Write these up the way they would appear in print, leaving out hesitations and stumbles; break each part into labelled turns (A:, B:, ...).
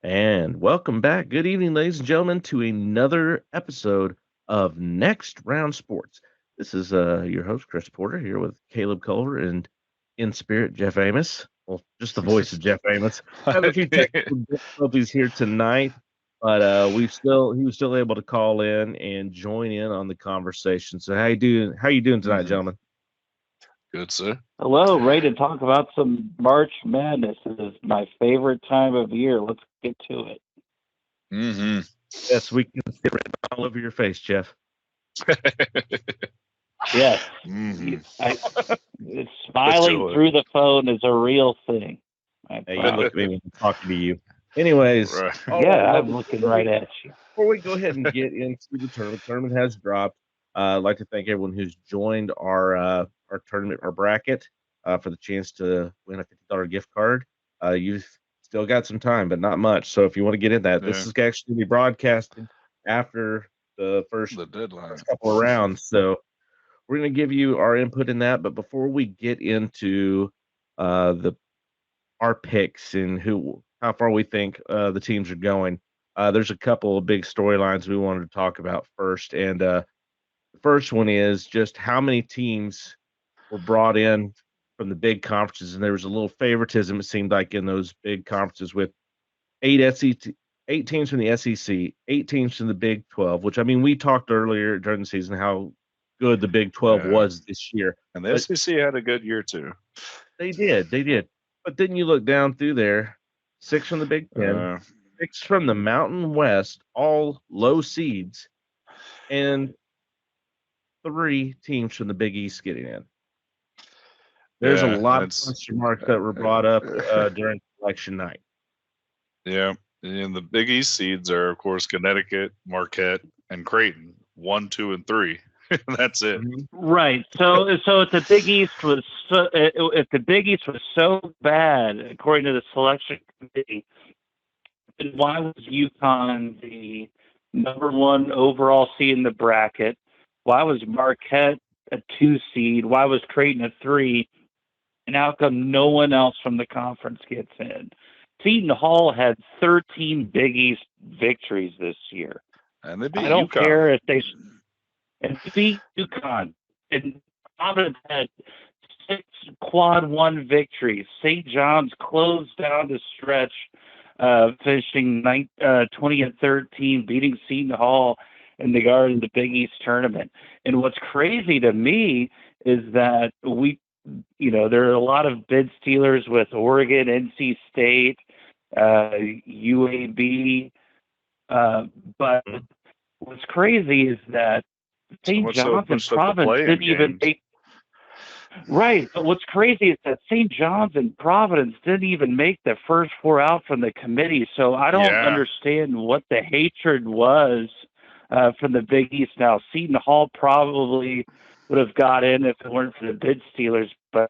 A: And welcome back. Good evening, ladies and gentlemen, to another episode of Next Round Sports. This is your host, Chris Porter, here with Caleb Culver and in spirit, Jeff Amos. Well, just the voice of Jeff Amos. Having a few technical difficulties here tonight, but he was still able to call in and join in on the conversation. So how you doing? How you doing tonight, gentlemen?
B: Good, sir.
C: Hello, ready to talk about some March Madness. This is my favorite time of year. Let's get to it.
B: Mm-hmm.
A: Yes, we can see it written all over your face, Jeff.
C: Yes. Smiling through the phone is a real thing.
A: Hey, you look at me when I'm talking to you. Anyways,
B: Right.
C: I'm looking right at you.
A: Before we go ahead and get into the tournament has dropped. I'd like to thank everyone who's joined our tournament, our bracket, for the chance to win a $50 gift card. You've still got some time, but not much. So if you want to get in that, this is actually be broadcasted after the first
B: deadline,
A: couple of rounds. So we're going to give you our input in that. But before we get into our picks and how far we think the teams are going, there's a couple of big storylines we wanted to talk about first. And the first one is just how many teams were brought in from the big conferences, and there was a little favoritism, it seemed like, in those big conferences with eight teams from the SEC, 8 teams from the Big 12, which, I mean, we talked earlier during the season how good the Big 12 was this year.
B: And the SEC had a good year, too.
A: They did. But then you look down through there, 6 from the Big 10, 6 from the Mountain West, all low seeds, and 3 teams from the Big East getting in. There's a lot of question marks that were brought up during election night.
B: Yeah, and the Big East seeds are, of course, Connecticut, Marquette, and Creighton, 1, 2, and 3. That's it.
C: Right. So if the Big East was so bad, according to the selection committee, then why was UConn the number 1 overall seed in the bracket? Why was Marquette a 2 seed? Why was Creighton a 3? And how come no one else from the conference gets in? Seton Hall had 13 Big East victories this year.
B: And they beat
C: I don't
B: UConn.
C: care if they beat UConn. And Providence had 6 quad 1 victories. St. John's closed down the stretch, finishing 20-13, beating Seton Hall in the Garden of the Big East tournament. And what's crazy to me is that there are a lot of bid stealers with Oregon, NC State, UAB. But what's crazy is that St. John's and Providence didn't even make. Right. But what's crazy is that St. John's and Providence didn't even make the first 4 out from the committee. So I don't understand what the hatred was from the Big East. Now, Seton Hall probably would have got in if it weren't for the bid stealers, but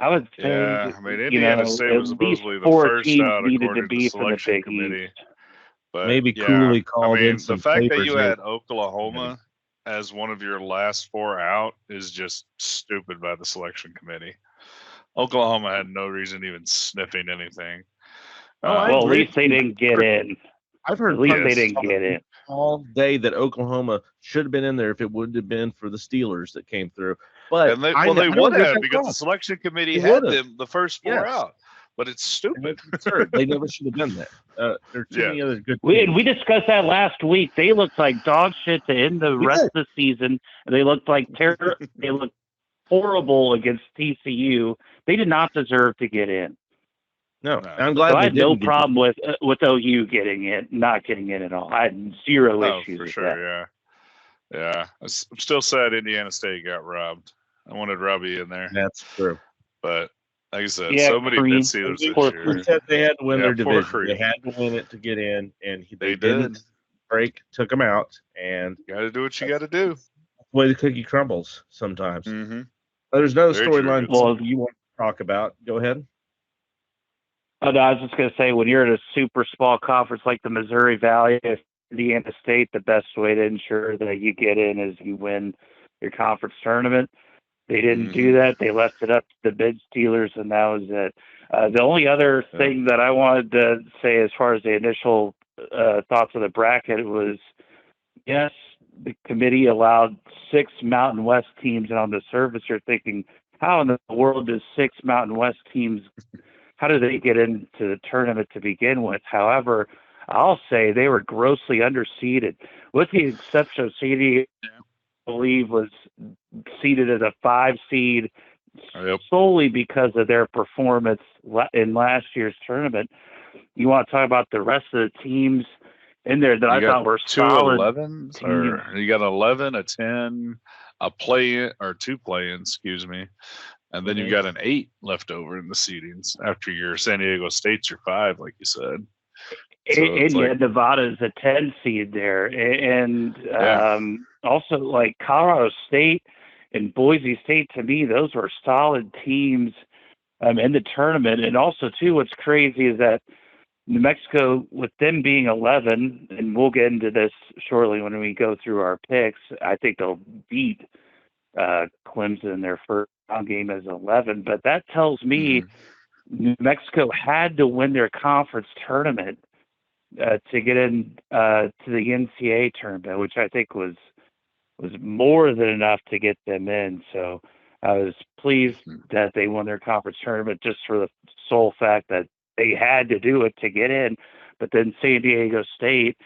C: I would say,
B: Indiana State was supposedly the first out according to the selection committee. But
A: maybe Cooley called in some
B: the fact that you
A: papers
B: had Oklahoma as one of your last 4 out is just stupid by the selection committee. Oklahoma had no reason even sniffing anything.
C: Well, at least they didn't get in.
A: I've heard
C: at least they didn't get in
A: all day that Oklahoma should have been in there if it would have been for the Steelers that came through. But
B: they would have, because the selection committee had them the first 4 out. But it's stupid.
A: They never should have been there. There are too many other good
C: teams. We discussed that last week. They looked like dog shit to end the rest of the season. They looked like they looked horrible against TCU. They did not deserve to get in.
A: No, I'm glad.
C: I had no problem with OU getting in, not getting in at all. I had zero issues with that.
B: Yeah. I'm still sad Indiana State got robbed. I wanted Robbie in there.
A: That's true.
B: But like I said, so many bid stealers this year.
A: Who said they had to win their division? They had to win it to get in, and they didn't. Break took them out, and
B: you got to do what you got to do.
A: That's the way the cookie crumbles sometimes.
B: Mm-hmm.
A: There's no storyline you want to talk about. Go ahead.
C: Oh, no, I was just going to say, when you're in a super small conference like the Missouri Valley, Indiana State, the best way to ensure that you get in is you win your conference tournament. They didn't do that. They left it up to the bid stealers, and that was it. The only other thing that I wanted to say as far as the initial thoughts of the bracket was, yes, the committee allowed 6 Mountain West teams, and on the surface you're thinking, how in the world does 6 Mountain West teams, how do they get into the tournament to begin with? However, I'll say they were grossly underseeded, with the exception of San Diego, I believe, was seeded as a 5 seed solely because of their performance in last year's tournament. You want to talk about the rest of the teams in there that I thought were solid
B: 11s, or you got 11, a 10, a play-in, or 2 play-ins, excuse me, and then you got an 8 left over in the seedings after your San Diego State's your 5, like you said.
C: So and you had Nevada's a 10 seed there, and also like Colorado State and Boise State. To me, those were solid teams in the tournament. And also, too, what's crazy is that New Mexico, with them being 11, and we'll get into this shortly when we go through our picks, I think they'll beat Clemson in their first round game as 11. But that tells me New Mexico had to win their conference tournament to get in to the NCAA tournament, which I think was more than enough to get them in. So I was pleased that they won their conference tournament just for the sole fact that they had to do it to get in. But then San Diego State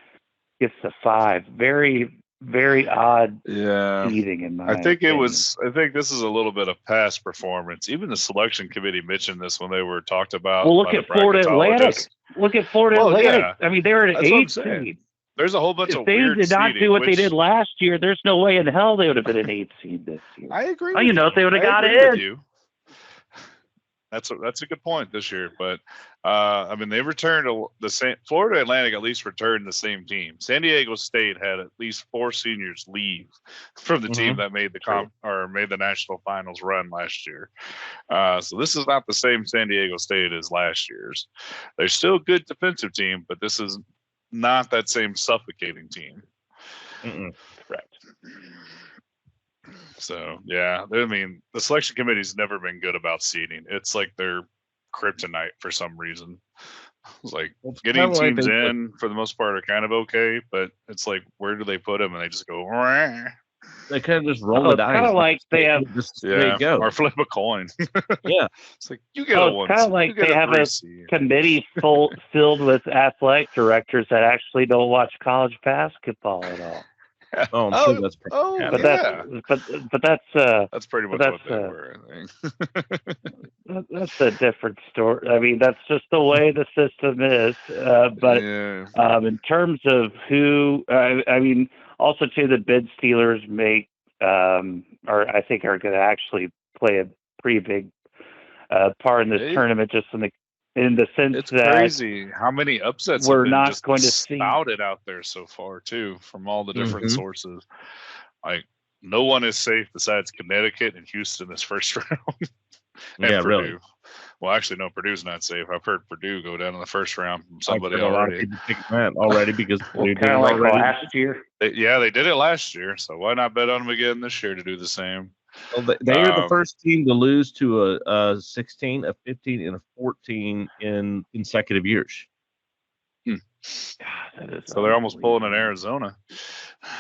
C: gets the 5. Very, very odd seeding in my opinion.
B: I think this is a little bit of past performance. Even the selection committee mentioned this when they were talked about.
C: Well, look at Florida Atlantic. Look at Florida Atlantic. Yeah. I mean, they were an 8 seed.
B: There's a whole bunch of
C: weird
B: seeding.
C: If they did not do what they did last year, there's no way in hell they would have been an 8 seed this year.
B: I agree.
C: Well, if they would have got in.
B: That's a good point this year, but I mean, they returned the same. Florida Atlantic at least returned the same team. San Diego State had at least 4 seniors leave from the team that made the made the national finals run last year. So this is not the same San Diego State as last year's. They're still a good defensive team, but this is not that same suffocating team.
C: Correct.
B: So, yeah, I mean, the selection committee's never been good about seeding. It's like their kryptonite for some reason. It's like getting teams in for the most part are kind of okay, but it's like, where do they put them? And they just go, Rah.
A: They kind of just roll the dice.
C: Kind of like they have,
A: there you go.
B: Or flip a coin.
A: Yeah.
B: It's like, you get a 1
C: kind of like they have a committee filled with athletic directors that actually don't watch college basketball at all.
A: Oh, I'm sure that's pretty
C: but that's
B: pretty much what they were, I
C: think. That's a different story. I mean, that's just the way the system is. But in terms of who, I mean, also too, the bid Steelers make, or I think are going to actually play a pretty big part in this tournament, just in the sense
B: it's
C: that
B: crazy how many upsets
C: we're
B: have been
C: not
B: just
C: going to see
B: spouted out there so far too, from all the different sources. Like, no one is safe besides Connecticut and Houston this first round. And Purdue. Really. Well, actually, no, Purdue's not safe. I've heard Purdue go down in the first round from somebody already.
A: Because Purdue
C: kind of like last year.
B: They did it last year, so why not bet on them again this year to do the same?
A: Well, they are the first team to lose to a 16, a 15, and a 14 in consecutive years.
C: God,
B: so they're almost pulling in Arizona.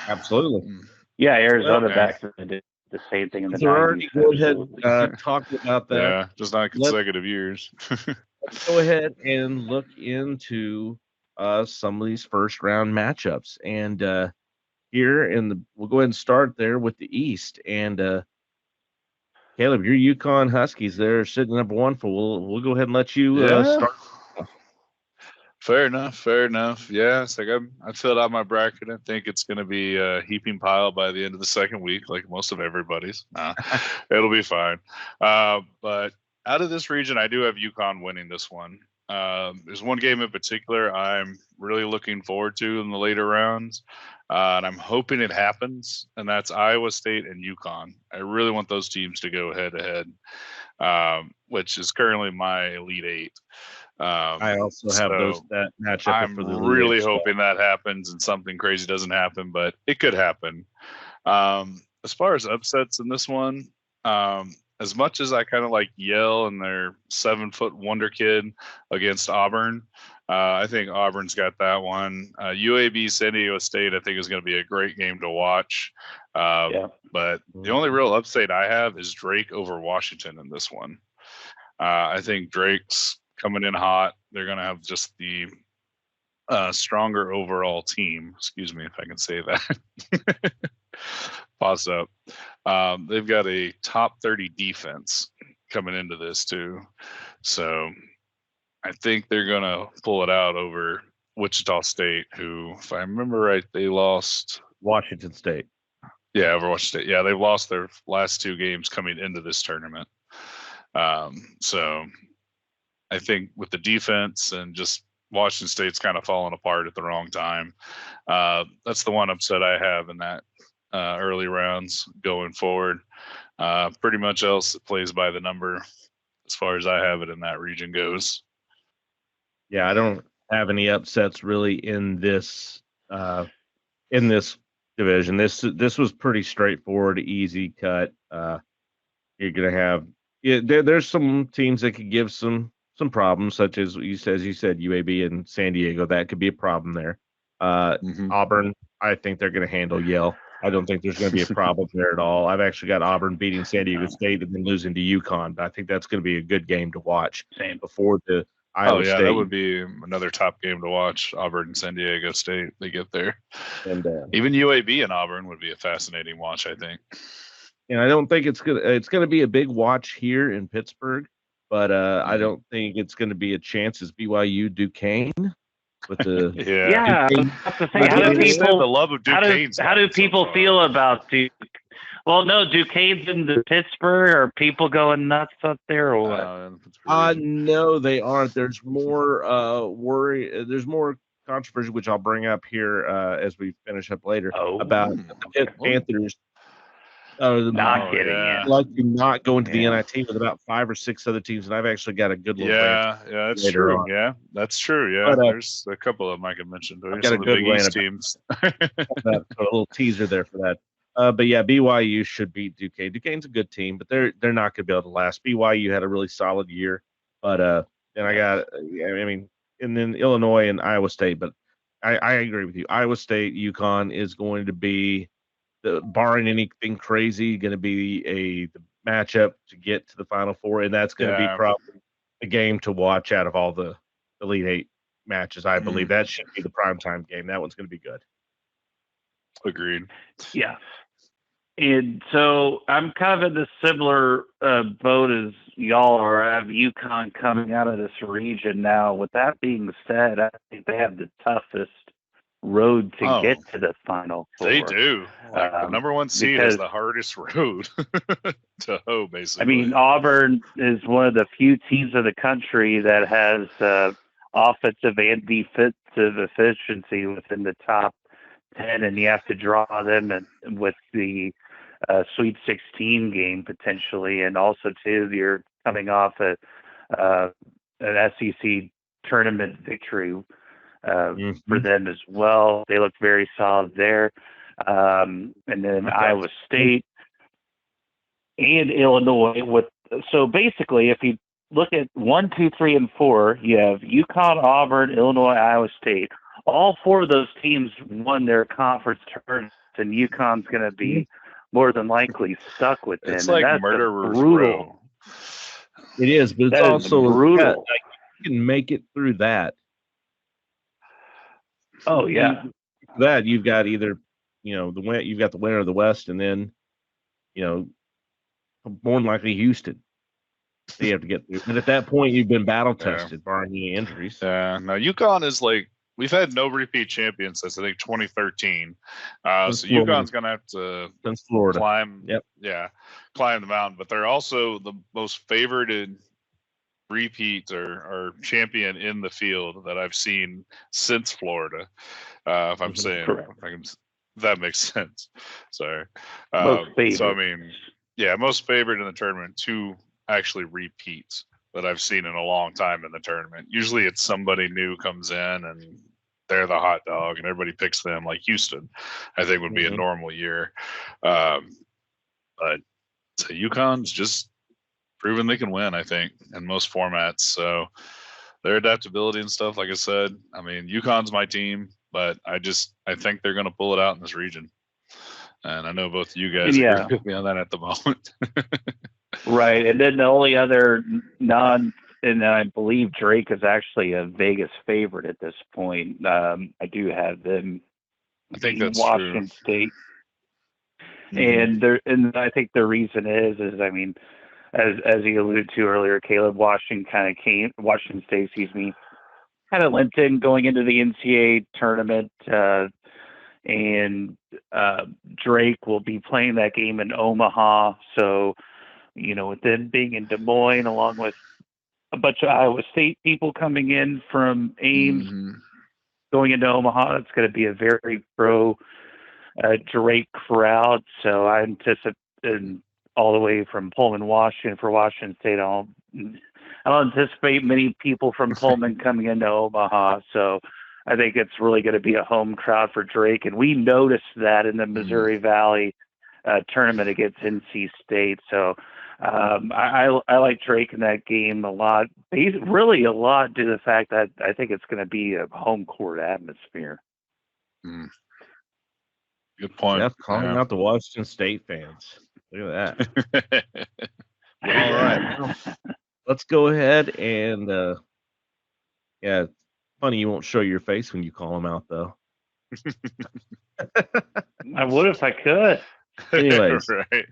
A: Absolutely.
C: Yeah, Arizona back did the same thing in the 90s.
A: Already go ahead talk about that.
B: Yeah, just not consecutive years.
A: Let's go ahead and look into some of these first round matchups. And we'll go ahead and start there with the East. And Caleb, your UConn Huskies, they're sitting number 1. We'll go ahead and let you start.
B: Fair enough. Yeah, it's like I filled out my bracket. I think it's going to be a heaping pile by the end of the second week, like most of everybody's. It'll be fine. But out of this region, I do have UConn winning this one. There's one game in particular I'm really looking forward to in the later rounds, and I'm hoping it happens, and that's Iowa State and UConn. I really want those teams to go head-to-head, which is currently my Elite Eight.
A: I also have that matchup.
B: I'm really hoping that happens and something crazy doesn't happen, but it could happen. As far as upsets in this one, I as much as I kind of like Yale and their 7-foot wonder kid against Auburn, I think Auburn's got that one. UAB San Diego State, I think, is going to be a great game to watch. But the only real upside I have is Drake over Washington in this one. I think Drake's coming in hot. They're going to have just the stronger overall team. Excuse me if I can say that. Pause up. They've got a top 30 defense coming into this too. So I think they're going to pull it out over Wichita State, who, if I remember right, they lost.
A: Washington State.
B: Yeah, over Washington State. Yeah, they've lost their last 2 games coming into this tournament. So I think with the defense and just Washington State's kind of falling apart at the wrong time. That's the one upset I have in that early rounds going forward. Pretty much else it plays by the number as far as I have it in that region goes.
A: Yeah, I don't have any upsets really in this division. This was pretty straightforward, easy cut. You're gonna have there's some teams that could give some problems, such as you said, UAB and San Diego. That could be a problem there. Auburn, I think they're going to handle Yale. I don't think there's going to be a problem there at all. I've actually got Auburn beating San Diego State and then losing to UConn, but I think that's going to be a good game to watch before the Iowa State.
B: That would be another top game to watch. Auburn and San Diego State, they get there.
A: And
B: even UAB and Auburn would be a fascinating watch, I think.
A: And I don't think it's gonna be a big watch here in Pittsburgh, but I don't think it's going to be a chance as BYU Duquesne with the
C: I was about to say, how do people feel about Duke? Well, no, Duquesne's in the Pittsburgh. Are people going nuts up there or what?
A: No, they aren't. There's more worry. There's more controversy, which I'll bring up here as we finish up later about the Panthers.
C: Not getting in.
A: Likely not going to the NIT with about 5 or 6 other teams, and I've actually got a good little
B: that's true. On. Yeah, that's true. Yeah, but, there's a couple of them I can mention. There's got a good Big East teams.
A: A little teaser there for that. But yeah, BYU should beat Duquesne. Duquesne's a good team, but they're not going to be able to last. BYU had a really solid year, but then and then Illinois and Iowa State. But I agree with you. Iowa State, UConn is going to be, barring anything crazy, going to be the matchup to get to the Final Four, and that's going to be probably the game to watch out of all the Elite Eight matches. I believe that should be the primetime game. That one's going to be good.
B: Agreed.
C: Yeah. And so I'm kind of in the similar boat as y'all are. I have UConn coming out of this region now. With that being said, I think they have the toughest road to get to the Final Four.
B: They do. The number 1 seed is the hardest road to hoe, basically.
C: I mean, Auburn is one of the few teams in the country that has offensive and defensive efficiency within the top 10, and you have to draw them with the Sweet 16 game potentially, and also too, you're coming off an SEC tournament victory for them as well. They look very solid there. And then Iowa State and Illinois. So basically, if you look at 1, 2, 3, and 4, you have UConn, Auburn, Illinois, Iowa State. All 4 of those teams won their conference tournaments, and UConn's going to be more than likely stuck with them.
B: It's like murderer's row.
A: It is, but it's also brutal. You can make it through that.
C: Oh yeah.
A: That you've got either, you've got the winner of the West, and then, more than likely Houston. So you have to get through. But at that point, you've been battle tested, barring any injuries.
B: Yeah. Now UConn is we've had no repeat champions since I think 2013. So UConn's gonna have to climb. Climb the mountain. But they're also the most favored repeat or champion in the field that I've seen since Florida. If I'm saying, that makes sense. Sorry. So I mean, most favored in the tournament, 2 actually repeats that I've seen in a long time in the tournament. Usually it's somebody new comes in and they're the hot dog and everybody picks them, like Houston, I think would be a normal year. But so UConn's just proven they can win, I think, in most formats. So their adaptability and stuff, like I said, I mean, UConn's my team, but I think they're going to pull it out in this region. And I know both of you guys agree with me on that at the moment.
C: Right. And then the only other and I believe Drake is actually a Vegas favorite at this point. I do have them.
B: I think that's
C: Washington
B: true.
C: State. Mm-hmm. And I think the reason is I mean, as he alluded to earlier, Caleb, Washington State, kind of limped in going into the NCAA tournament, and Drake will be playing that game in Omaha. So, with them being in Des Moines, along with a bunch of Iowa State people coming in from Ames, going into Omaha, it's going to be a very pro Drake crowd. So I anticipate, all the way from Pullman, Washington, for Washington State, I don't anticipate many people from Pullman coming into Omaha. So I think it's really going to be a home crowd for Drake. And we noticed that in the Missouri Valley tournament against NC State. So I like Drake in that game a lot, really a lot, due to the fact that I think it's going to be a home court atmosphere.
B: Good point.
A: Jeff calling out the Washington State fans. Look at that. All right. Well, let's go ahead and it's funny you won't show your face when you call them out, though.
C: I would if I could.
A: Anyways,
B: right.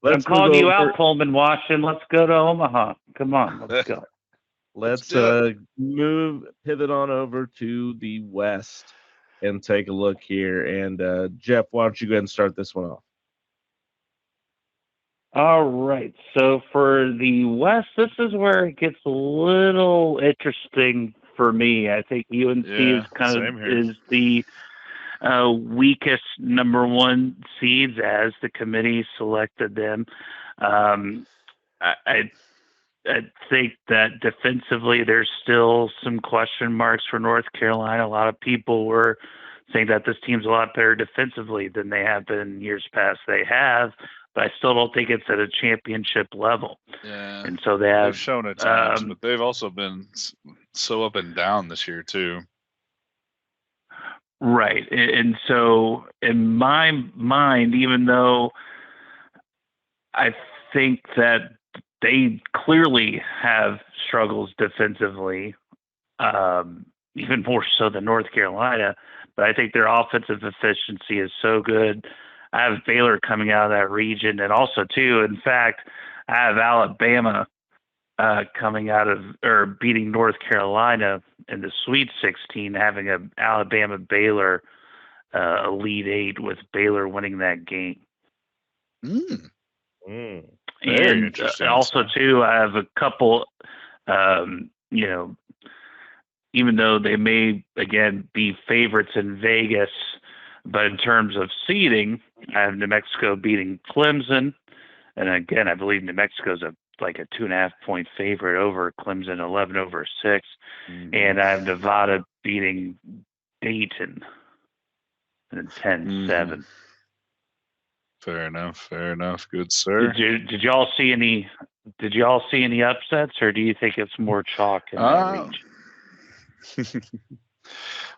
C: I'm calling you out, Pullman, Washington. Let's go to Omaha. Come on, let's go.
A: Let's pivot on over to the West and take a look here. And Jeff, why don't you go ahead and start this one off?
C: All right. So for the West, this is where it gets a little interesting for me. I think UNC is the weakest number one seeds as the committee selected them. I think that defensively there's still some question marks for North Carolina. A lot of people were saying that this team's a lot better defensively than they have been in years past. They have, but I still don't think it's at a championship level.
B: Yeah,
C: and so they've
B: shown at times, but they've also been so up and down this year too.
C: Right. And so in my mind, even though I think that they clearly have struggles defensively, even more so than North Carolina, but I think their offensive efficiency is so good. I have Baylor coming out of that region, and also too, in fact, I have Alabama coming out of, or beating North Carolina in the Sweet 16, having a Alabama-Baylor Elite Eight, with Baylor winning that game.
B: Very interesting.
C: Also too, I have a couple, even though they may again be favorites in Vegas, but in terms of seeding, I have New Mexico beating Clemson, and again, I believe New Mexico's like a 2.5 point favorite over Clemson, 11/6, and I have Nevada beating Dayton, and 10-7.
B: Fair enough. Good, sir.
C: Did y'all see any upsets, or do you think it's more chalk in that region?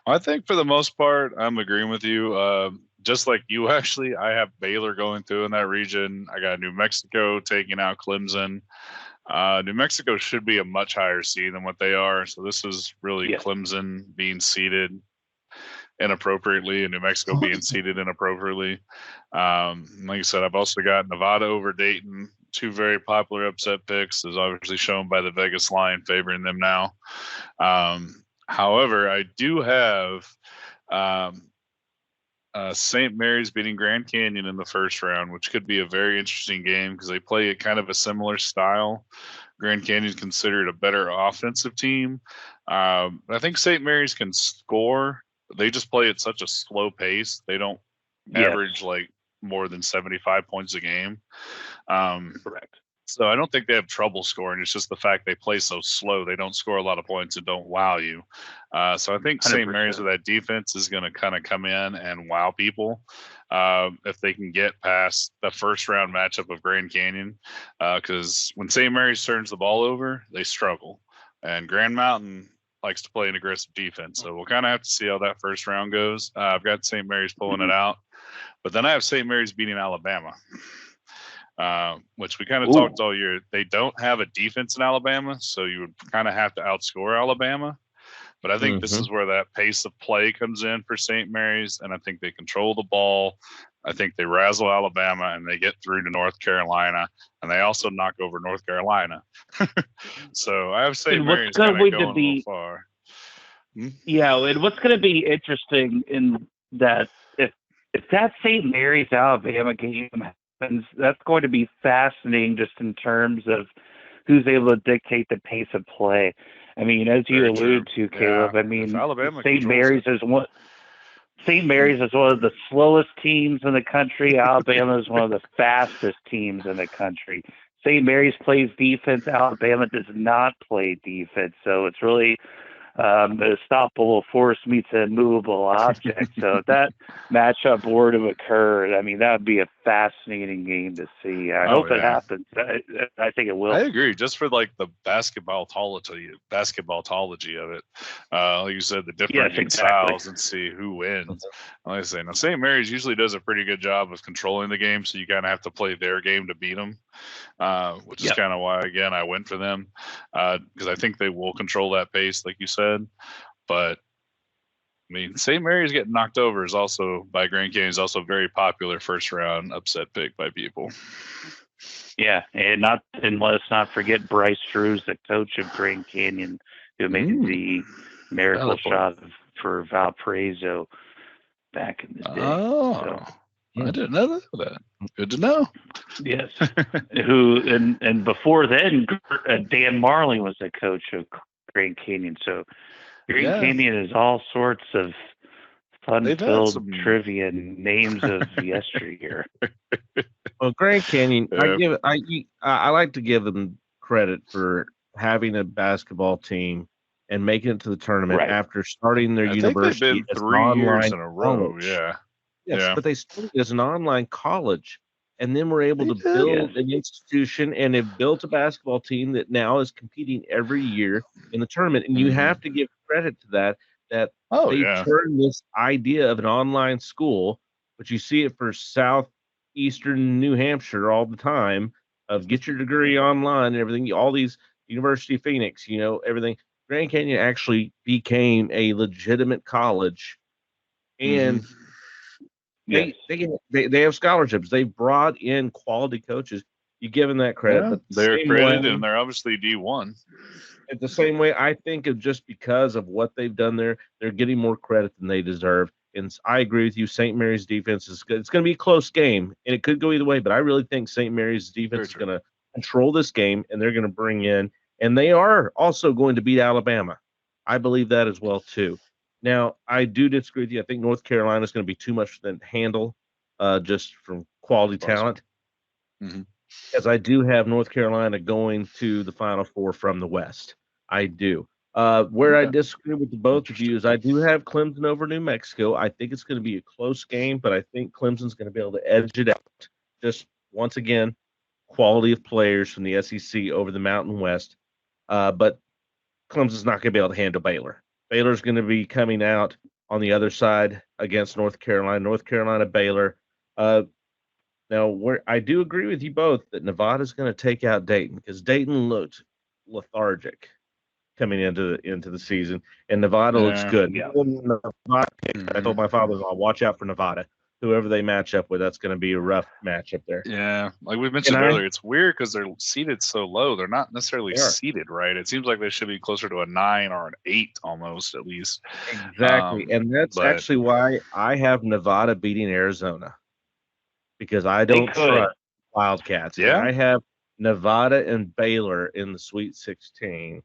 B: I think for the most part, I'm agreeing with you. Just like you, actually, I have Baylor going through in that region. I got New Mexico taking out Clemson. New Mexico should be a much higher seed than what they are. So this is really Clemson being seeded inappropriately and New Mexico being seeded inappropriately. Like I said, I've also got Nevada over Dayton. Two very popular upset picks, as obviously shown by the Vegas line favoring them now. However, I do have St. Mary's beating Grand Canyon in the first round, which could be a very interesting game because they play a kind of a similar style. Grand Canyon considered a better offensive team. I think St. Mary's can score. They just play at such a slow pace. They don't average like more than 75 points a game.
C: Correct.
B: So I don't think they have trouble scoring. It's just the fact they play so slow. They don't score a lot of points and don't wow you. So I think St. Mary's with that defense is going to kind of come in and wow people if they can get past the first round matchup of Grand Canyon. Because when St. Mary's turns the ball over, they struggle. And Grand Mountain likes to play an aggressive defense. So we'll kind of have to see how that first round goes. I've got St. Mary's pulling it out. But then I have St. Mary's beating Alabama. Which we kind of talked all year. They don't have a defense in Alabama, so you would kind of have to outscore Alabama. But I think this is where that pace of play comes in for St. Mary's, and I think they control the ball. I think they razzle Alabama, and they get through to North Carolina, and they also knock over North Carolina. So I have St. Mary's kind of going a little far.
C: Yeah, and what's going to be interesting in that if that St. Mary's Alabama game happens, that's going to be fascinating just in terms of who's able to dictate the pace of play. I mean, as you alluded to, Caleb, I mean, St. Mary's is one. St. Mary's is one of the slowest teams in the country. Alabama is one of the fastest teams in the country. St. Mary's plays defense. Alabama does not play defense. So it's really a stoppable force meets a movable object. So if that matchup were to occur, I mean, that would be a fascinating game to see. I hope it happens. I think it will.
B: I agree. Just for like the basketballtology of it, like you said, the different styles and see who wins. Like I say, now St. Mary's usually does a pretty good job of controlling the game, so you kind of have to play their game to beat them, which is kind of why, again, I went for them because I think they will control that pace, like you said. But I mean, St. Mary's getting knocked over is also by Grand Canyon is also very popular first round upset pick by people.
C: Yeah, and let's not forget Bryce Drews, the coach of Grand Canyon, who made the miracle shot for Valparaiso back in the day.
B: Oh, I didn't know that. Good to know.
C: Yes. And before then, Dan Marley was the coach of Grand Canyon. So Grand Canyon is all sorts of fun-filled trivia and names of yesteryear.
A: Well, Grand Canyon, I like to give them credit for having a basketball team and making it to the tournament after starting their university
B: as 3 years in a row.
A: College. Yes, but they started as an online college. And then we're able to build an institution, and they've built a basketball team that now is competing every year in the tournament. And you have to give credit to that they turned this idea of an online school, but you see it for southeastern New Hampshire all the time, of get your degree online and everything. All these University of Phoenix, everything. Grand Canyon actually became a legitimate college, and they have scholarships. They brought in quality coaches. You give them that credit. But
B: they're accredited, and they're obviously D1.
A: At the same way, I think of just because of what they've done there, they're getting more credit than they deserve. And I agree with you. St. Mary's defense is good. It's going to be a close game, and it could go either way. But I really think St. Mary's defense is going to control this game, and they're going to bring in. And they are also going to beat Alabama. I believe that as well too. Now, I do disagree with you. I think North Carolina is going to be too much for them to handle, just from quality talent. As I do have North Carolina going to the Final Four from the West. I do. Where I disagree with the both of you is I do have Clemson over New Mexico. I think it's going to be a close game, but I think Clemson's going to be able to edge it out. Just once again, quality of players from the SEC over the Mountain West. But Clemson's not going to be able to handle Baylor. Baylor's going to be coming out on the other side against North Carolina. North Carolina, Baylor. Now, where I do agree with you both that Nevada's going to take out Dayton, because Dayton looked lethargic coming into the season, and Nevada looks good. I told my father-in-law, watch out for Nevada. Whoever they match up with, that's going to be a rough matchup there.
B: Yeah, like we mentioned earlier, it's weird because they're seated so low. They're not necessarily seated right. It seems like they should be closer to a 9 or an 8 almost, at least.
A: Exactly, and that's actually why I have Nevada beating Arizona, because I don't trust Wildcats.
B: Yeah,
A: I have Nevada and Baylor in the Sweet 16.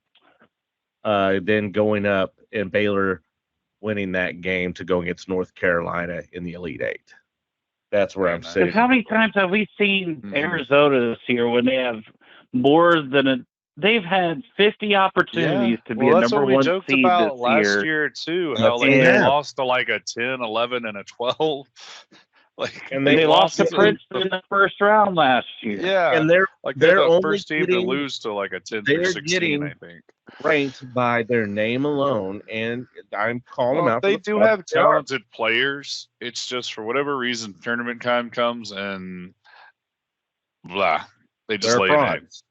A: Then going up and Baylor winning that game to go against North Carolina in the Elite Eight. That's where I'm sitting.
C: How many times have we seen Arizona this year when they have more than they've had 50 opportunities to be a
B: that's
C: number
B: what we
C: one
B: joked
C: seed
B: about
C: this
B: last year too. How
A: they
B: they
A: have.
B: lost to like a 10, 11, and a 12.
C: And they lost to Princeton in the first round last year.
B: Yeah,
A: and
B: they're the
A: only
B: first team to lose to like a 10 through 16, I think.
A: Ranked by their name alone, and I'm calling them out.
B: They do have talented players. It's just for whatever reason, tournament time comes and blah, they just lay
A: frauds.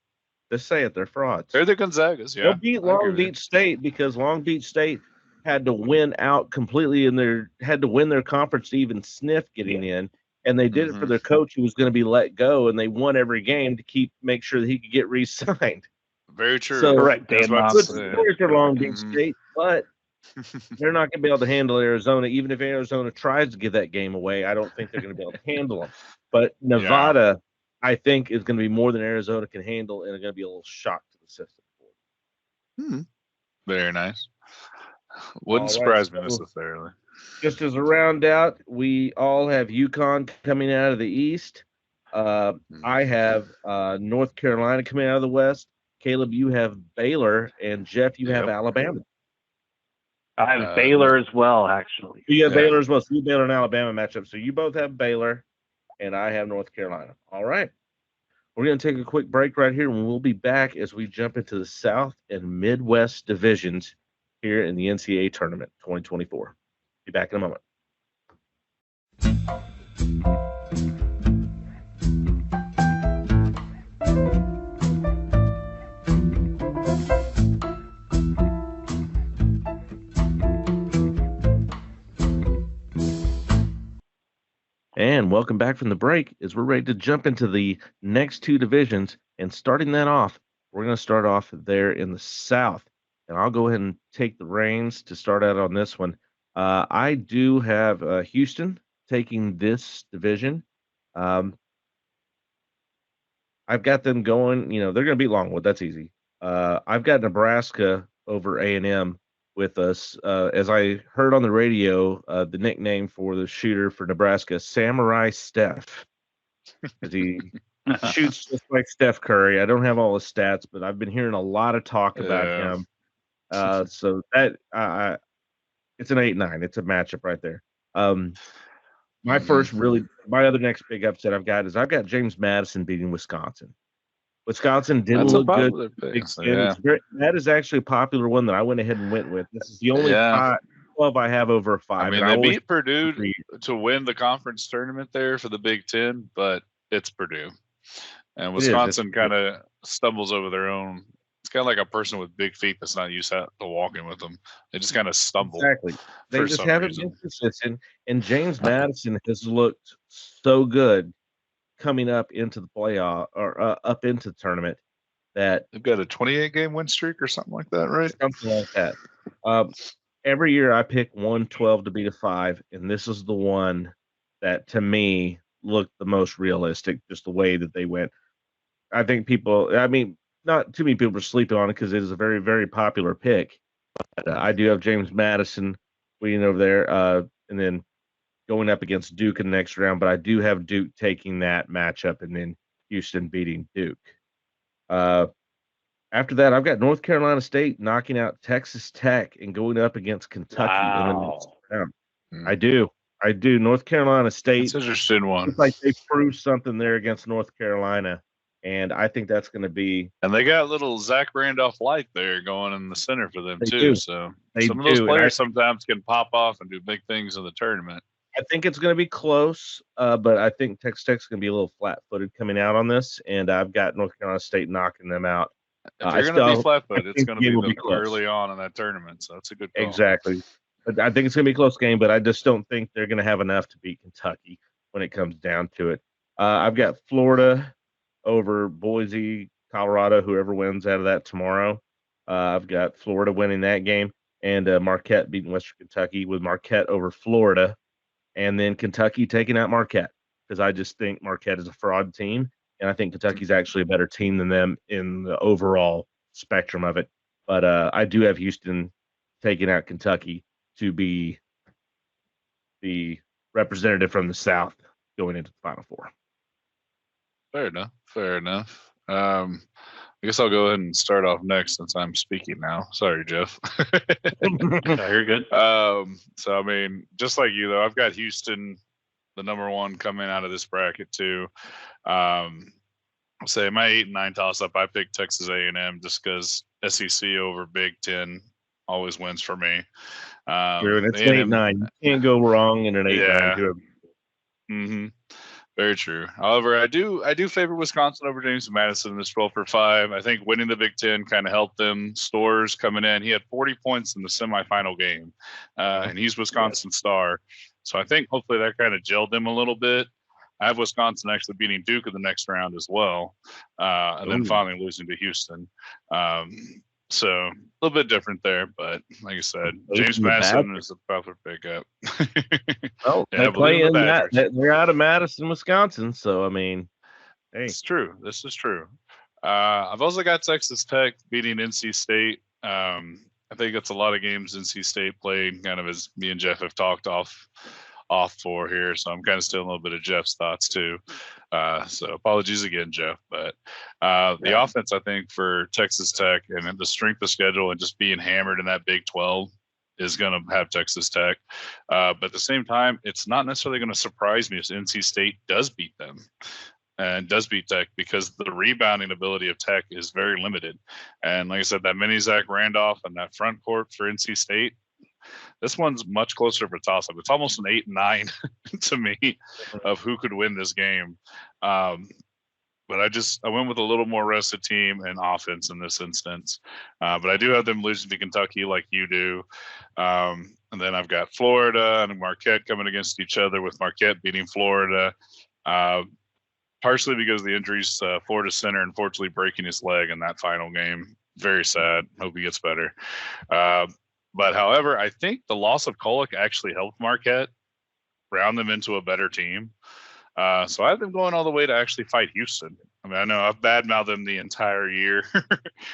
A: Just say it, they're frauds.
B: They're the Gonzagas. Yeah,
A: they'll beat Long Beach State because Long Beach State had to win out completely, and had to win their conference to even sniff getting in. And they did it for their coach who was going to be let go, and they won every game to make sure that he could get re-signed.
B: Very true.
A: So,
C: correct, Dan.
A: Good story for Long Beach State, but they're not going to be able to handle Arizona. Even if Arizona tries to give that game away, I don't think they're going to be able to handle them. But Nevada, I think, is going to be more than Arizona can handle, and it's going to be a little shock to the system.
B: Very nice. Wouldn't surprise me necessarily.
A: Just as a round out, we all have UConn coming out of the East. I have North Carolina coming out of the West. Caleb, you have Baylor, and Jeff, you have Alabama.
C: I have Baylor as well, actually.
A: You have Baylor as well. So you Baylor and Alabama matchup. So you both have Baylor, and I have North Carolina. All right. We're going to take a quick break right here, and we'll be back as we jump into the South and Midwest divisions here in the NCAA tournament 2024. Be back in a moment. And welcome back from the break as we're ready to jump into the next two divisions. And starting that off, we're going to start off there in the South. And I'll go ahead and take the reins to start out on this one. I do have Houston taking this division. I've got them going. They're going to beat Longwood. That's easy. I've got Nebraska over A&M with us. As I heard on the radio, the nickname for the shooter for Nebraska, Samurai Steph, because he shoots just like Steph Curry. I don't have all his stats, but I've been hearing a lot of talk about him. So that it's an 8-9. It's a matchup right there. My other next big upset I've got James Madison beating Wisconsin. Wisconsin didn't look good. That is actually a popular one that I went ahead and went with. This is the only 12 I have over a 5.
B: I mean, they beat Purdue to win the conference tournament there for the Big Ten, but it's Purdue. And Wisconsin kind of stumbles over their own. It's kind of like a person with big feet that's not used to walking with them. They just kind of stumble.
A: Exactly. They just haven't been consistent. And James Madison has looked so good coming up into the playoff or up into the tournament that
B: they've got a 28-game win streak or something like that, right?
A: Something like that. Every year I pick 1-12 to beat a 5, and this is the one that to me looked the most realistic, just the way that they went. I think not too many people are sleeping on it because it is a very, very popular pick. But I do have James Madison winning over there, and then going up against Duke in the next round. But I do have Duke taking that matchup, and then Houston beating Duke. After that, I've got North Carolina State knocking out Texas Tech and going up against Kentucky in the next round. I do. North Carolina State.
B: That's an interesting one.
A: It's like they proved something there against North Carolina. And I think that's going to be.
B: And they got little Zach Randolph Light there going in the center for them too. So some of those players sometimes can pop off and do big things in the tournament.
A: I think it's going to be close, but I think Texas Tech's going to be a little flat-footed coming out on this, and I've got North Carolina State knocking them out.
B: If they're going to be flat-footed, it's going to be early on in that tournament, so that's a good call.
A: Exactly. But I think it's going to be a close game, but I just don't think they're going to have enough to beat Kentucky when it comes down to it. I've got Florida over Boise, Colorado, whoever wins out of that tomorrow. I've got Florida winning that game, and Marquette beating Western Kentucky with Marquette over Florida, and then Kentucky taking out Marquette because I just think Marquette is a fraud team, and I think Kentucky's actually a better team than them in the overall spectrum of it. But I do have Houston taking out Kentucky to be the representative from the South going into the Final Four.
B: Fair enough. I guess I'll go ahead and start off next since I'm speaking now. Sorry, Jeff.
C: No, you're good.
B: So I mean, just like you though, I've got Houston, the number one, coming out of this bracket too. Say my 8 and 9 toss up, I picked Texas A&M just because SEC over Big Ten always wins for me.
A: True, and it's an 8-9. You can't go wrong in an 8-9 too.
B: Mm-hmm. Very true. However, I do favor Wisconsin over James Madison in this 12-for-5. I think winning the Big Ten kind of helped them. Stores coming in. He had 40 points in the semifinal game, and he's Wisconsin's star. So I think hopefully that kind of gelled them a little bit. I have Wisconsin actually beating Duke in the next round as well, and then finally losing to Houston. So a little bit different there, but like I said, James Madison is the proper pickup.
A: Well, they play in that. They're out of Madison, Wisconsin, so I mean, hey,
B: it's true. This is true. I've also got Texas Tech beating NC State. I think that's a lot of games NC State played, kind of as me and Jeff have talked off for here, so I'm kind of stealing a little bit of Jeff's thoughts too. So apologies again, Jeff. But the offense, I think, for Texas Tech and the strength of schedule and just being hammered in that Big 12 is going to have Texas Tech. But at the same time, it's not necessarily going to surprise me if NC State does beat them and does beat Tech, because the rebounding ability of Tech is very limited. And like I said, that mini Zach Randolph and that front court for NC State, this one's much closer of a toss-up. It's almost an 8-9 to me of who could win this game. But I went with a little more rested team and offense in this instance. But I do have them losing to Kentucky like you do. And then I've got Florida and Marquette coming against each other, with Marquette beating Florida. Partially because of the injuries, Florida center unfortunately breaking his leg in that final game. Very sad. Hope he gets better. But however, I think the loss of Kolek actually helped Marquette round them into a better team. So I have them going all the way to actually fight Houston. I mean, I know I've badmouthed them the entire year,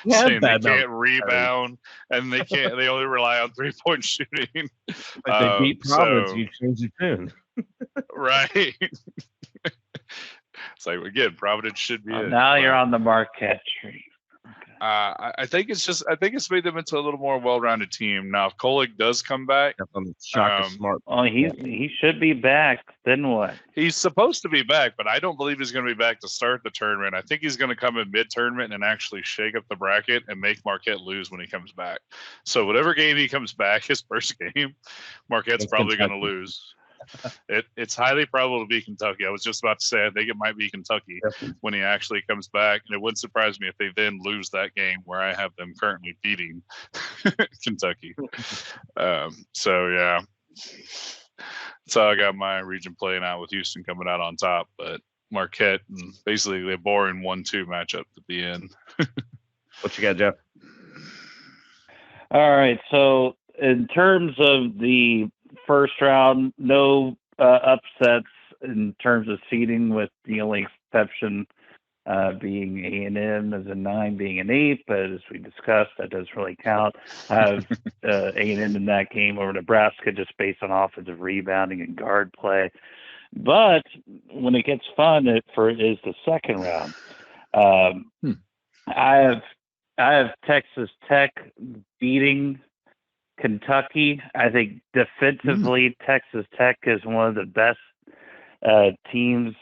B: saying they can't rebound and they only rely on 3-point shooting.
A: Like they beat Providence, you change your tune.
B: Right. It's like, again, Providence should be it.
C: Now you're on the Marquette tree.
B: I think it's made them into a little more well-rounded team. Now, if Kolek does come back,
A: smart.
C: Oh, he should be back. Then what?
B: He's supposed to be back, but I don't believe he's going to be back to start the tournament. I think he's going to come in mid-tournament and actually shake up the bracket and make Marquette lose when he comes back. So whatever game he comes back, his first game, Marquette's probably going to lose. It's highly probable to be Kentucky. I was just about to say I think it might be Kentucky when he actually comes back, and it wouldn't surprise me if they then lose that game where I have them currently beating Kentucky. So yeah, so I got my region playing out with Houston coming out on top, but Marquette and basically a boring 1-2 matchup to be in.
A: What you got, Jeff?
C: All right, so in terms of the first round, no upsets in terms of seeding, with the only exception being A&M as a 9, being an 8. But as we discussed, that doesn't really count. I have A&M in that game over Nebraska just based on offensive rebounding and guard play. But when it gets fun, is the second round. I have Texas Tech beating Kentucky. I think defensively, Texas Tech is one of the best teams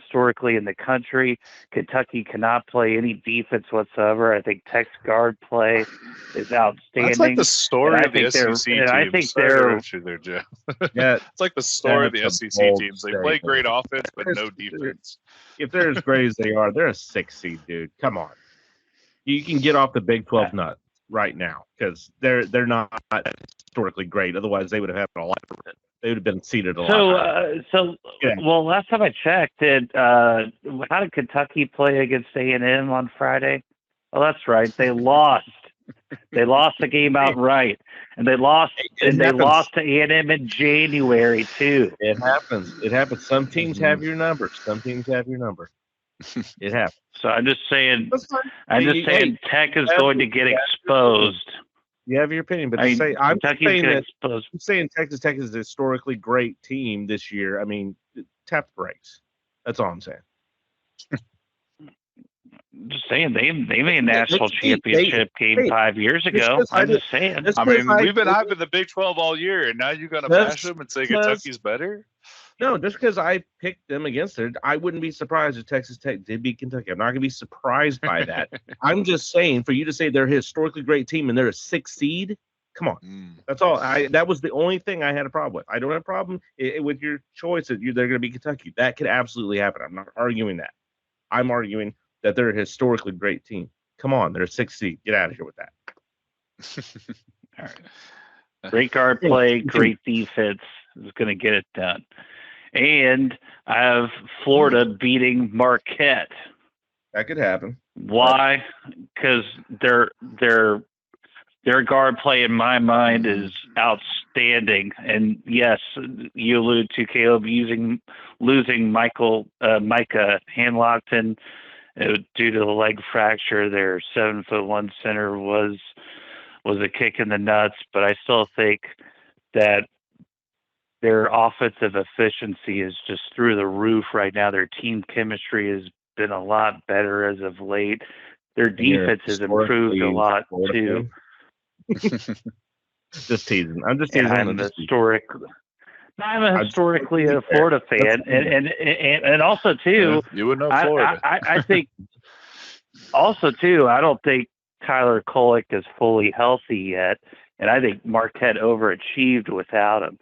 C: historically in the country. Kentucky cannot play any defense whatsoever. I think Tech's guard play is outstanding.
B: It's like the story of the SEC teams.
C: I think they're
B: there, Jeff.
A: Yeah,
B: it's like the story of the SEC teams. They play great offense, but no defense.
A: If they're as great as they are, they're a 6 seed, dude. Come on, you can get off the Big 12 nut right now, because they're not historically great. Otherwise, they would have had a lot of it. They would have been seated a lot.
C: Well, last time I checked, how did Kentucky play against A&M on Friday? Oh, that's right. They lost. They lost the game outright, and they lost to A&M in January too.
A: It happens. Some teams have your number. Some teams have your number. It happens.
C: So I'm just saying. Tech is going to get exposed.
A: You have your opinion, but I'm saying Texas Tech is a historically great team this year. I mean, tap the brakes. That's all I'm saying.
C: Just saying, they made a national championship game 5 years ago. I'm just saying.
B: I mean, we've been hyping the Big 12 all year, and now you're going to bash them and say Kentucky's better?
A: No, just because I picked them against it, I wouldn't be surprised if Texas Tech did beat Kentucky. I'm not going to be surprised by that. I'm just saying, for you to say they're a historically great team and they're a 6th seed, come on. That's all. That was the only thing I had a problem with. I don't have a problem with your choice that they're going to be Kentucky. That could absolutely happen. I'm not arguing that. I'm arguing that they're a historically great team. Come on, they're a 6th seed. Get out of here with that.
C: All right. Great guard play, great defense is going to get it done. And I have Florida beating Marquette.
A: That could happen.
C: Why? Because their guard play in my mind is outstanding. And yes, you allude to Caleb losing Micah Hanlockton due to the leg fracture. Their 7'1" center was a kick in the nuts, but I still think that their offensive efficiency is just through the roof right now. Their team chemistry has been a lot better as of late. Their defense has improved a lot too.
A: Just teasing. I'm just teasing.
C: I'm historically a Florida fan, and also too.
B: You would know Florida.
C: I think also too. I don't think Tyler Kolek is fully healthy yet, and I think Marquette overachieved without him.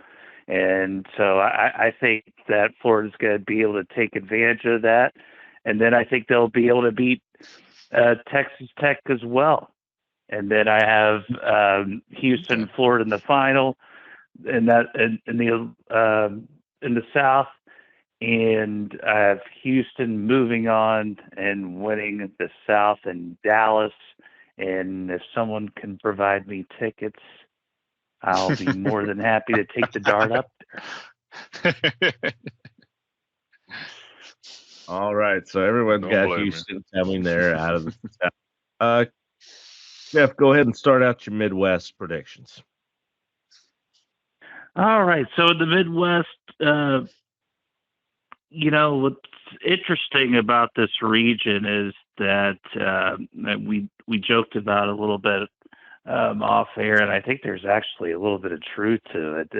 C: And so I think that Florida's going to be able to take advantage of that. And then I think they'll be able to beat Texas Tech as well. And then I have Houston, Florida in the final, and that in the South. And I have Houston moving on and winning the South and Dallas. And if someone can provide me tickets, I'll be more than happy to take the dart up there.
A: All right, so everyone's got Houston coming there out of the South. Jeff, go ahead and start out your Midwest predictions.
C: All right, so in the Midwest, what's interesting about this region is that we joked about a little bit off air, and I think there's actually a little bit of truth to it.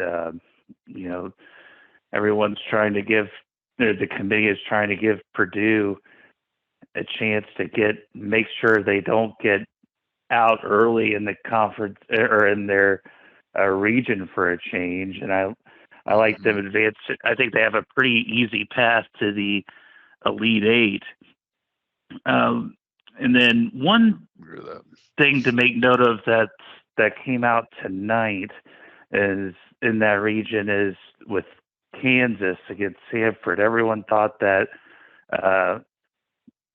C: Everyone's trying to give the committee is trying to give Purdue a chance to make sure they don't get out early in the conference or in their region for a change, and I like them advance. I think they have a pretty easy path to the Elite Eight. And then one thing to make note of that came out tonight is in that region is with Kansas against Samford. Everyone thought that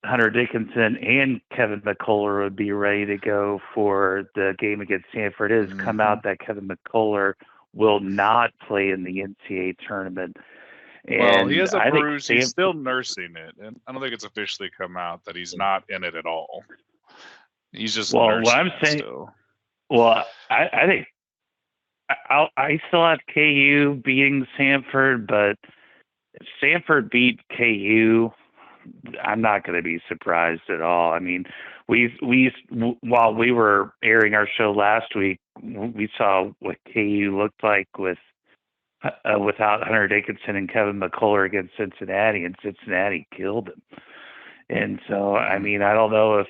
C: Hunter Dickinson and Kevin McCullough would be ready to go for the game against Samford. It has come out that Kevin McCullough will not play in the NCAA tournament.
B: Well, he has a bruise. He's still nursing it, and I don't think it's officially come out that he's not in it at all. He's just nursing
C: what I'm
B: it
C: saying.
B: Still.
C: Well, I think I still have KU beating Samford, but if Samford beat KU, I'm not going to be surprised at all. I mean, while we were airing our show last week, we saw what KU looked like without Hunter Dickinson and Kevin McCullough against Cincinnati, and Cincinnati killed him. And so, I mean, I don't know if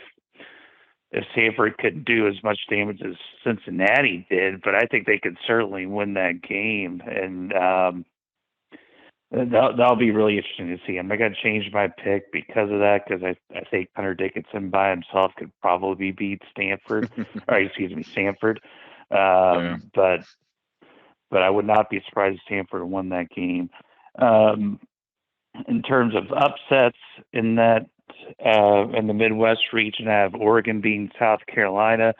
C: Samford could do as much damage as Cincinnati did, but I think they could certainly win that game. And that'll be really interesting to see. I'm not going to change my pick because of that, because I think Hunter Dickinson by himself could probably beat Samford. But I would not be surprised if Samford won that game. In terms of upsets in the Midwest region, I have Oregon beating South Carolina.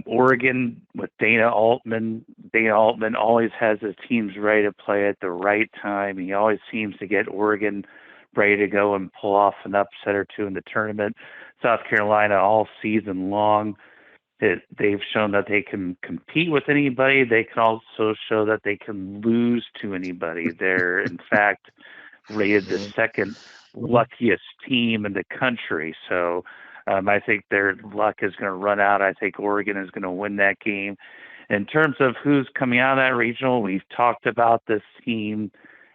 C: Oregon with Dana Altman. Dana Altman always has his teams ready to play at the right time. He always seems to get Oregon ready to go and pull off an upset or two in the tournament. South Carolina all season long, they've shown that they can compete with anybody. They can also show that they can lose to anybody. They're, in fact, rated the second luckiest team in the country. So I think their luck is going to run out. I think Oregon is going to win that game. In terms of who's coming out of that regional, we've talked about this team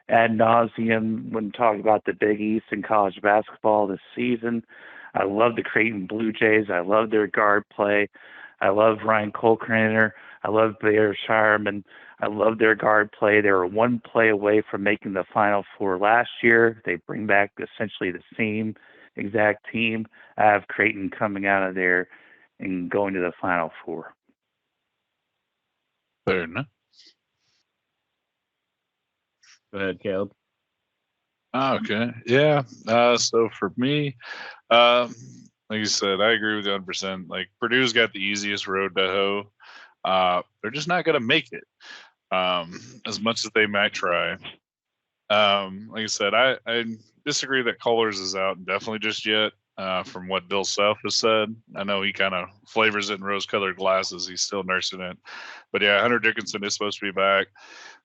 C: ad nauseum when talking about the Big East in college basketball this season. I love the Creighton Blue Jays. I love their guard play. I love Ryan Colcraner. I love Blair Shireman. I love their guard play. They were one play away from making the Final Four last year. They bring back essentially the same exact team. I have Creighton coming out of there and going to the Final Four.
B: Fair enough.
A: Go ahead, Caleb.
B: Okay. Yeah. So for me, like you said, I agree with you 100%. Like Purdue's got the easiest road to hoe. They're just not going to make it as much as they might try. Like I said, I disagree that Colors is out definitely just yet. From what Bill Self has said, I know he kind of flavors it in rose-colored glasses. He's still nursing it, but yeah, Hunter Dickinson is supposed to be back.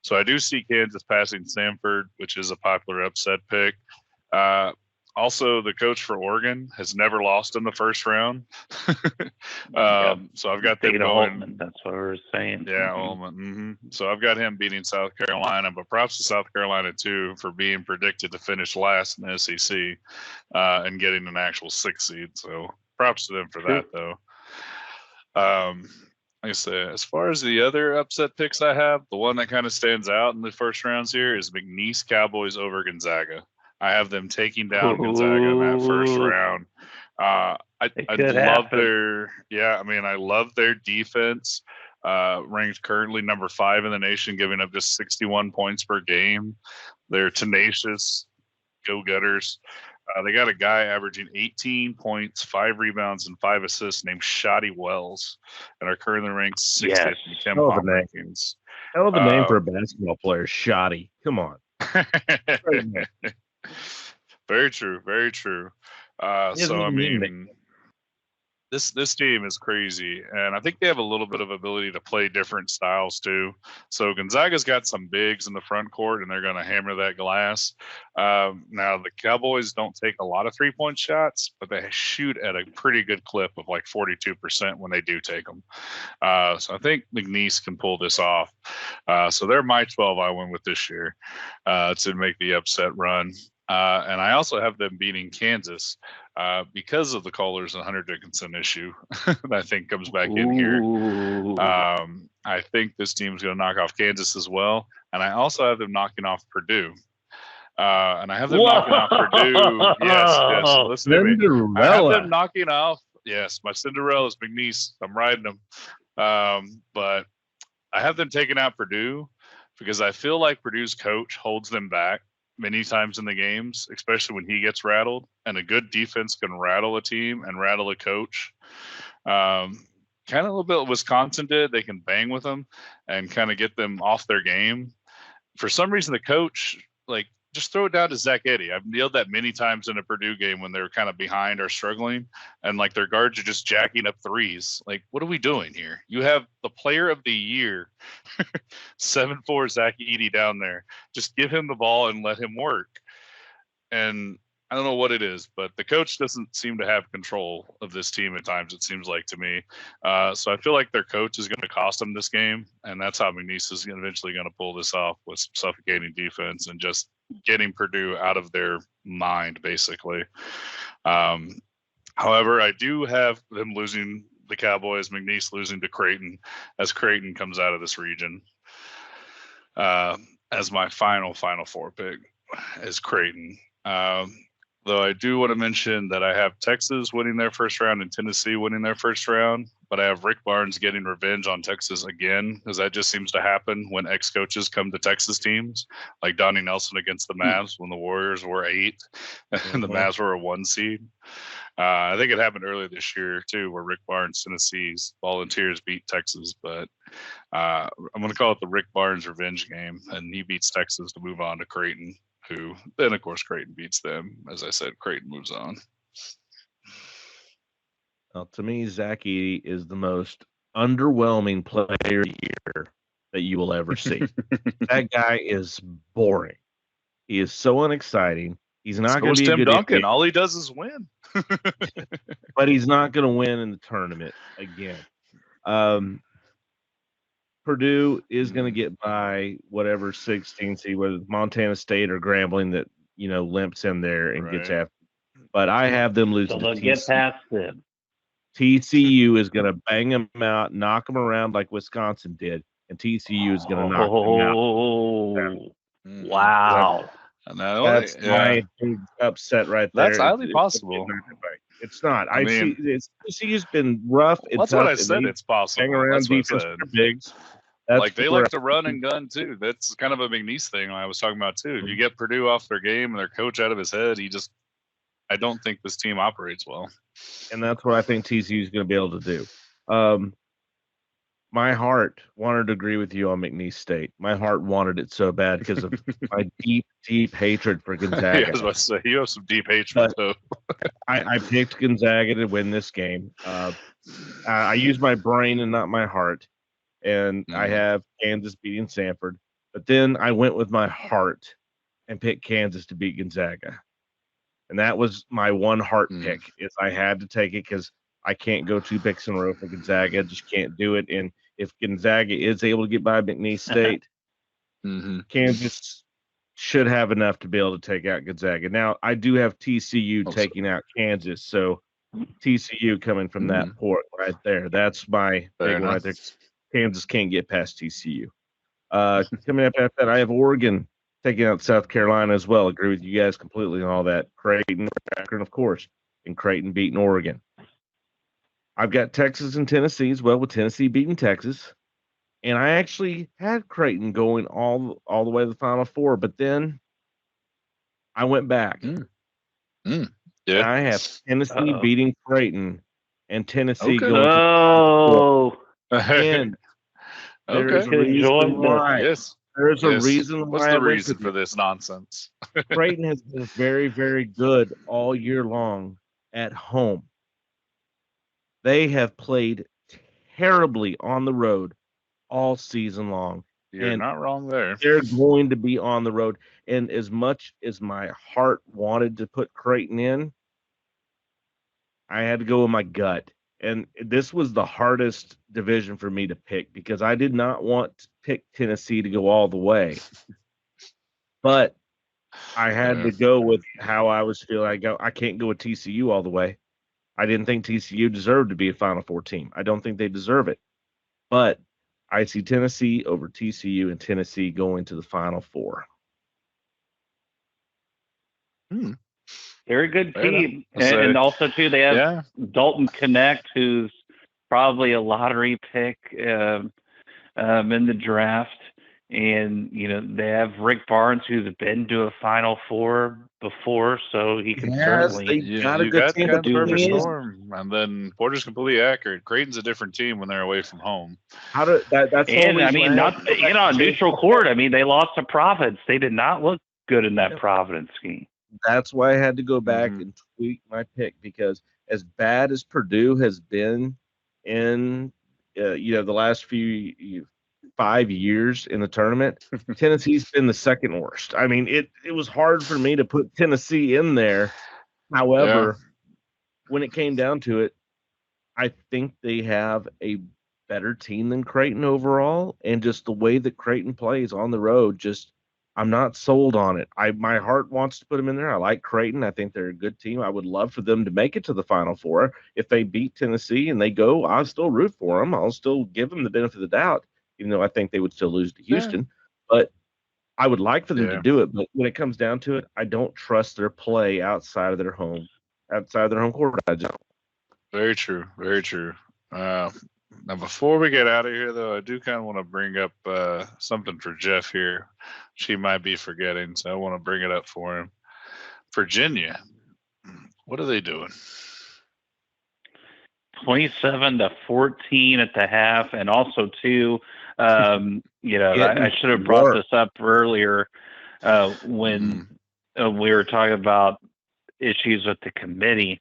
B: So I do see Kansas passing Samford, which is a popular upset pick. Also, the coach for Oregon has never lost in the first round. So I've got them going.
C: Holtman, that's what we were saying.
B: Yeah, Holtman. Mm-hmm. So I've got him beating South Carolina, but props to South Carolina too for being predicted to finish last in the SEC and getting an actual 6th seed. So props to them for that, though. Like I said, as far as the other upset picks I have, the one that kind of stands out in the first rounds here is McNeese Cowboys over Gonzaga. I have them taking down Gonzaga in that first round. I love I love their defense. Ranked currently number 5 in the nation, giving up just 61 points per game. They're tenacious, go-getters. They got a guy averaging 18 points, 5 rebounds, and 5 assists named Shoddy Wells, and are currently ranked 60th in the KenPom rankings.
A: Hell of a name for a basketball player, Shoddy. Come on.
B: Very true. Very true. So I mean, this team is crazy, and I think they have a little bit of ability to play different styles too. So Gonzaga's got some bigs in the front court, and they're going to hammer that glass. Now the Cowboys don't take a lot of 3-point shots, but they shoot at a pretty good clip of like 42% when they do take them. So I think McNeese can pull this off. So they're my 12 I win with this year to make the upset run. And I also have them beating Kansas because of the Colors and Hunter Dickinson issue that I think comes back in here. I think this team's going to knock off Kansas as well. And I also have them knocking off Purdue. And I have them knocking off Purdue. Yes. Listen to me. I have them knocking off. Yes, my Cinderella's McNeese. I'm riding them. But I have them taking out Purdue because I feel like Purdue's coach holds them back many times in the games, especially when he gets rattled, and a good defense can rattle a team and rattle a coach. Kind of a little bit what Wisconsin did. They can bang with them and kind of get them off their game. For some reason, the coach, like, just throw it down to Zach Edey. I've yelled that many times in a Purdue game when they're kind of behind or struggling, and like their guards are just jacking up threes. Like, what are we doing here? You have the player of the year, 7'4" Zach Edey down there. Just give him the ball and let him work. And I don't know what it is, but the coach doesn't seem to have control of this team at times, it seems like to me. So I feel like their coach is going to cost them this game, and that's how McNeese is eventually going to pull this off with some suffocating defense and just getting Purdue out of their mind, basically. However, I do have them losing the Cowboys, McNeese losing to Creighton as Creighton comes out of this region. As my final 4 pick is Creighton. Though I do want to mention that I have Texas winning their first round and Tennessee winning their first round, but I have Rick Barnes getting revenge on Texas again, because that just seems to happen when ex-coaches come to Texas teams, like Donnie Nelson against the Mavs when the Warriors were 8 and the Mavs were a 1 seed. I think it happened earlier this year too, where Rick Barnes, Tennessee's Volunteers beat Texas, but I'm going to call it the Rick Barnes revenge game, and he beats Texas to move on to Creighton, who then of course Creighton beats them. As I said, Creighton moves on.
A: Well, to me, Zach Edey is the most underwhelming player year that you will ever see. That guy is boring. He is so unexciting. He's not going to be
B: Tim
A: a good
B: Duncan.
A: NBA,
B: All he does is win.
A: but he's not going to win in the tournament again. Purdue is going to get by whatever 16 seed, whether it's Montana State or Grambling that limps in there and gets after. But I have them losing to TCU.
C: Get past them.
A: TCU is going to bang them out, knock them around like Wisconsin did, and TCU is going to knock them out.
C: Oh, wow!
A: That's my big upset right there.
B: That's highly possible.
A: It's not. I mean, TCU's been rough.
B: That's what I said. It's possible.
A: Hang around defense bigs.
B: Like they like to run and gun too. That's kind of a McNeese thing I was talking about too. If you get Purdue off their game and their coach out of his head, I don't think this team operates well.
A: And that's what I think TCU is going to be able to do. My heart wanted to agree with you on McNeese State. My heart wanted it so bad because of my deep, deep hatred for Gonzaga.
B: Yeah, I was about to say, you have some deep hatred, though.
A: I picked Gonzaga to win this game. I used my brain and not my heart, and I have Kansas beating Samford. But then I went with my heart and picked Kansas to beat Gonzaga. And that was my one heart pick, is I had to take it because I can't go 2 picks in a row for Gonzaga. I just can't do it. And if Gonzaga is able to get by McNeese State, Kansas should have enough to be able to take out Gonzaga. Now, I do have TCU taking out Kansas, so TCU coming from that port right there. That's my big one right there. Kansas can't get past TCU. Coming up after that, I have Oregon taking out South Carolina as well. Agree with you guys completely on all that. Creighton, Akron, of course, and Creighton beating Oregon. I've got Texas and Tennessee as well, with Tennessee beating Texas. And I actually had Creighton going all the way to the Final Four, but then I went back.
B: Yeah.
A: I have Tennessee beating Creighton and Tennessee going
C: to the Final Four.
A: And there's a reason why.
B: Yes.
A: There's a reason why.
B: What's the reason for this nonsense?
A: Creighton has been very, very good all year long at home. They have played terribly on the road all season long.
B: You're not wrong there.
A: They're going to be on the road. And as much as my heart wanted to put Creighton in, I had to go with my gut. And this was the hardest division for me to pick because I did not want to pick Tennessee to go all the way. But I had to go with how I was feeling. I can't go with TCU all the way. I didn't think TCU deserved to be a Final Four team. I don't think they deserve it. But I see Tennessee over TCU and Tennessee going to the Final Four.
C: Very good team. And also, too, they have Dalton Connect, who's probably a lottery pick in the draft. And, they have Rick Barnes, who's been to a Final Four before, so he can certainly.
B: You got a good team. Perfect storm. And then Porter's completely accurate. Creighton's a different team when they're away from home.
A: That's
C: and I mean, not neutral court. I mean, they lost to Providence. They did not look good in that Providence game.
A: That's why I had to go back and tweak my pick, because as bad as Purdue has been in the last 5 years in the tournament, Tennessee's been the second worst. I mean, it was hard for me to put Tennessee in there. However, when it came down to it, I think they have a better team than Creighton overall, and just the way that Creighton plays on the road, I'm not sold on it. My heart wants to put them in there. I like Creighton. I think they're a good team. I would love for them to make it to the Final Four. If they beat Tennessee and they go, I'll still root for them. I'll still give them the benefit of the doubt, even though I think they would still lose to Houston. But I would like for them to do it. But when it comes down to it, I don't trust their play outside of their home court. I don't.
B: Very true. Very true. Now, before we get out of here, though, I do kind of want to bring up something for Jeff here. She might be forgetting, so I want to bring it up for him. Virginia, what are they doing?
C: 27-14 at the half, and also too, I should have brought this up earlier when we were talking about issues with the committee.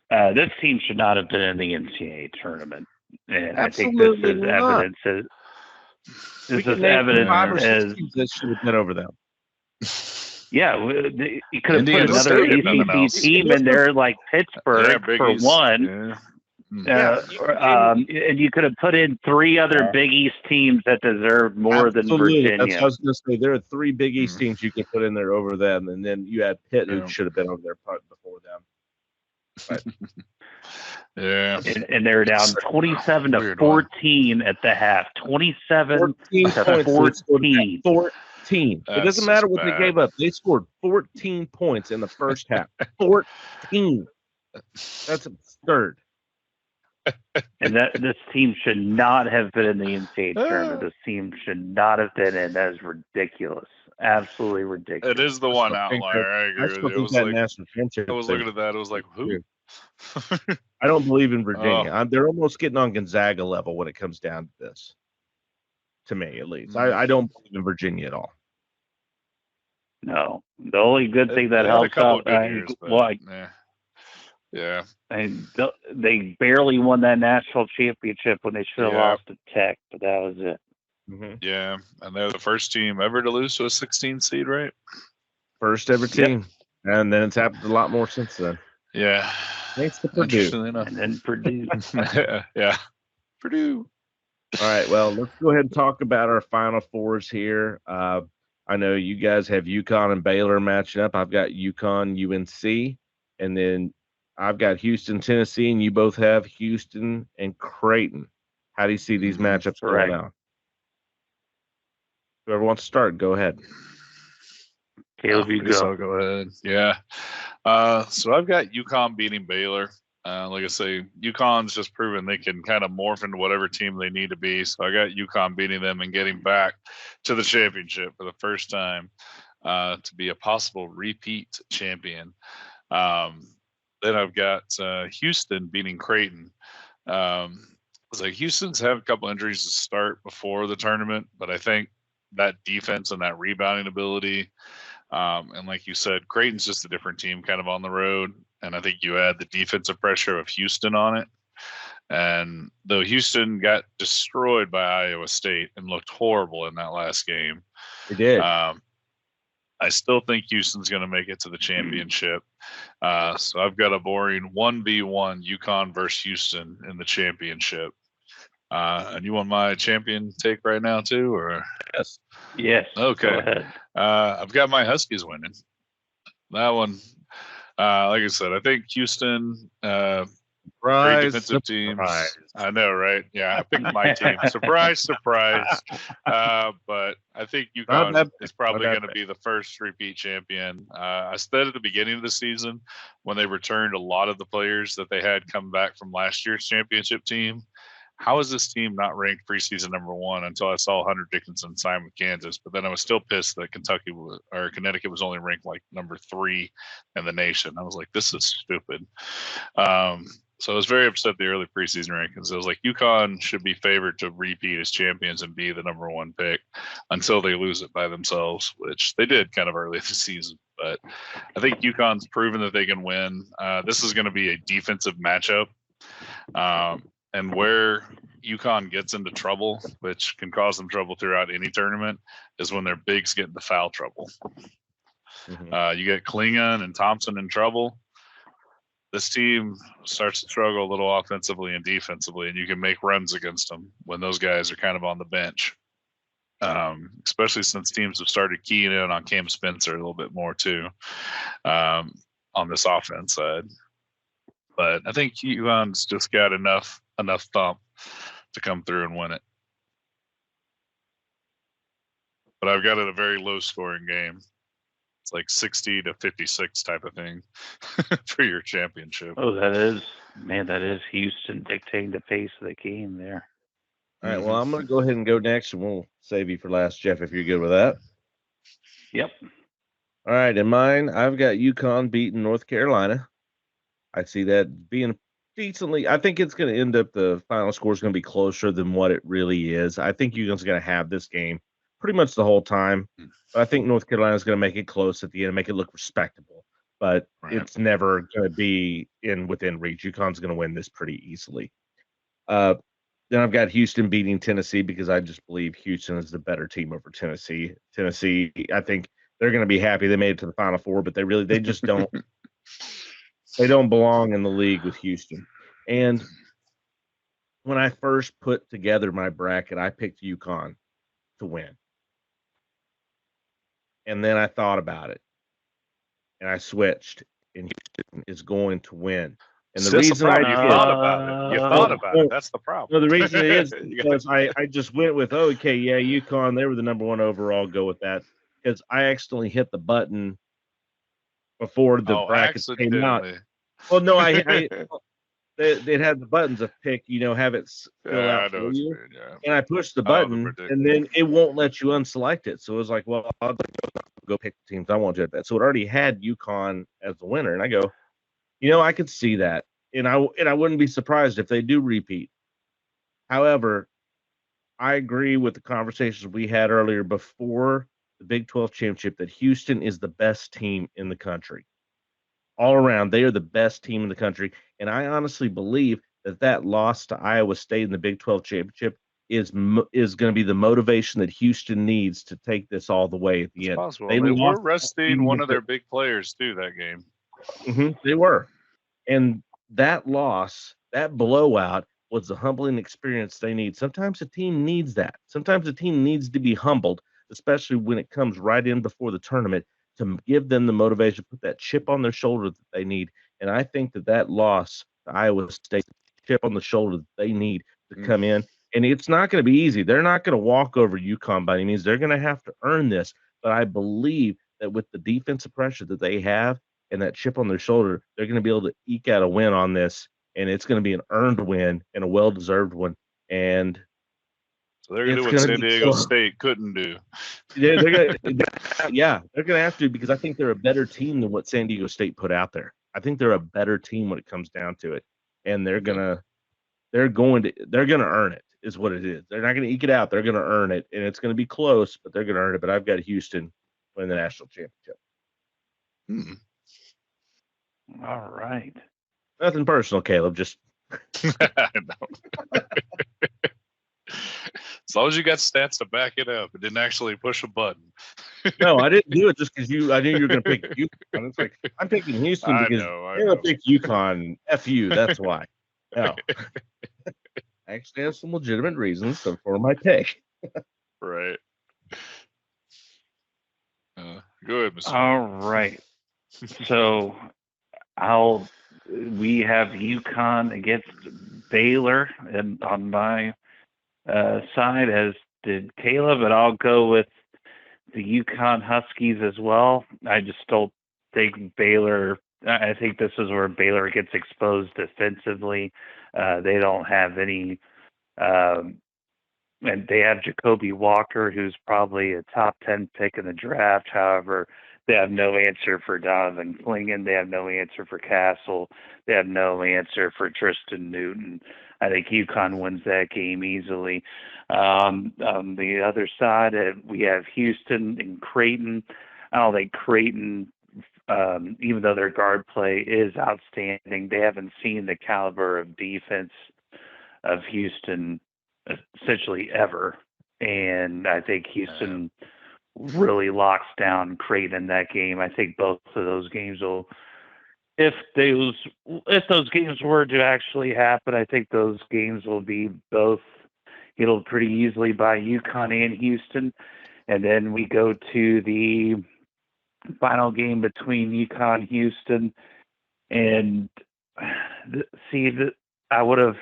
C: This team should not have been in the NCAA tournament, and
A: Absolutely
C: I think this is evidence. This is evidence
A: that should have been over them.
C: Yeah, you could have put another ACC team in there like Pittsburgh for one.
B: Yeah.
C: And you could have put in 3 other Big East teams that deserved more than Virginia.
A: That's what I was going to say. There are 3 Big East teams you could put in there over them, and then you had Pitt, who should have been over there before them. But,
C: and they're down 27 to 14 at the half. 27 to 14.
A: 14. It doesn't matter what they gave up. They scored 14 points in the first half. 14. That's absurd.
C: And this team should not have been in the NCAA tournament. This team should not have been in. That is ridiculous. Absolutely ridiculous.
B: It is the one outlier. I agree with you. I was looking at that. It was like, who?
A: I don't believe in Virginia. They're almost getting on Gonzaga level when it comes down to this. To me, at least. I don't believe in Virginia at all.
C: No. The only good thing that helps out,
B: yeah.
C: And they barely won that national championship when they should have lost to Tech, but that was it.
B: Mm-hmm. Yeah, and they're the first team ever to lose to a 16 seed, right?
A: First ever team. Yep. And then it's happened a lot more since then.
B: Yeah.
A: Thanks to Purdue.
C: And then Purdue.
B: Yeah. Purdue.
A: All right, well, let's go ahead and talk about our Final Fours here. I know you guys have UConn and Baylor matching up. I've got UConn, UNC, and then I've got Houston, Tennessee, and you both have Houston and Creighton. How do you see these matchups going out? Whoever wants to start, go ahead.
C: Caleb, you go.
B: I'll go ahead. Yeah. So I've got UConn beating Baylor. Like I say, UConn's just proven they can kind of morph into whatever team they need to be. So I got UConn beating them and getting back to the championship for the first time to be a possible repeat champion. Then I've got Houston beating Creighton. It's like Houston's had a couple injuries to start before the tournament, but I think that defense and that rebounding ability, and like you said, Creighton's just a different team kind of on the road. And I think you add the defensive pressure of Houston on it. And though Houston got destroyed by Iowa State and looked horrible in that last game,
A: they did.
B: I still think Houston's going to make it to the championship. So I've got a boring 1v1 UConn versus Houston in the championship. And you want my champion take right now too, or?
C: Yes.
B: Okay. I've got my Huskies winning. That one. Like I said, I think Houston, great defensive teams. I know, right? Yeah, I picked my team. Surprise. But I think UConn is probably going to be the first repeat champion. I said at the beginning of the season when they returned a lot of the players that they had come back from last year's championship team, how is this team not ranked preseason number 1 until I saw Hunter Dickinson sign with Kansas? But then I was still pissed that Connecticut was only ranked like number 3 in the nation. I was like, this is stupid. So I was very upset the early preseason rankings. I was like, UConn should be favored to repeat as champions and be the number 1 pick until they lose it by themselves, which they did kind of early in the season. But I think UConn's proven that they can win. This is going to be a defensive matchup. And where UConn gets into trouble, which can cause them trouble throughout any tournament, is when their bigs get into foul trouble. Mm-hmm. You get Klingon and Thompson in trouble. This team starts to struggle a little offensively and defensively, and you can make runs against them when those guys are kind of on the bench. Especially since teams have started keying in on Cam Spencer a little bit more too on this offense side. But I think UConn's just got enough thump to come through and win it. But I've got it a very low scoring game. It's like 60 to 56 type of thing for your championship.
C: Oh, that is Houston dictating the pace of the game there.
A: All right, well, I'm going to go ahead and go next, and we'll save you for last, Jeff, if you're good with that.
C: Yep.
A: All right, in mine, I've got UConn beating North Carolina. I see that being decently. I think it's going to end up the final score is going to be closer than what it really is. I think UConn's going to have this game pretty much the whole time. But I think North Carolina is going to make it close at the end and make it look respectable. But it's never going to be within reach. UConn's going to win this pretty easily. Then I've got Houston beating Tennessee because I just believe Houston is the better team over Tennessee. Tennessee, I think they're going to be happy they made it to the Final Four, but they just don't they don't belong in the league with Houston. And when I first put together my bracket, I picked UConn to win. And then I thought about it and I switched, and Houston is going to win. And the reason
B: you thought about it. You thought about it. That's the problem.
A: No, the reason is because I just went with, okay, yeah, UConn, they were the number 1 overall. Go with that. Because I accidentally hit the button before the brackets came out. Well, no, it had the buttons of pick, have it fill out for you. And I pushed the button, and then it won't let you unselect it. So it was like, well, I'll go pick the teams I want to do that. So it already had UConn as the winner, and I go, I could see that, and I wouldn't be surprised if they do repeat. However, I agree with the conversations we had earlier before the Big 12 championship that Houston is the best team in the country. All around, they are the best team in the country, and I honestly believe that loss to Iowa State in the Big 12 championship is going to be the motivation that Houston needs to take this all the way at the end.
B: Possible. They were resting one of their big players too that game.
A: Mm-hmm, they were, and that loss, that blowout, was the humbling experience they need. Sometimes a team needs that. Sometimes a team needs to be humbled, especially when it comes right in before the tournament, to give them the motivation, put that chip on their shoulder that they need. And I think that loss to Iowa State, chip on the shoulder that they need to come in. And it's not going to be easy. They're not going to walk over UConn by any means. They're going to have to earn this. But I believe that with the defensive pressure that they have and that chip on their shoulder, they're going to be able to eke out a win on this. And it's going to be an earned win and a well-deserved one. And
B: so they're going to do what San Diego State couldn't do.
A: They're going to have to, because I think they're a better team than what San Diego State put out there. I think they're a better team when it comes down to it, and they're going to earn it, is what it is. They're not going to eke it out. They're going to earn it, and it's going to be close, but they're going to earn it. But I've got Houston winning the national championship.
C: All right.
A: Nothing personal, Caleb. Just
B: as long as you got stats to back it up, it didn't actually push a button.
A: No, I didn't do it just because I knew you were going to pick UConn. It's like, I'm picking Houston because you're going to pick UConn. F you. That's why. No. I actually have some legitimate reasons for my pick.
B: Right. Go ahead, Mr.
C: All right. So we have UConn against Baylor, and on my side, as did Caleb, and I'll go with the UConn Huskies as well. I just don't think Baylor. I think this is where Baylor gets exposed defensively. They don't have any, and they have Jacoby Walker, who's probably a top 10 pick in the draft. However, they have no answer for Donovan Clingan. They have no answer for Castle. They have no answer for Tristan Newton. I think UConn wins that game easily. On the other side, we have Houston and Creighton. I don't think Creighton, even though their guard play is outstanding, they haven't seen the caliber of defense of Houston essentially ever. And I think Houston really locks down Creighton in that game. I think both of those games will, if those games were to actually happen, I think those games will be both handled pretty easily by UConn and Houston. And then we go to the final game between UConn and Houston. And I would have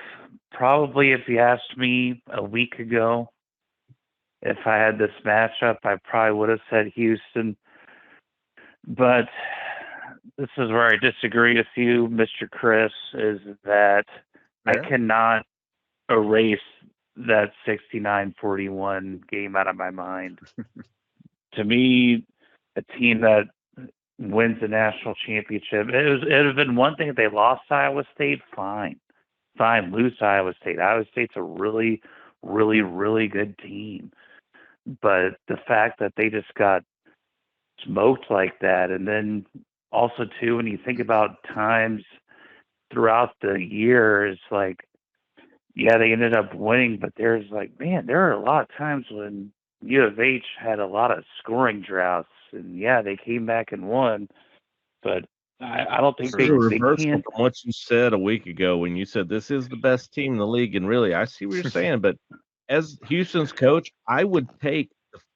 C: probably, if you asked me a week ago, if I had this matchup, I probably would have said Houston. But this is where I disagree with you, Mr. Chris, is that I cannot erase that 69-41 game out of my mind. To me, a team that wins the national championship, it would have been one thing if they lost to Iowa State, fine, lose to Iowa State. Iowa State's a really, really, really good team. But the fact that they just got smoked like that, and then also too, when you think about times throughout the year, it's like, yeah, they ended up winning, but there's like, man, there are a lot of times when U of H had a lot of scoring droughts, and yeah, they came back and won, but I don't think they
A: reversal
C: can.
A: from what you said a week ago when you said this is the best team in the league, and really, I see what you're saying. But as Houston's coach, I would take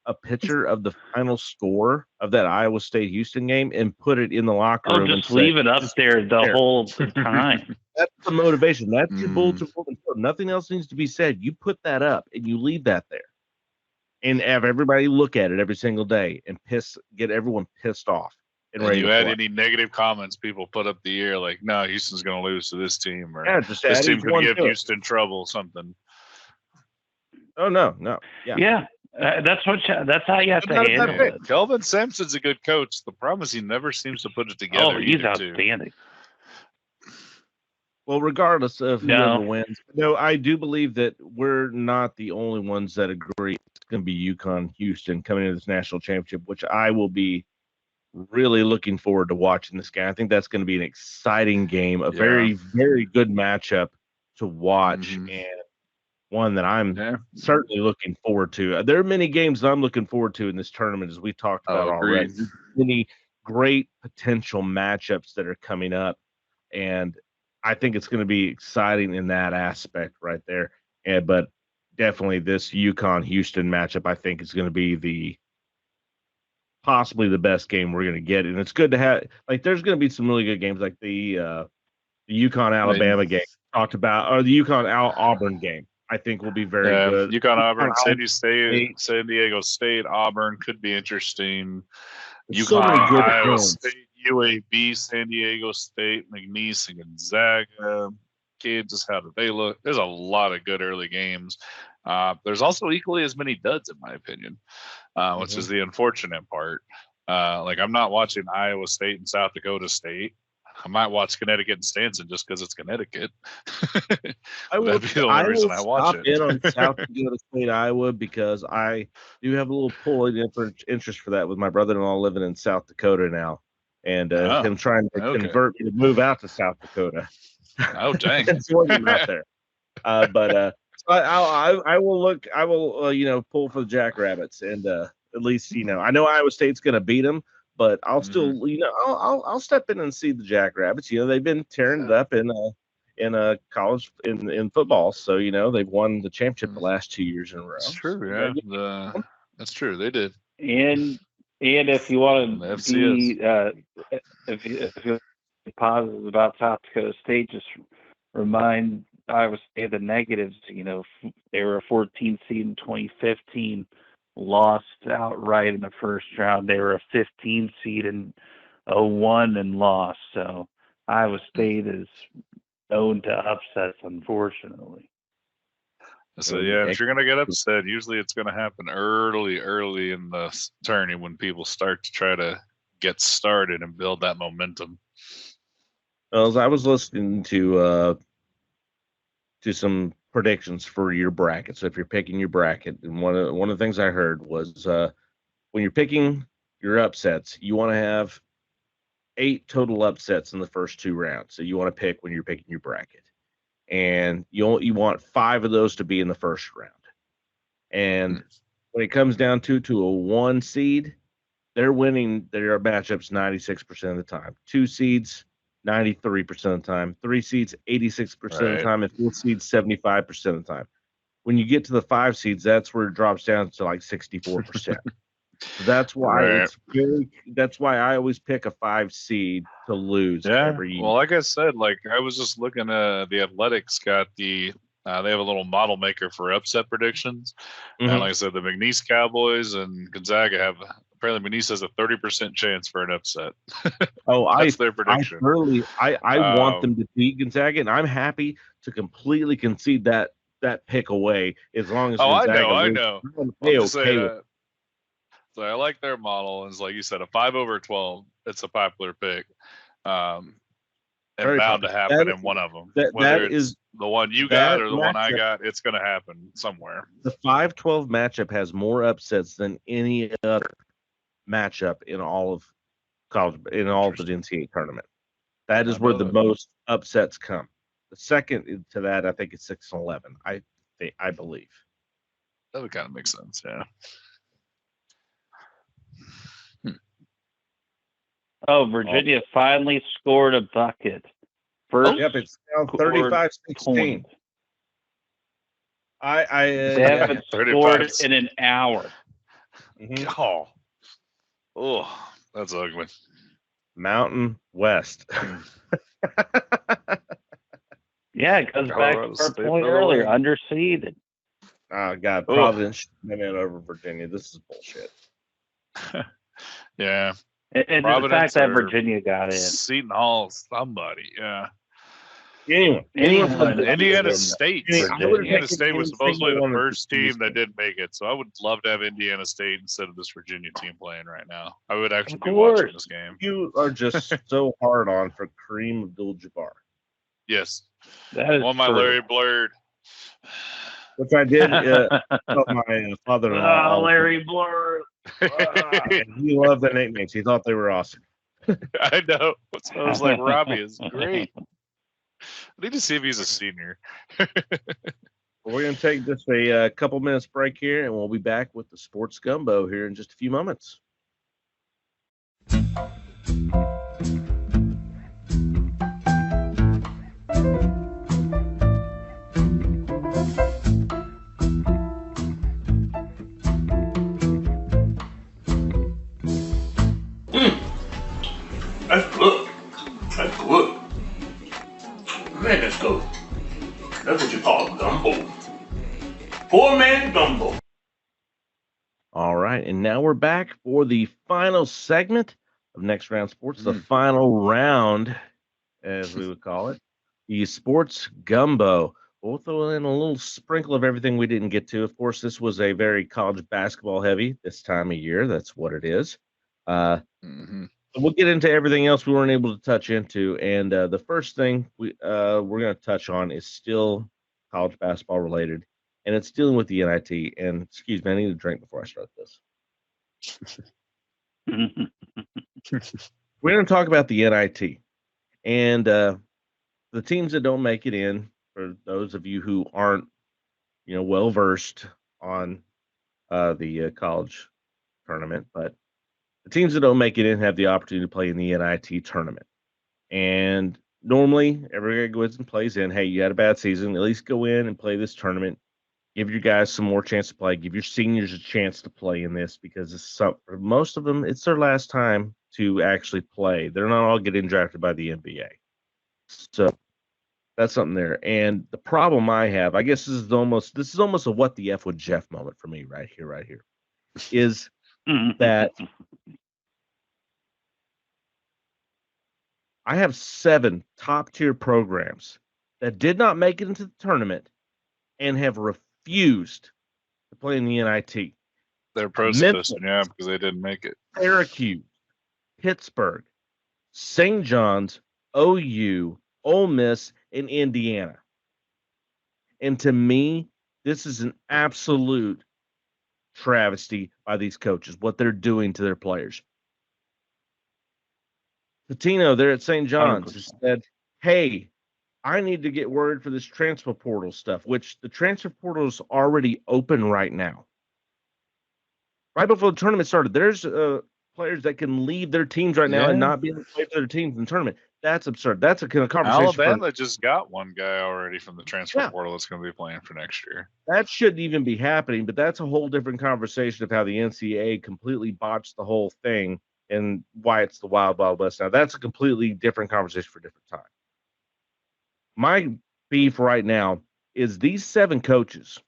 A: a picture of the final score of that Iowa State Houston game and put it in the locker room.
C: Just leave it up there the whole time.
A: That's the motivation. That's your bulletin board. Nothing else needs to be said. You put that up and you leave that there, and have everybody look at it every single day and get everyone pissed off.
B: And you had any negative comments people put up the air like, no, Houston's going to lose to this team, or this team could give Houston trouble, something.
A: Oh no,
C: yeah. That's how you have to handle it.
B: Kelvin Sampson's a good coach. The problem is he never seems to put it together.
C: Oh, he's outstanding.
A: Well, regardless of whoever wins, I do believe that we're not the only ones that agree it's going to be UConn Houston coming into this national championship, which I will be really looking forward to watching this game. I think that's going to be an exciting game, a very, very good matchup to watch, and one that I'm certainly looking forward to. There are many games that I'm looking forward to in this tournament, as we talked about already. Many great potential matchups that are coming up, and I think it's going to be exciting in that aspect right there. But definitely this UConn-Houston matchup, I think, is going to be possibly the best game we're going to get. And it's good to have, there's going to be some really good games, like the UConn-Alabama game talked about, or the UConn-Auburn game. I think will be very good.
B: UConn-Auburn, San Diego State, Auburn could be interesting. Iowa State, UAB, San Diego State, McNeese and Gonzaga, Kansas. How do they look? There's a lot of good early games. There's also equally as many duds, in my opinion, which is the unfortunate part. I'm not watching Iowa State and South Dakota State. I might watch Connecticut and Stanson just because it's Connecticut. That'd be the only reason I watch it.
A: In on South Dakota State, Iowa, because I do have a little pulling interest for that with my brother-in-law living in South Dakota now, and him trying to convert me to move out to South Dakota.
B: Oh, dang!
A: It's working out there. But I will look. I will pull for the Jackrabbits, and at least I know Iowa State's going to beat them. But I'll still, I'll step in and see the Jackrabbits. They've been tearing it up in college in football. So they've won the championship the last 2 years in a row.
B: That's true. Yeah, that's true. They did.
C: And if you want to be if you're positive about South Dakota State, just remind Iowa State the negatives. They were a 14 seed in 2015. Lost outright in the first round. They were a 15 seed in 2001 and lost. So Iowa State is known to upsets, unfortunately.
B: So if you're gonna get upset, usually it's gonna happen early in the tourney when people start to try to get started and build that momentum.
A: Well, as I was listening to some predictions for your bracket. So if you're picking your bracket, and one of the things I heard was when you're picking your upsets, you want to have 8 total upsets in the first 2 rounds. So you want to pick when you're picking your bracket, and you want 5 of those to be in the first round. And when it comes down to a 1 seed, they're winning their matchups 96% of the time. 2 seeds, 93% of the time, 3 seeds, 86% of the time, and 4 seeds, 75% of the time. When you get to the 5 seeds, that's where it drops down to 64%. So that's why that's why I always pick a 5 seed to lose every year.
B: Well, like I said, I was just looking at the Athletics got they have a little model maker for upset predictions. And like I said, the McNeese Cowboys and Gonzaga have apparently McNeese has a 30% chance for an upset. That's their prediction.
A: I want them to beat Gonzaga, and I'm happy to completely concede that pick away as long as Gonzaga
B: I know. So I like their model. It's like you said, a 5/12. It's a popular pick. And bound to happen in one of them. Whether it's the one you got or the one I got, it's going to happen somewhere.
A: The 5-12 matchup has more upsets than any other matchup in all of college, in all of the NCAA tournament. That is where the most upsets come. The second to that, I think, is 6-11. I believe.
B: That would kind of make sense, yeah.
C: Oh, Virginia finally scored a bucket. First
A: yep, it's now 35-16.
C: They haven't scored in an hour.
B: Mm-hmm. Oh, that's ugly.
A: Mountain West.
C: Yeah, it goes back to our point earlier. Underseeded.
A: Oh, God. Providence should have been over Virginia. This is bullshit.
B: Yeah.
C: And the fact that Virginia got in.
B: Seton Hall, somebody. Yeah.
A: Anyone.
B: Indiana State. Indiana State was supposedly the first team that didn't make it. So I would love to have Indiana State instead of this Virginia team playing right now. I would actually be watching this game.
A: You are just so hard on for Kareem Abdul-Jabbar.
B: Yes.
C: That is
B: my Larry Blurred.
A: Which I did tell my father-in-law.
C: Larry Blurred.
A: He loved the nicknames. He thought they were awesome.
B: I know. So I was like, Robbie is great. I need to see if he's a senior.
A: We're going to take just a couple minutes break here, and we'll be back with the Sports Gumbo here in just a few moments.
D: That's good. That's good. Man, that's good. That's what you call gumbo. Poor man gumbo.
A: All right, and now we're back for the final segment of Next Round Sports, the final round, as we would call it, the Sports Gumbo. We'll throw in a little sprinkle of everything we didn't get to. Of course, this was a very college basketball heavy this time of year. That's what it is. We'll get into everything else we weren't able to touch into, and the first thing we're going to touch on is still college basketball related, and it's dealing with the NIT. And excuse me, I need a drink before I start this. We're going to talk about the NIT and the teams that don't make it in. For those of you who aren't, well versed on the college tournament, but the teams that don't make it in have the opportunity to play in the NIT tournament. And normally, everybody goes and plays in. Hey, you had a bad season. At least go in and play this tournament. Give your guys some more chance to play. Give your seniors a chance to play in this because for most of them, it's their last time to actually play. They're not all getting drafted by the NBA. So that's something there. And the problem I have, I guess this is almost a what the F with Jeff moment for me right here, is that I have 7 top-tier programs that did not make it into the tournament and have refused to play in the NIT.
B: They're protesting, because they didn't make it.
A: Syracuse, Pittsburgh, St. John's, OU, Ole Miss, and Indiana. And to me, this is an absolute travesty by these coaches, what they're doing to their players. Patino there at St. John's said, hey, I need to get word for this transfer portal stuff, which the transfer portal is already open right now. Right before the tournament started, there's players that can leave their teams right now and not be able to play for their teams in the tournament. That's absurd. That's a conversation.
B: Alabama just got one guy already from the transfer portal that's going to be playing for next year.
A: That shouldn't even be happening, but that's a whole different conversation of how the NCAA completely botched the whole thing and why it's the Wild Wild West. Now, that's a completely different conversation for a different time. My beef right now is these 7 coaches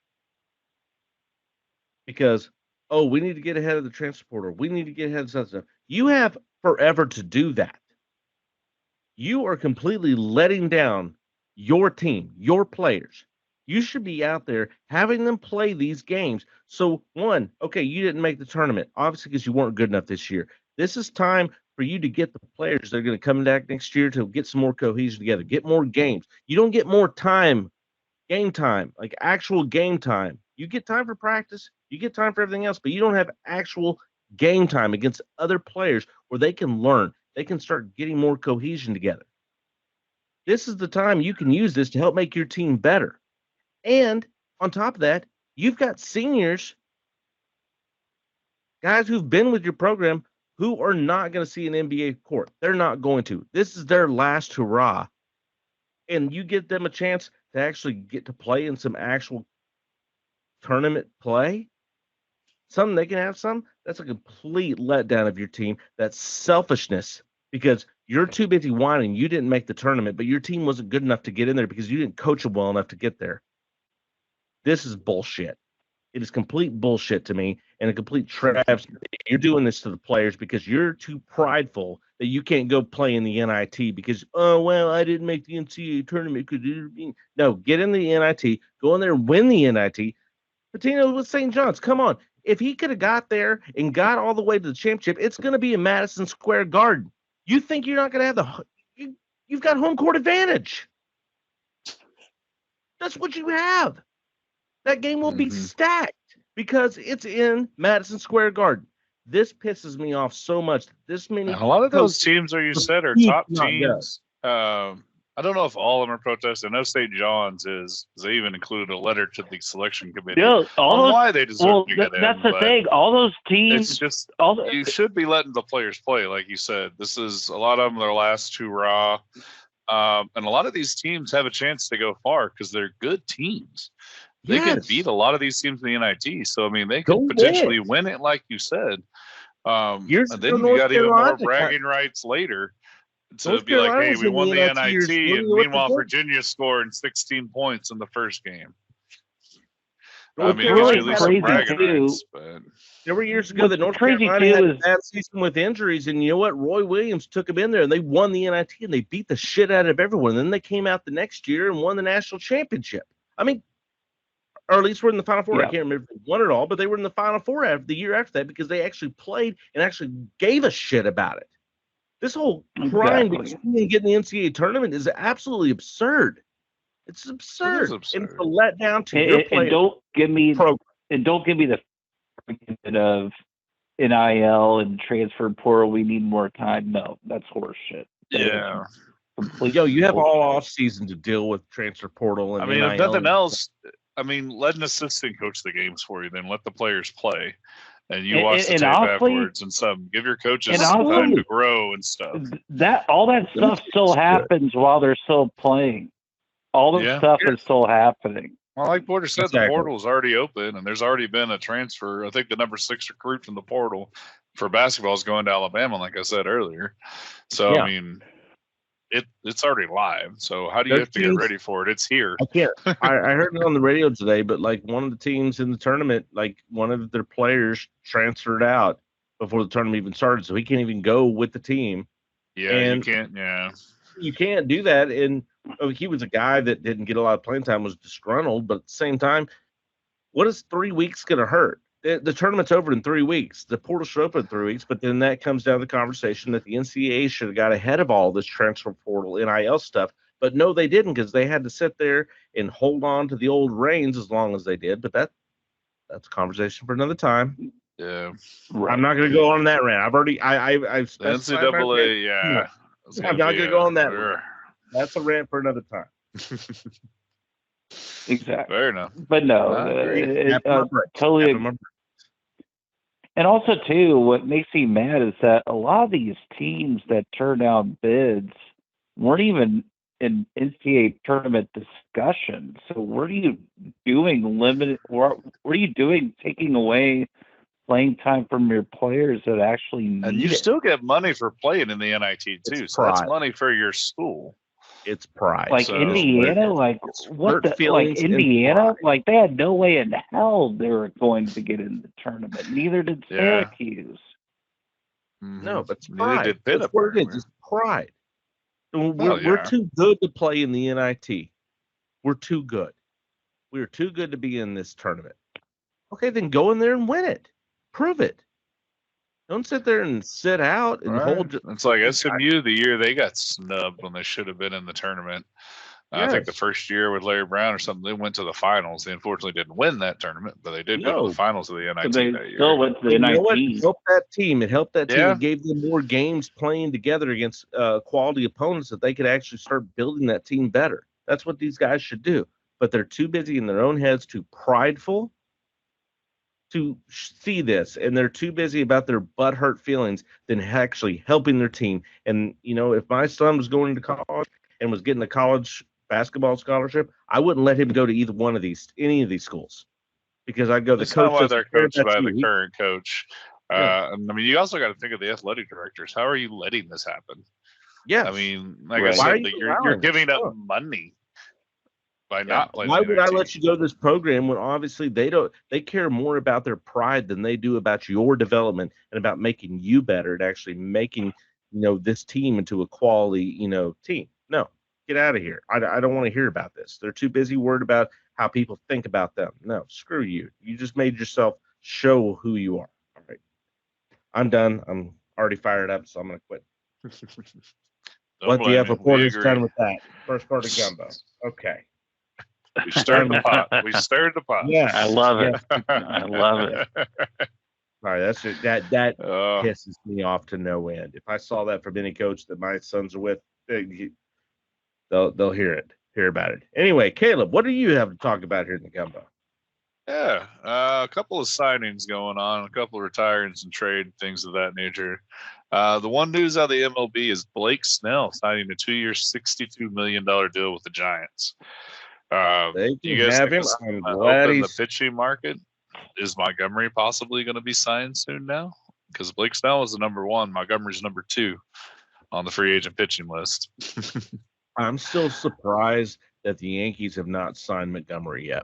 A: because, we need to get ahead of the transfer portal. We need to get ahead of some stuff. You have forever to do that. You are completely letting down your team, your players. You should be out there having them play these games. So, one, okay, you didn't make the tournament, obviously because you weren't good enough this year. This is time for you to get the players that are going to come back next year to get some more cohesion together, get more games. You don't get more time, game time, like actual game time. You get time for practice, you get time for everything else, but you don't have actual game time against other players where they can learn. They can start getting more cohesion together. This is the time you can use this to help make your team better. And on top of that, you've got seniors, guys who've been with your program who are not going to see an NBA court. They're not going to. This is their last hurrah. And you get them a chance to actually get to play in some actual tournament play, something they can have some. That's a complete letdown of your team. That's selfishness because you're too busy whining. You didn't make the tournament, but your team wasn't good enough to get in there because you didn't coach them well enough to get there. This is bullshit. It is complete bullshit to me and a complete travesty. You're doing this to the players because you're too prideful that you can't go play in the NIT because, oh, well, I didn't make the NCAA tournament. No, get in the NIT, go in there and win the NIT. Patino with St. John's, come on. If he could have got there and got all the way to the championship, it's going to be in Madison Square Garden. You think you're not going to have you've got home court advantage. That's what you have. That game will be stacked because it's in Madison Square Garden. This pisses me off so much. This many.
B: And a lot of those teams, are you said, are top teams. I don't know if all of them are protesting. I know St. John's is. They even included a letter to the selection committee on why they deserve to get in.
C: That's the thing. All those teams.
B: It's just you should be letting the players play, like you said. This is a lot of them. Their last hurrah, and a lot of these teams have a chance to go far because they're good teams. They can beat a lot of these teams in the NIT. So, I mean, they could potentially win it, like you said. And then you got even more bragging rights later to be like, hey, we won the NIT. And meanwhile, Virginia scored 16 points in the first game. I mean,
C: really
B: at least some bragging rights. But
A: there were years ago that North Carolina had a bad season with injuries. And you know what? Roy Williams took them in there and they won the NIT and they beat the shit out of everyone. And then they came out the next year and won the national championship. I mean, or at least we're in the Final Four. I can't remember if they won it all, but they were in the Final Four after the year after that because they actually played and actually gave a shit about it. This whole crying because you didn't get in the NCAA tournament is absolutely absurd. It's absurd.
B: It is absurd.
A: And it's a letdown to your players.
C: And don't give me the of NIL and transfer portal. We need more time. No, that's horseshit.
B: Yeah.
A: Yo, you have all off season to deal with transfer portal. And
B: I mean,
A: NIL
B: if nothing else, I mean, let an assistant coach the games for you. Then let the players play, and you watch the tape afterwards. And give your coaches some time to grow and stuff.
C: All that stuff still happens while they're still playing. All the stuff is still happening.
B: Well, like Porter said, the portal is already open, and there's already been a transfer. I think the number 6 recruit from the portal for basketball is going to Alabama, like I said earlier. So I mean. It's already live. So how do you have to get ready for it? It's here.
A: I can't. I heard it on the radio today, but like one of the teams in the tournament, like one of their players transferred out before the tournament even started, so he can't even go with the team.
B: Yeah, and you can't. Yeah,
A: you can't do that. And he was a guy that didn't get a lot of playing time, was disgruntled, but at the same time, what is 3 weeks going to hurt? The tournament's over in 3 weeks. The portal should open in 3 weeks, but then that comes down to the conversation that the NCAA should have got ahead of all this transfer portal NIL stuff. But no, they didn't because they had to sit there and hold on to the old reins as long as they did. But that's a conversation for another time.
B: Yeah,
A: I'm not going to go on that rant. I've already I've
B: NCAA. Yeah,
A: I'm not going to go on that. Rant. That's a rant for another time.
C: Exactly.
B: Fair enough.
C: But no, totally. And also, too, what makes me mad is that a lot of these teams that turn down bids weren't even in NCAA tournament discussion. So what are you doing what are you doing taking away playing time from your players that actually need
B: And you still get money for playing in the NIT, too. So that's money for your school.
A: It's pride.
C: Like Indiana, like what the like Indiana, like they had no way in hell they were going to get in the tournament. Neither did Syracuse.
A: No, but it's pride. That's what it is. It's pride. We're too good to play in the NIT. We're too good. We're too good to be in this tournament. Okay, then go in there and win it. Prove it. Don't sit there and sit out and hold.
B: It's like SMU the year they got snubbed when they should have been in the tournament. I think the first year with Larry Brown or something, they went to the finals. They unfortunately didn't win that tournament, but they did go to the finals of the NIT that year.
C: Still went to the NIT.
A: It helped that team. It helped that team. It gave them more games playing together against quality opponents that they could actually start building that team better. That's what these guys should do. But they're too busy in their own heads, too prideful, to see this, and they're too busy about their butthurt feelings than actually helping their team. And if my son was going to college and was getting a college basketball scholarship, I wouldn't let him go to any of these schools, because I'd go, the
B: That's
A: coach
B: not why
A: doesn't
B: they're
A: care,
B: coached
A: that's
B: by
A: you.
B: the current coach.
A: Yeah.
B: I mean, you also got to think of the athletic directors. How are you letting this happen?
A: Yes.
B: I mean, like
C: Right.
B: I
A: Why are
B: said,
A: you
B: you're
A: allowing
B: giving
A: this?
B: up money by
A: Yeah.
B: not playing
A: Why
B: the
A: would I
B: NIT.
A: let you go to this program when obviously they care more about their pride than they do about your development and about making you better and actually making this team into a quality team? No, get out of here. I don't want to hear about this. They're too busy worried about how people think about them. No, screw you. You just made yourself show who you are. All right, I'm done. I'm already fired up, so I'm gonna quit. What do you have reporters done with that first part of Gumbo? Okay.
B: We stirred the pot. We stirred the pot.
A: Yeah,
C: I love it.
A: yes.
C: I love it.
A: All right, that's it. That pisses me off to no end. If I saw that from any coach that my sons are with, they'll hear about it. Anyway, Caleb, what do you have to talk about here in the Gumbo?
B: Yeah, a couple of signings going on, a couple of retirements and trade, things of that nature. The one news out of the MLB is Blake Snell signing a 2-year, $62 million deal with the Giants.
A: They
B: you
A: can
B: guys
A: have
B: think
A: him.
B: this
A: I'm
B: gonna
A: glad
B: open the
A: he's.
B: pitching market? Is Montgomery possibly going to be signed soon now? Because Blake Snell is the number one. Montgomery's number 2 on the free agent pitching list.
A: I'm still surprised that the Yankees have not signed Montgomery yet.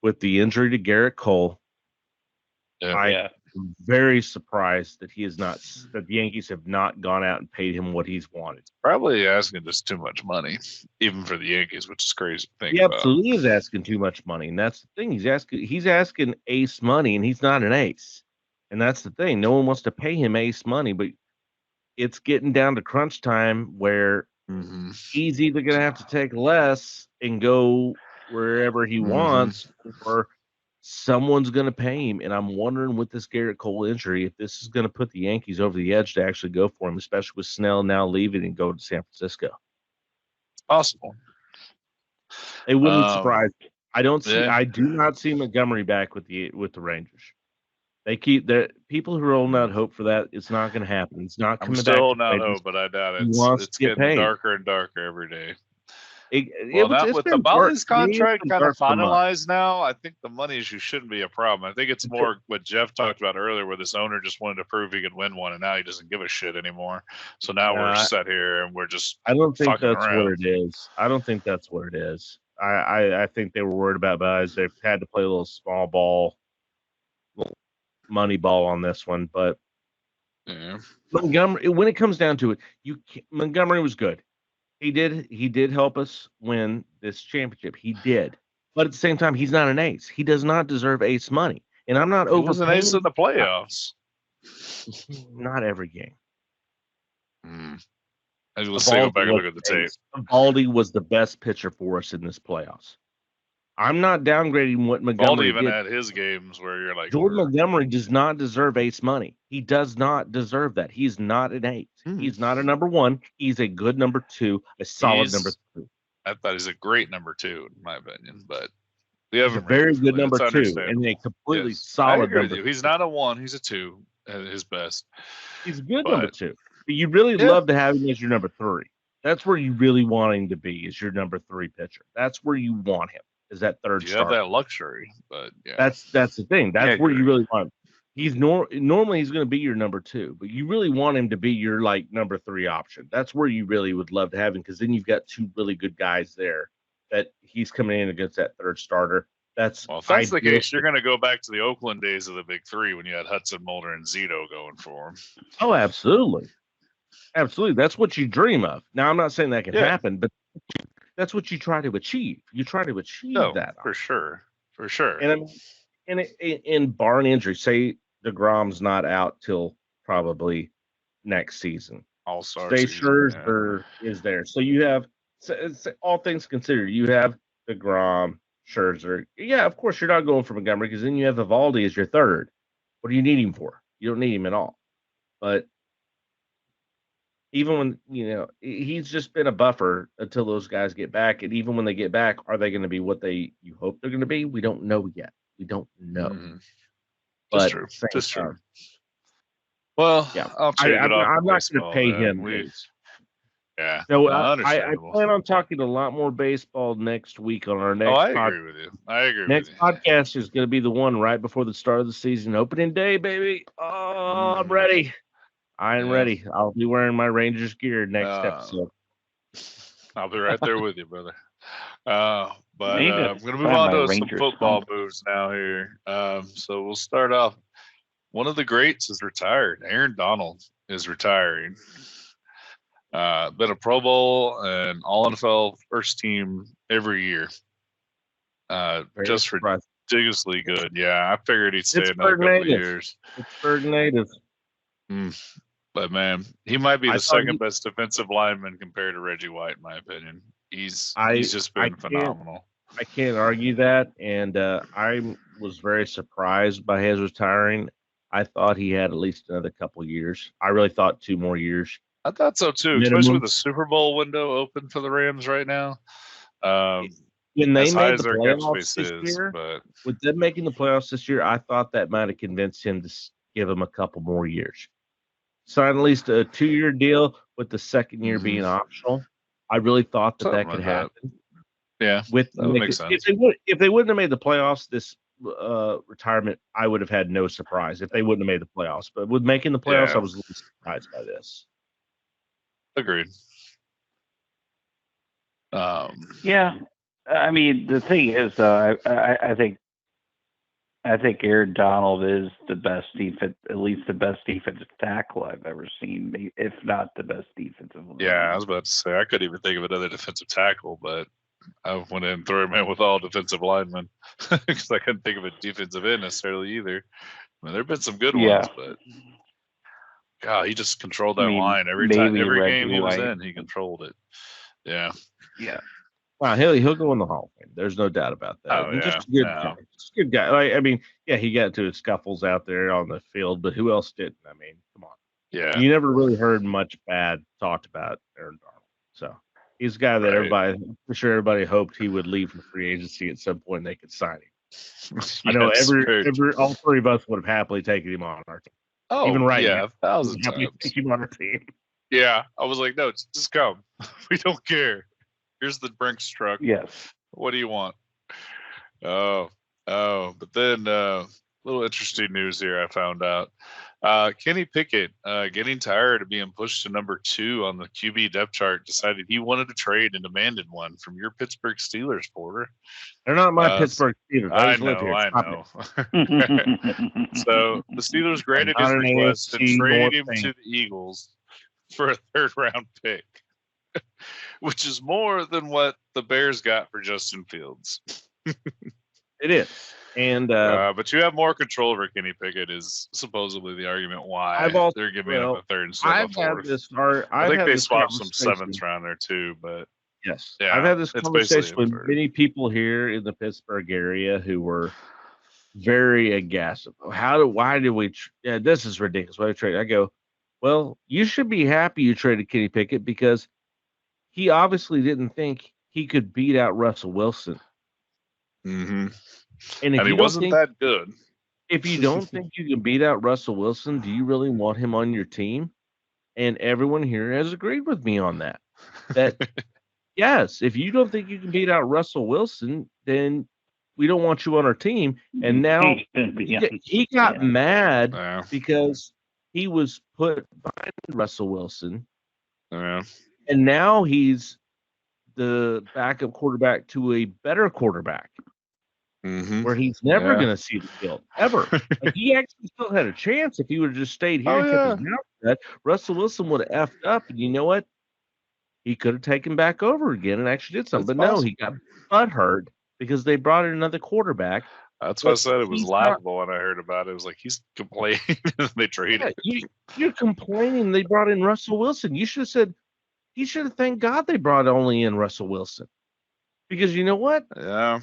A: With the injury to Garrett Cole, I'm very surprised that that the Yankees have not gone out and paid him what he's wanted.
B: Probably asking just too much money, even for the Yankees, which is crazy to think
A: He
B: about.
A: absolutely is asking too much money, and that's the thing. He's asking ace money, and he's not an ace. And that's the thing. No one wants to pay him ace money, but it's getting down to crunch time where he's either going to have to take less and go wherever he wants, or someone's going to pay him. And I'm wondering with this Garrett Cole injury, if this is going to put the Yankees over the edge to actually go for him, especially with Snell now leaving and go to San Francisco.
B: It's possible.
A: It wouldn't surprise me. I do
B: Yeah.
A: not see Montgomery back with the Rangers. They keep the people who are holding out hope for that. It's not going to happen. He's not coming
B: I'm still
A: back.
B: holding out hope, but I doubt it. It's getting
A: paid.
B: darker and darker every day.
A: With
B: the Molly's contract kind of finalized now, I think the money issue shouldn't be a problem. I think it's more what Jeff talked about earlier, where this owner just wanted to prove he could win one, and now he doesn't give a shit anymore. So now we're set here, and we're just.
A: I don't think that's
B: around.
A: what it is. I don't think that's what it is. I think they were worried about buys. They've had to play a little small ball, little money ball on this one, but Montgomery. When it comes down to it, Montgomery was good. He did help us win this championship. He did. But at the same time, he's not an ace. He does not deserve ace money. And I'm not overpaying.
B: He was an ace in the playoffs.
A: Not every game.
B: I was going to say, go back and look at the tape.
A: Eovaldi was the best pitcher for us in this playoffs. I'm not downgrading what Montgomery
B: even
A: did.
B: had his games where you're like,
A: Jordan Montgomery does not deserve ace money. He does not deserve that. He's not an ace. He's not a number one. He's a good number 2, a solid number 2.
B: I thought he's a great number 2, in my opinion, but we have
A: a very good number 2 and a completely solid
B: I agree
A: number
B: with you. He's not a 1, he's a 2 at his best.
A: He's a good number 2. But you'd really love to have him as your number 3. That's where you really want him to be, is your number 3 pitcher. That's where you want him. Is that third
B: you
A: starter.
B: have that luxury, but
A: that's the thing. That's where you really want him. He's normally he's going to be your number 2, but you really want him to be your number 3 option. That's where you really would love to have him, because then you've got 2 really good guys there that he's coming in against that third starter. If
B: that's the case, you're going to go back to the Oakland days of the Big 3 when you had Hudson, Mulder, and Zito going for him.
A: Oh, absolutely. Absolutely. That's what you dream of. Now, I'm not saying that can happen, but that's what you try to achieve. You try to achieve that.
B: For sure. For sure.
A: And in barring injury, say DeGrom's not out till probably next season.
B: All-star
A: Say Scherzer is there. So you have, all things considered, you have DeGrom, Scherzer. Yeah, of course, you're not going for Montgomery, because then you have Eovaldi as your third. What do you need him for? You don't need him at all. But even when, he's just been a buffer until those guys get back. And even when they get back, are they going to be what you hope they're going to be? We don't know yet. We don't know. But
B: true.
A: same
B: Just true.
A: time,
B: Well,
A: yeah,
B: I'll trade it off.
A: I'm not going to pay him.
B: Yeah.
A: No, I
B: Understandable.
A: plan on talking a lot more baseball next week on our next
B: I agree with you.
A: Next podcast is going to be the one right before the start of the season, opening day, baby. Oh, I'm ready. I'm ready. I'll be wearing my Rangers gear next episode.
B: I'll be right there with you, brother. But I'm going to move on to some football moves now here. So we'll start off. One of the greats is retired. Aaron Donald is retiring. Been a Pro Bowl and All NFL first team every year. Just ridiculously good. Yeah, I figured he'd stay another couple of years.
A: Pittsburgh native.
B: But man, he might be the second best defensive lineman compared to Reggie White, in my opinion. He's just been phenomenal.
A: I can't argue that, and I was very surprised by his retiring. I thought he had at least another couple years. I really thought 2 more years.
B: I thought so too, especially with the Super Bowl window open for the Rams right now.
A: When they made the playoffs this year, with them making the playoffs this year, I thought that might have convinced him to give him a couple more years. Sign at least a 2-year deal with the second year being optional. I really thought that could happen.
B: Yeah,
A: that
B: makes sense.
A: If they wouldn't have made the playoffs, this retirement, I would have had no surprise if they wouldn't have made the playoffs. But with making the playoffs, I was a little surprised by this.
B: Agreed.
C: Yeah, I mean, the thing is, I think Aaron Donald is the best at least the best defensive tackle I've ever seen, if not the best defensive lineman.
B: Yeah, I was about to say I couldn't even think of another defensive tackle, but I went in and threw him in with all defensive linemen because I couldn't think of a defensive end necessarily either. I mean, there have been some good ones, but God, he just controlled that line every game he was in. He controlled it. Yeah.
A: Wow, he'll go in the Hall of Fame. There's no doubt about that.
B: Oh,
A: Just a good guy. Just a good guy. I mean, he got into his scuffles out there on the field, but who else didn't? I mean, come on.
B: Yeah.
A: You never really heard much bad talked about Aaron Donald. So he's a guy that everybody hoped he would leave for free agency at some point and they could sign him. I know all 3 of us would have happily taken him on our team.
B: Oh,
A: even right
B: now,
A: 1,000 times. Take him on our team.
B: Yeah, I was like, no, just come. We don't care. Here's the Brinks truck.
C: Yes.
B: What do you want? But then little interesting news here I found out. Kenny Pickett, getting tired of being pushed to number 2 on the QB depth chart, decided he wanted to trade and demanded one from your Pittsburgh Steelers, Porter.
A: They're not my Pittsburgh Steelers.
B: I know. So the Steelers granted his request to trade him to the Eagles for a 3rd-round pick, which is more than what the Bears got for Justin Fields.
A: It is. And
B: but you have more control over Kenny Pickett is supposedly the argument why they're giving him a 3rd instead of a 4th. I think they swapped some 7th round there too, but
A: yes. I've had this conversation with many people here in the Pittsburgh area who were very aghast. Why did we this is ridiculous. Why did we trade? I go, well, you should be happy you traded Kenny Pickett because he obviously didn't think he could beat out Russell Wilson.
B: Mm-hmm.
A: And
B: he wasn't that good.
A: If you don't think you can beat out Russell Wilson, do you really want him on your team? And everyone here has agreed with me on that. That yes, if you don't think you can beat out Russell Wilson, then we don't want you on our team. And now he got mad because he was put behind Russell Wilson.
B: Yeah.
A: And now he's the backup quarterback to a better quarterback.
B: Mm-hmm.
A: Where he's never going to see the field ever. Like, he actually still had a chance if he would have just stayed here and kept his mouth shut. Russell Wilson would have effed up, and you know what? He could have taken back over again and actually did something. No, he got butt hurt because they brought in another quarterback.
B: That's why I said it was laughable when I heard about it. It was like he's complaining they traded.
A: You're complaining they brought in Russell Wilson. You should have said he should have thanked God they brought only in Russell Wilson. Because you know what?
B: Yeah.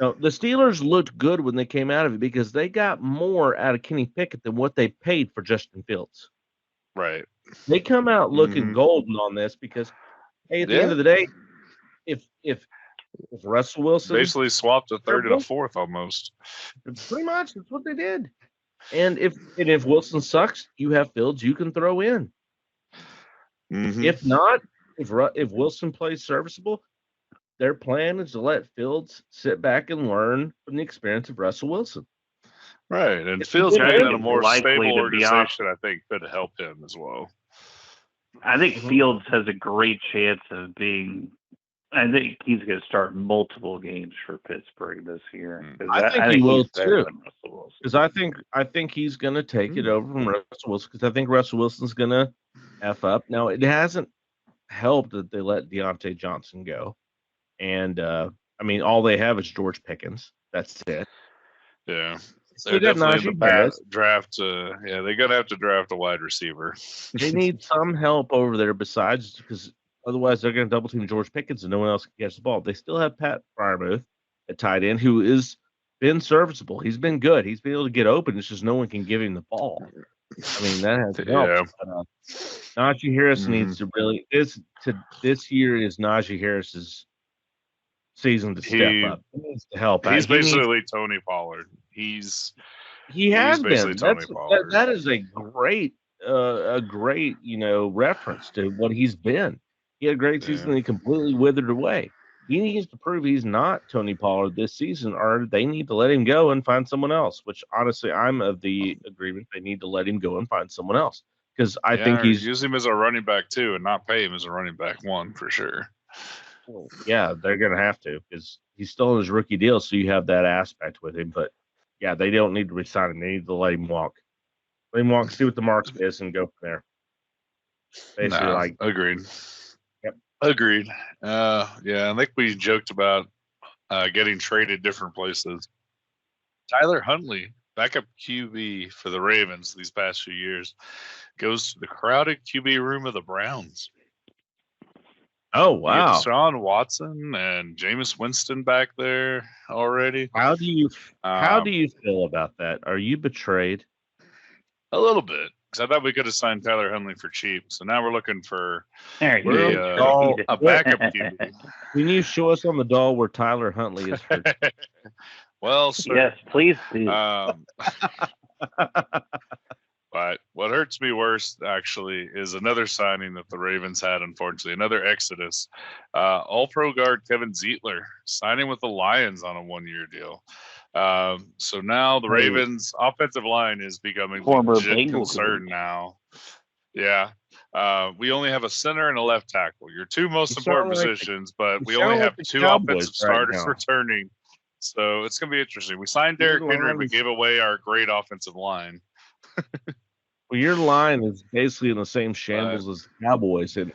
A: No, the Steelers looked good when they came out of it because they got more out of Kenny Pickett than what they paid for Justin Fields.
B: Right.
A: They come out looking golden on this because, hey, at the end of the day, if Russell Wilson
B: basically swapped a 3rd and a 4th almost.
A: Pretty much, that's what they did. And if Wilson sucks, you have Fields you can throw in.
B: Mm-hmm.
A: If not, if Wilson plays serviceable, their plan is to let Fields sit back and learn from the experience of Russell Wilson.
B: Right, and Fields being in a more stable organization, I think, could help him as well.
C: I think Fields has a great chance of being. I think he's going to start multiple games for Pittsburgh this year.
A: I think he will too. Because I think he's going to take it over from Russell Wilson. Because I think Russell Wilson's going to F up. Now it hasn't helped that they let Deontay Johnson go, and I mean all they have is George Pickens. That's it.
B: Yeah. They're definitely in the draft. Yeah, they're going to have to draft a wide receiver.
A: They need some help over there besides, because otherwise they're going to double team George Pickens and no one else can catch the ball. They still have Pat Freiermuth at tight end, who has been serviceable. He's been good. He's been able to get open. It's just no one can give him the ball. I mean, that has helped.
B: Yeah.
A: Najee Harris needs to really this year is Najee Harris's season to step up. He needs to help.
B: He's basically Tony Pollard. He
A: has been. That is a great reference to what he's been. He had a great season and he completely withered away. He needs to prove he's not Tony Pollard this season, or they need to let him go and find someone else. Which honestly, I'm of the agreement they need to let him go and find someone else, because I think he's
B: use him as a running back too, and not pay him as a running back one for sure.
A: Yeah, they're gonna have to, because he's still in his rookie deal, so you have that aspect with him. But yeah, they don't need to resign him. They need to let him walk. Let him walk, see what the market is, and go from there. Basically,
B: agreed.
A: Yep.
B: Agreed. Yeah, I think we joked about getting traded different places. Tyler Huntley, backup QB for the Ravens these past few years, goes to the crowded QB room of the Browns.
A: Oh, wow.
B: Deshaun Watson and Jameis Winston back there already.
A: How do you feel about that? Are you betrayed?
B: A little bit, because I thought we could have signed Tyler Huntley for cheap. So now we're looking for a backup QB.
A: Can you show us on the doll where Tyler Huntley is for cheap?
B: Well, sir,
C: yes, please do.
B: But what hurts me worse, actually, is another signing that the Ravens had, unfortunately, another exodus. All-pro guard Kevin Zeitler signing with the Lions on a one-year deal. So now the Ravens' offensive line is becoming legit concern now. Yeah. We only have a center and a left tackle. Your two most important positions, but we only have two offensive starters returning. So it's going to be interesting. We signed Derrick Henry, but gave away our great offensive line.
A: Well, your line is basically in the same shambles as the Cowboys. And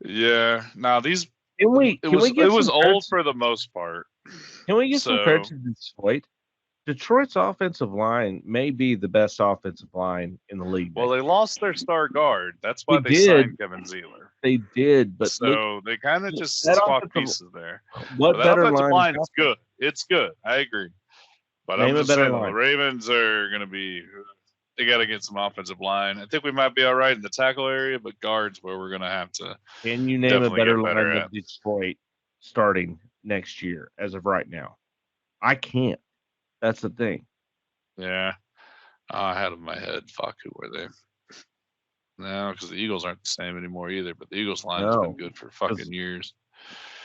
B: yeah, now these
A: it
B: was old for the most part.
A: Can we get some credit to Detroit? Detroit's offensive line may be the best offensive line in the league.
B: Well, they lost their star guard. That's why they signed Kevin Zeitler.
A: They did, but
B: so they kind of just swapped pieces there.
A: What better
B: line is good? It's good. I agree. But I'm just saying the Ravens are going to be. They got to get some offensive line. I think we might be all right in the tackle area, but guards where we're going to have to.
A: Can you name a better line than Detroit starting next year as of right now? I can't. That's the thing.
B: Yeah. I had them in my head. Fuck, who were they? No, because the Eagles aren't the same anymore either, but the Eagles line has been good for fucking years.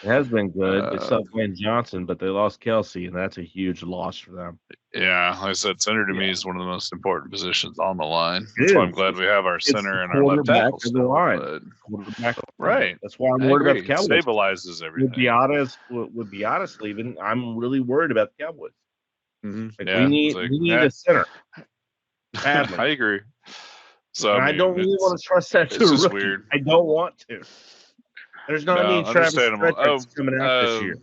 A: It has been good. They still Wayne Johnson, but they lost Kelsey, and that's a huge loss for them.
B: Yeah, like I said, center to me is one of the most important positions on the line. That's why I'm glad we have our center and our left tackle. Right.
A: That's why I'm worried about the Cowboys.
B: It stabilizes everything.
A: With Giannis leaving, I'm really worried about the Cowboys.
B: Mm-hmm.
A: We need a center. Badly.
B: I agree. So
A: I don't really want to trust that to a rookie.
B: Weird.
A: I don't want to. There's no need Travis coming out this year.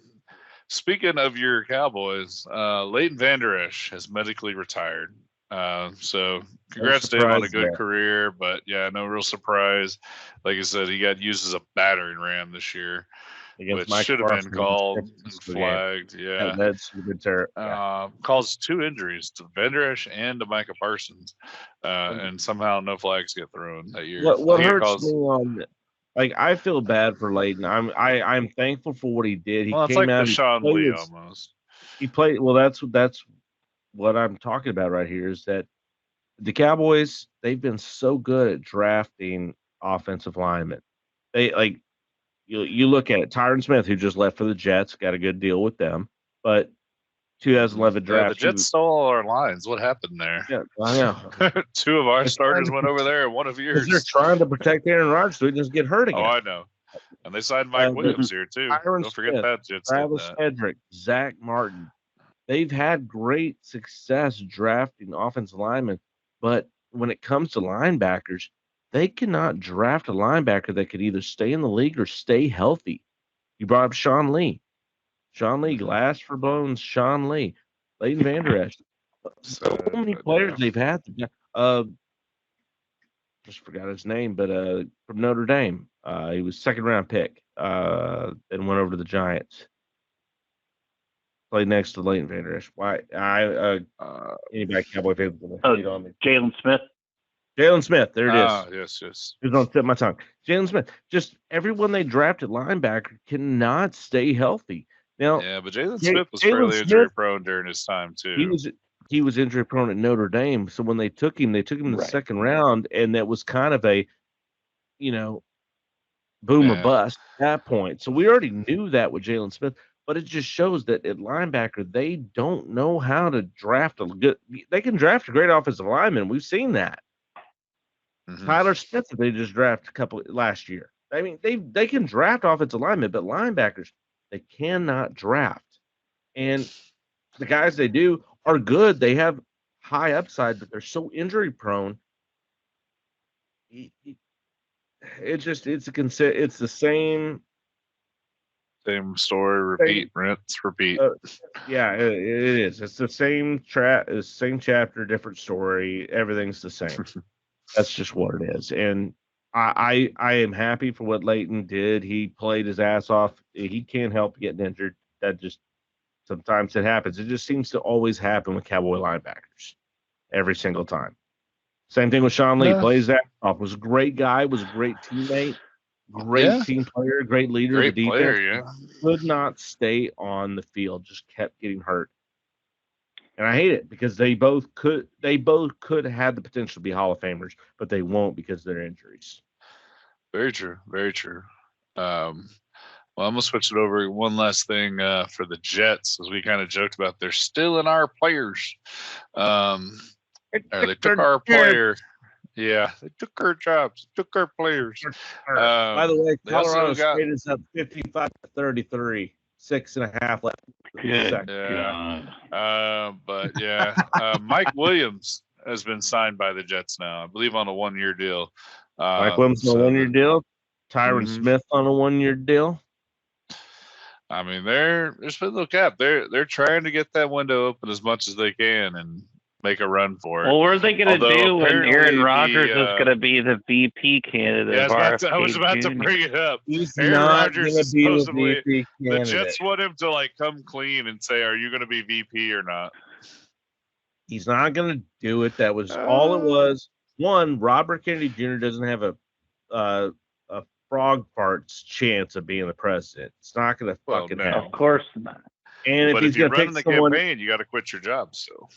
B: Speaking of your Cowboys, Leighton Vander Esch has medically retired. So congrats to him on a good career, but yeah, no real surprise. Like I said, he got used as a battering ram this year, which should have been called and flagged. Yeah,
A: that's good.
B: Caused two injuries to Vander Esch and to Micah Parsons, and somehow no flags get thrown that year.
A: What hurts me on. Like, I feel bad for Leighton. I'm thankful for what he did. He
B: came
A: like
B: out. Deshaun Lee almost.
A: He played well. That's what I'm talking about right here. Is that The Cowboys, they've been so good at drafting offensive linemen. They like you look at it, Tyron Smith, who just left for the Jets, got a good deal with them. But 2011
B: The
A: draft,
B: Jets stole all our lines. What happened there?
A: yeah, I know.
B: 2 of our starters went over there, and 1 of yours.
A: They're trying to protect Aaron Rodgers so he doesn't get hurt again.
B: Oh, I know. And they signed Mike Williams here too.
A: Tyron
B: Don't forget
A: Smith,
B: that. Jets
A: Travis Hedrick, Zach Martin. They've had great success drafting offensive linemen, but when it comes to linebackers, they cannot draft a linebacker that could either stay in the league or stay healthy. You brought up Sean Lee. Sean Lee, glass for bones, Sean Lee, Leighton Vander Esch. So many players they've had. Just forgot his name, but from Notre Dame. He was second round pick. And went over to the Giants. Played next to Leighton Vander Esch. Why? Anybody Cowboy fans on me?
C: Jalen Smith.
A: Jalen Smith. There it
B: is. Yes.
A: It was on the tip of my tongue. Jalen Smith. Just everyone they drafted linebacker cannot stay healthy. Now,
B: yeah, but Jalen Smith was fairly injury prone during his time too.
A: He was injury prone at Notre Dame. So when they took him in the second round, and that was kind of a, boom or bust at that point. So we already knew that with Jalen Smith, but it just shows that at linebacker they don't know how to draft a good. They can draft a great offensive lineman. We've seen that. Mm-hmm. Tyler Smith, they just drafted a couple last year. I mean, they can draft offensive linemen, but linebackers they cannot draft. And the guys they do are good. They have high upside, but they're so injury prone. It's the
B: same story, repeat, rinse, repeat.
A: Yeah, it is. It's the same chapter, different story. Everything's the same. That's just what it is. And I am happy for what Leighton did. He played his ass off. He can't help getting injured. That just sometimes it happens. It just seems to always happen with Cowboy linebackers every single time. Same thing with Sean Lee. Plays that off. Was a great guy. Was a great teammate. Great team player. Great leader of the defense.
B: Player,
A: could not stay on the field. Just kept getting hurt. And I hate it because they both could have had the potential to be Hall of Famers, but they won't because of their injuries.
B: Very true. Very true. Well, I'm gonna switch it over. One last thing for the Jets, as we kind of joked about, they're stealing our players. They took our player. Yeah, they took our jobs, took our players.
A: By the way, Colorado State is up 55-33, 6.5 left.
B: Mike Williams has been signed by the Jets now, I believe, on a 1-year deal.
A: Mike Williams on a 1-year deal. Tyron Smith on a 1-year deal.
B: I mean, they're spending the cap. They're trying to get that window open as much as they can and make a run for it.
C: Well, what are they going to do when Aaron Rodgers is going to be the VP candidate?
B: Yeah, I was about to bring it up. Aaron Rodgers is supposedly the Jets want him to come clean and say, "Are you going to be VP or not?"
A: He's not going to do it. That was all it was. One, Robert Kennedy Jr. doesn't have a frog fart's chance of being the president. It's not going to fucking happen.
C: Of course not.
A: And if he's going to pick
B: the campaign, you got to quit your job. So,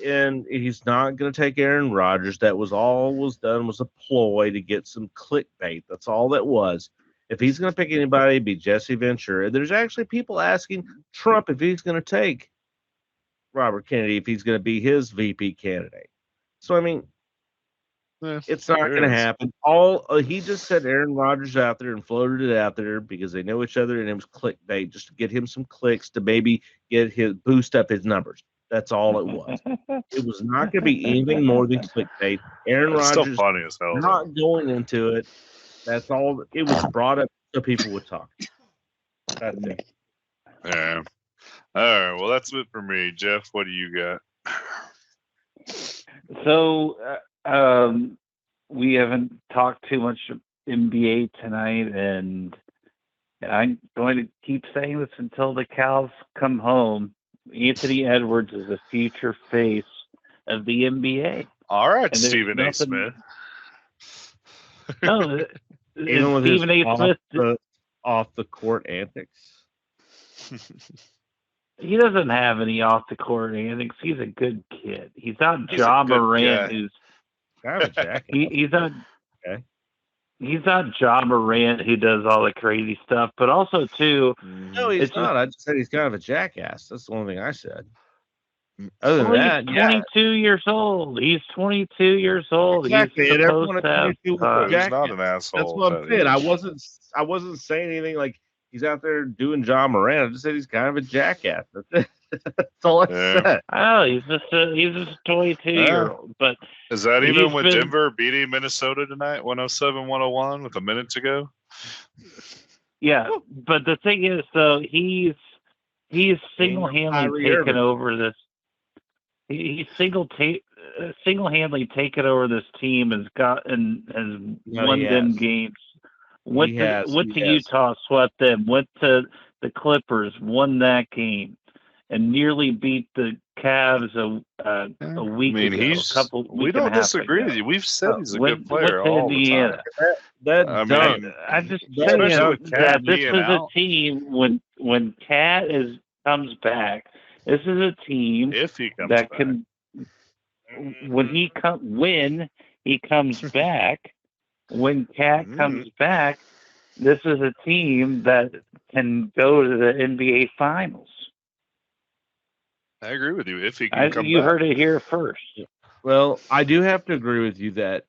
A: and he's not going to take Aaron Rodgers. That was all was done was a ploy to get some clickbait. That's all that was. If he's going to pick anybody, it'd be Jesse Ventura. There's actually people asking Trump if he's going to take Robert Kennedy, if he's going to be his VP candidate. So, I mean, it's not going to happen. He just said Aaron Rodgers out there and floated it out there because they know each other, and it was clickbait just to get him some clicks to maybe boost up his numbers. That's all it was. It was not going to be anything more than clickbait. Aaron Rodgers
B: funny as hell,
A: not going into it. That's all. It was brought up so people would talk. That's it.
B: Yeah. All right. Well, that's it for me. Jeff, what do you got?
C: So, we haven't talked too much NBA tonight, and I'm going to keep saying this until the cows come home. Anthony Edwards is the future face of the NBA.
B: All right, Stephen A. Smith.
C: No,
A: even with Stephen A. Smith off the court antics.
C: He doesn't have any off the court antics. He's a good kid. He's not Ja Morant, who's
A: Kind of a jackass.
C: He's not. Okay. He's not Ja Morant who does all the crazy stuff, but also too.
A: No, he's not. I just said he's kind of a jackass. That's the only thing I said.
C: Other than that, he's 22 years old. He's 22 years old.
A: Exactly.
C: He's supposed to have.
B: He's not an asshole.
A: That's what I'm saying. I wasn't saying anything like he's out there doing Ja Morant. I just said he's kind of a jackass. That's it. That's all I said.
C: Oh, he's just a 22-year-old. But
B: is that even with Denver beating Minnesota tonight, 107-101 with a minute to go?
C: Yeah, but the thing is, though, he's single-handedly taken over this. He's single-handedly taken over this team and has won them games. Went to Utah, swept them. Went to the Clippers, won that game, and nearly beat the Cavs a week ago.
B: We don't disagree with you. We've said he's a good player all the time.
C: I'm just saying that this is a team when Cat comes back. This is a team
B: if he comes
C: that
B: back.
C: Can when he comes back. When Cat comes back, this is a team that can go to the NBA Finals.
B: I agree with you. If he can come back.
C: You heard it here first.
A: Well, I do have to agree with you that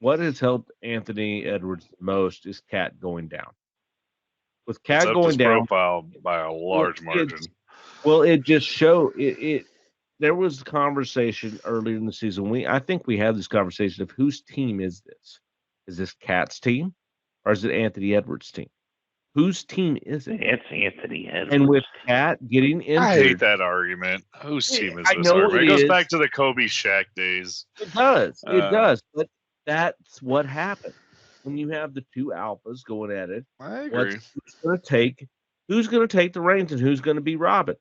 A: what has helped Anthony Edwards the most is Cat going down. With Cat going down,
B: profile by a large margin.
A: It just showed it. There was a conversation earlier in the season. I think we had this conversation of whose team is this? Is this Cat's team, or is it Anthony Edwards' team? Whose team is it?
C: It's Anthony Edwards.
A: And with Cat getting injured,
B: I hate that argument. Whose team is this? It goes back to the Kobe Shaq days.
A: It does. It does. But that's what happened when you have the two alphas going at it.
B: I agree.
A: Who's going to take the reins and who's going to be Robin?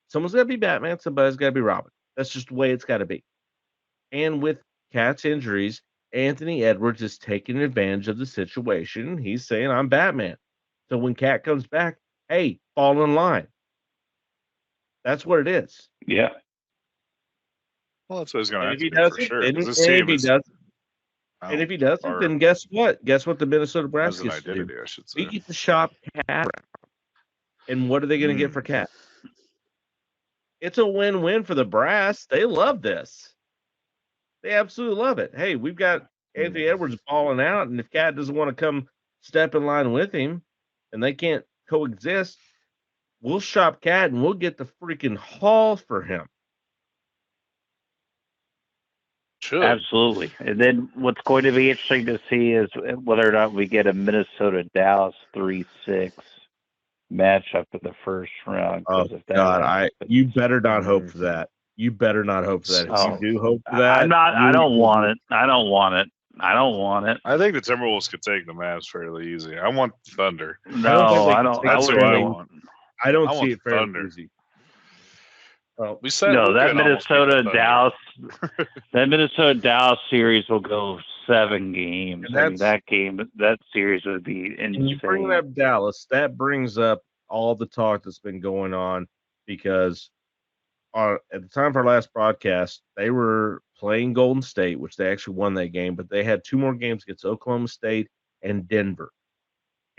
A: Someone's got to be Batman. Somebody's got to be Robin. That's just the way it's got to be. And with Cat's injuries, Anthony Edwards is taking advantage of the situation. He's saying, I'm Batman. So when Cat comes back, hey, fall in line. That's what it is.
C: Yeah.
B: Well, that's what he's going to have to do for sure.
A: And if he doesn't, then guess what? Guess what the Minnesota Brass
B: gets to do? I should say.
A: We get to shop Cat. And what are they going to get for Cat? It's a win-win for the Brass. They love this. They absolutely love it. Hey, we've got Anthony Edwards balling out, and if Cat doesn't want to come step in line with him, and they can't coexist, we'll shop Cat, and we'll get the freaking haul for him.
B: Sure.
C: Absolutely. And then what's going to be interesting to see is whether or not we get a Minnesota-Dallas 3-6 matchup in the first round.
A: Oh, God, you better not hope for that. You better not hope for that. If you do hope for that,
C: I don't want it. I don't want it.
B: I think the Timberwolves could take the Mavs fairly easy. I want Thunder.
C: No, I don't.
B: That's what I want.
A: I don't see it fairly easy.
C: Well, that Minnesota Dallas series will go 7 games. That series would be insane.
A: When you bring up Dallas, that brings up all the talk that's been going on because at the time of our last broadcast, they were playing Golden State, which they actually won that game, but they had 2 more games against Oklahoma State and Denver.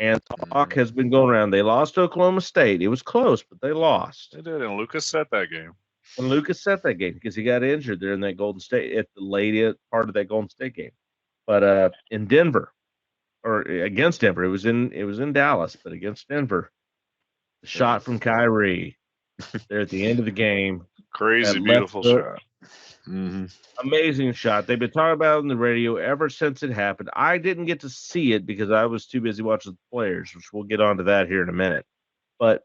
A: And talk has been going around. They lost to Oklahoma State. It was close, but they lost.
B: They did, and Lucas set that game.
A: And Lucas set that game because he got injured there in that Golden State at the late part of that Golden State game. But in Denver, or against Denver, it was in Dallas, but against Denver, the shot from Kyrie there at the end of the game,
B: crazy beautiful shot.
A: Mm-hmm. Amazing shot. They've been talking about it on the radio ever since it happened. I didn't get to see it because I was too busy watching the players, which we'll get onto that here in a minute. But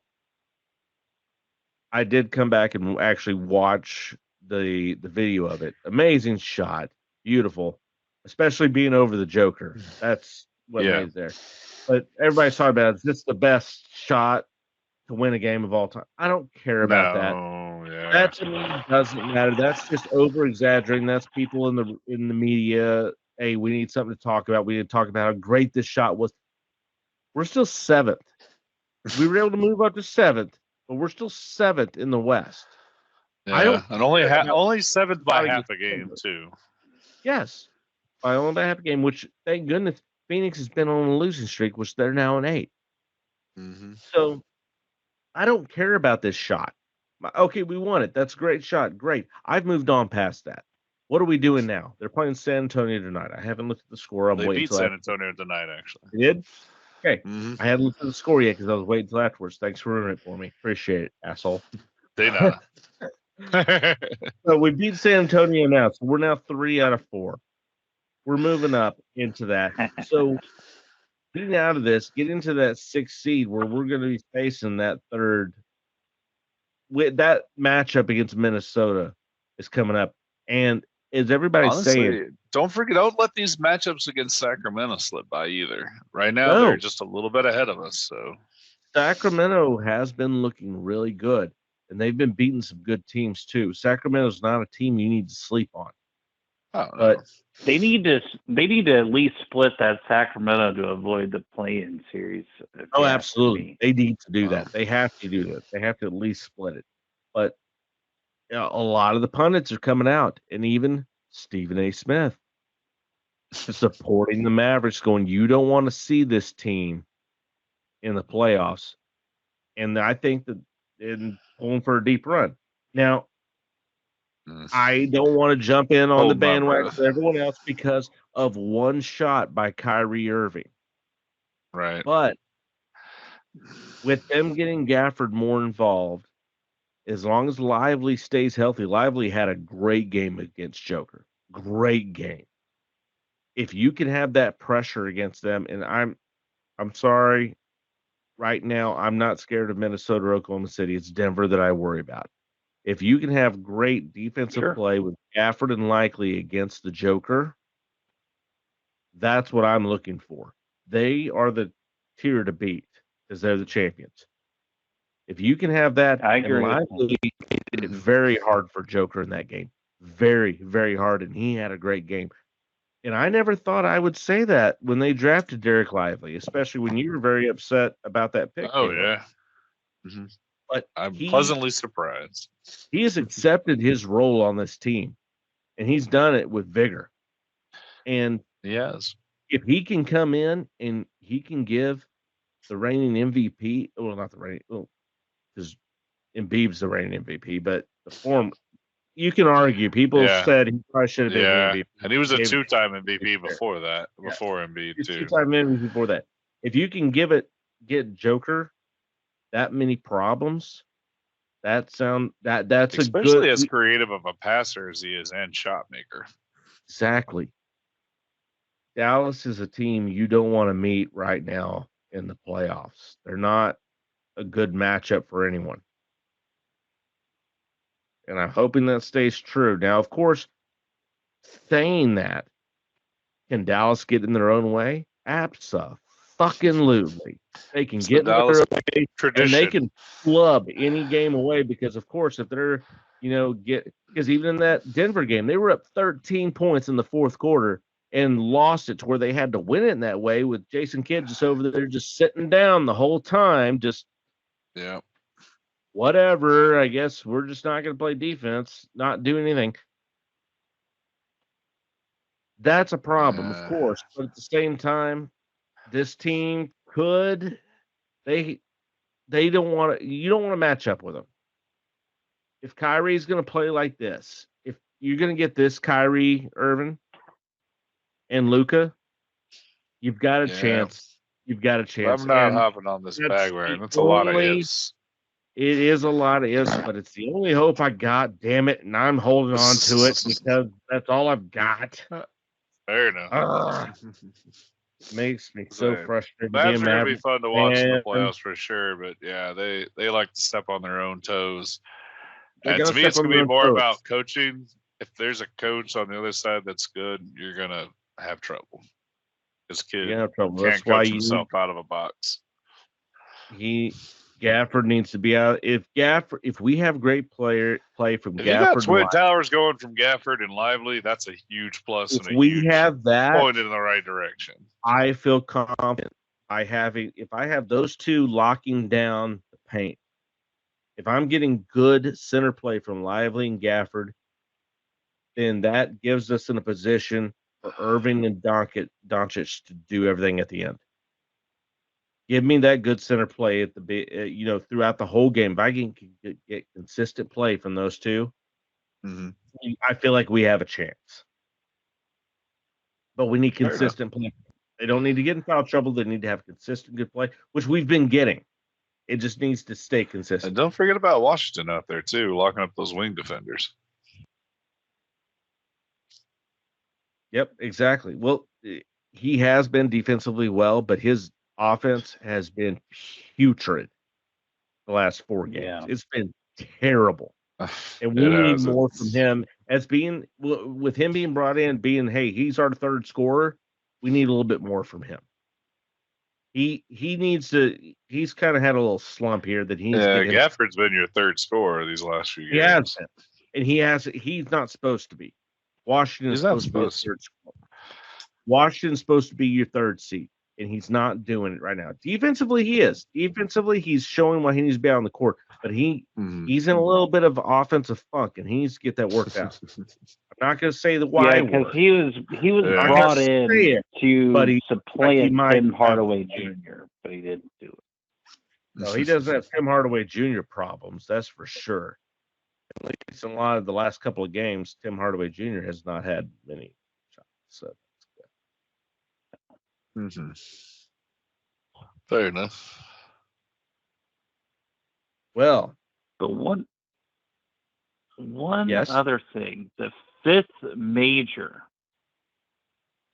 A: I did come back and actually watch the video of it. Amazing shot. Beautiful. Especially being over the Joker. That's what made it there. But everybody's talking about is this the best shot to win a game of all time? I don't care about that.
B: Yeah.
A: That to me doesn't matter. That's just over exaggerating. That's people in the media. Hey, we need something to talk about. We need to talk about how great this shot was. We're still 7th. We were able to move up to 7th, but we're still 7th in the West.
B: Yeah, and only 7th by half a game too.
A: Yes, Final and a half game, which thank goodness Phoenix has been on a losing streak, which they're now in 8.
B: Mm-hmm.
A: So I don't care about this shot. Okay, we won it. That's a great shot. Great. I've moved on past that. What are we doing now? They're playing San Antonio tonight. I haven't looked at the score. I'm
B: They
A: waiting
B: beat
A: until
B: San Antonio tonight, actually.
A: They did? Okay.
B: Mm-hmm.
A: I hadn't looked at the score yet because I was waiting until afterwards. Thanks for ruining it for me. Appreciate it, asshole.
B: They know.
A: So we beat San Antonio now. So we're now 3 out of 4. We're moving up into that. So getting out of this, get into that 6th seed where we're going to be facing that third. With that matchup against Minnesota is coming up, and is everybody saying?
B: Don't forget, don't let these matchups against Sacramento slip by either. Right now,
A: No.
B: they're just a little bit ahead of us. So
A: Sacramento has been looking really good, and they've been beating some good teams too. Sacramento's not a team you need to sleep on.
B: Oh,
A: but
B: no.
C: They need to at least split that Sacramento to avoid the play-in series.
A: Oh, absolutely. They need to do that. They have to do that. They have to at least split it. But a lot of the pundits are coming out, and even Stephen A. Smith supporting the Mavericks, going, you don't want to see this team in the playoffs. And I think that in pulling for a deep run. Now, I don't want to jump in on the bandwagon for everyone else because of one shot by Kyrie Irving.
B: Right.
A: But with them getting Gafford more involved, as long as Lively stays healthy, Lively had a great game against Joker. Great game. If you can have that pressure against them, and I'm sorry, right now I'm not scared of Minnesota or Oklahoma City. It's Denver that I worry about. If you can have great defensive play with Gafford and Likely against the Joker, that's what I'm looking for. They are the tier to beat because they're the champions. If you can have that,
C: I agree.
A: Lively made it very hard for Joker in that game. Very, very hard, and he had a great game. And I never thought I would say that when they drafted Derek Lively, especially when you were very upset about that pick.
B: Oh, yeah. Mm-hmm.
A: But
B: I'm pleasantly surprised.
A: He has accepted his role on this team, and he's done it with vigor. And
B: yes,
A: if he can come in and he can give the reigning MVP, well, not the reigning, because Embiid's the reigning MVP, but the form, you can argue. People said he probably should have been the MVP.
B: And he was a 2-time MVP before that, before Embiid, too.
A: 2-time MVP before that. If you can get Joker that many problems, that's
B: especially as creative of a passer as he is and shot maker.
A: Exactly. Dallas is a team you don't want to meet right now in the playoffs. They're not a good matchup for anyone. And I'm hoping that stays true. Now, of course, saying that, can Dallas get in their own way? Abso-fucking-lutely. They can get in their own way, and they can flub any game away because, of course, if they're, because even in that Denver game, they were up 13 points in the fourth quarter and lost it to where they had to win it in that way with Jason Kidd just over there just sitting down the whole time, just whatever. I guess we're just not going to play defense, not do anything. That's a problem, of course. But at the same time, this team they don't want to. You don't want to match up with them. If Kyrie's going to play like this, if you're going to get this Kyrie Irving and Luka, you've got a chance. You've got a chance.
B: I'm not hopping on this bandwagon. That's a lot of ifs.
A: It is a lot of ifs, but it's the only hope I got. Damn it, and I'm holding on to it because that's all I've got.
B: Fair enough.
A: Makes me so frustrated.
B: That's going to be fun to watch in the playoffs for sure. But yeah, they like to step on their own toes. And to me, it's going to be more about coaching. If there's a coach on the other side that's good, you're going to have trouble. This kid can't coach himself out of a box.
A: Gafford needs to be out. If we have great play from Gafford,
B: you got Twin Towers going from Gafford and Lively, that's a huge plus.
A: If we have that
B: pointed in the right direction,
A: I feel confident. If I have those two locking down the paint, if I'm getting good center play from Lively and Gafford, then that gives us in a position for Irving and Doncic to do everything at the end. Give me that good center play at the throughout the whole game. If I can get consistent play from those two, I feel like we have a chance. But we need consistent play. They don't need to get in foul trouble. They need to have consistent good play, which we've been getting. It just needs to stay consistent.
B: And don't forget about Washington out there too, locking up those wing defenders.
A: Yep, exactly. Well, he has been defensively well, but his offense has been putrid the last 4 games. Yeah. It's been terrible. And we need more from him as being with him being brought in, hey, he's our third scorer. We need a little bit more from him. He needs to. He's kind of had a little slump here that he's.
B: Yeah, Gafford's been your third scorer these last few games.
A: He's not supposed to be. Washington's supposed to be your third seed, and he's not doing it right now. Defensively, he is. Defensively, he's showing what he needs to be on the court, but he's in a little bit of offensive funk, and he needs to get that worked out. I'm not going to say the why.
C: Yeah, because he was brought in to supplant Tim Hardaway Jr., but he didn't do it.
A: No, he doesn't have Tim Hardaway Jr. problems, that's for sure. At least in a lot of the last couple of games, Tim Hardaway Jr. has not had many shots. So
B: that's good. Fair enough.
A: Well,
C: but one other thing, the 5th major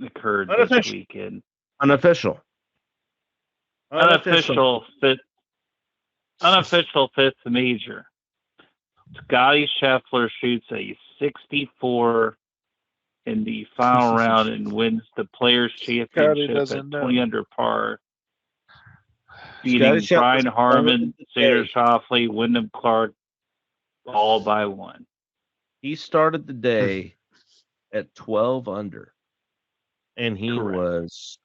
C: occurred this weekend.
A: Unofficial
C: 5th major. Scotty Scheffler shoots a 64 in the final round and wins the Players' Championship at 20 under par, beating Brian Harman, Xander Schauffele, Wyndham Clark, all by 1.
A: He started the day at 12 under, and he was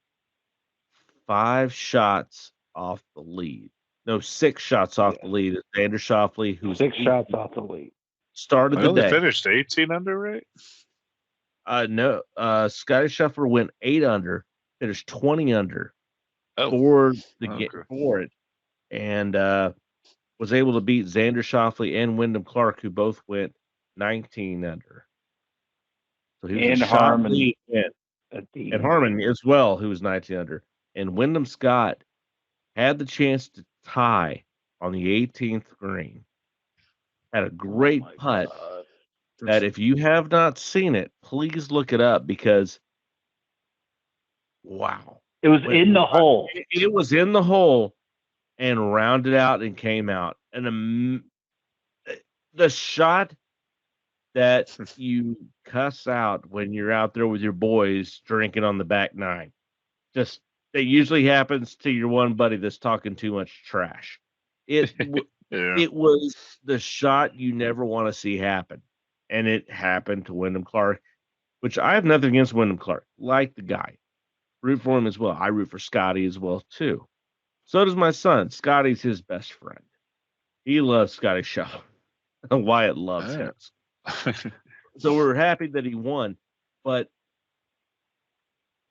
A: 5 shots off the lead. No, 6 shots off the lead. Xander Schauffele, who's
C: 6 shots off the lead,
A: started the day.
B: Finished 18 under, right?
A: No. Scotty Scheffler went 8 under, finished 20 under for it, and was able to beat Xander Schauffele and Wyndham Clark, who both went 19 under. So he was
C: Harmon
A: and Harmon as well, who was 19 under. And Wyndham Scott had the chance to tie on the 18th green. Had a great putt that if you have not seen it, please look it up because, wow.
C: It was in the hole.
A: It was in the hole and rounded out and came out. And the shot that you cuss out when you're out there with your boys drinking on the back nine. It usually happens to your one buddy that's talking too much trash. It was the shot you never want to see happen. And it happened to Wyndham Clark, which I have nothing against Wyndham Clark. Like the guy. Root for him as well. I root for Scotty as well, too. So does my son. Scotty's his best friend. He loves Scotty Shaw. Wyatt loves him. So we're happy that he won. But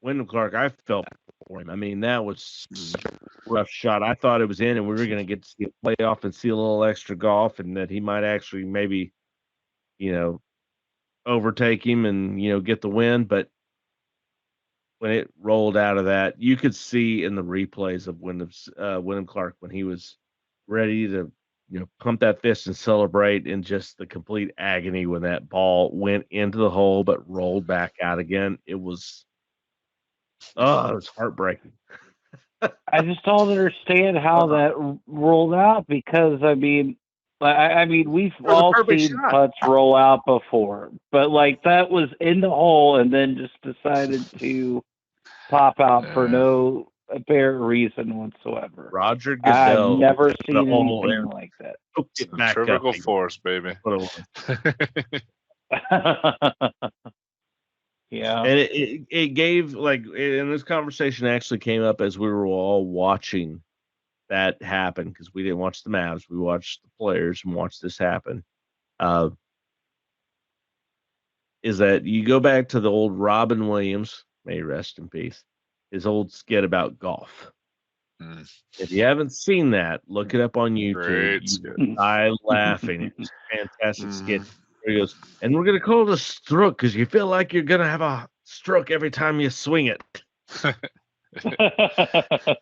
A: Wyndham Clark, I felt for him. I mean, that was a rough shot. I thought it was in, and we were going to get to see a playoff and see a little extra golf, and that he might actually maybe, overtake him and, get the win. But when it rolled out of that, you could see in the replays of Wyndham Clark when he was ready to, pump that fist and celebrate, and just the complete agony when that ball went into the hole but rolled back out again. It was heartbreaking.
C: I just don't understand how that rolled out because, we've all seen putts roll out before, but that was in the hole and then just decided to pop out for no apparent reason whatsoever.
A: Roger Goodell.
C: I've never seen anything like that.
B: Centrifugal force, baby.
C: Yeah.
A: And it gave, and this conversation actually came up as we were all watching that happen, because we didn't watch the Mavs. We watched the players and watched this happen. is that you go back to the old Robin Williams, may he rest in peace, his old skit about golf. If you haven't seen that, look it up on YouTube.
B: Great
A: You
B: skit.
A: will die laughing. It's a fantastic skit. Where he goes, and we're gonna call it a stroke because you feel like you're gonna have a stroke every time you swing it. You're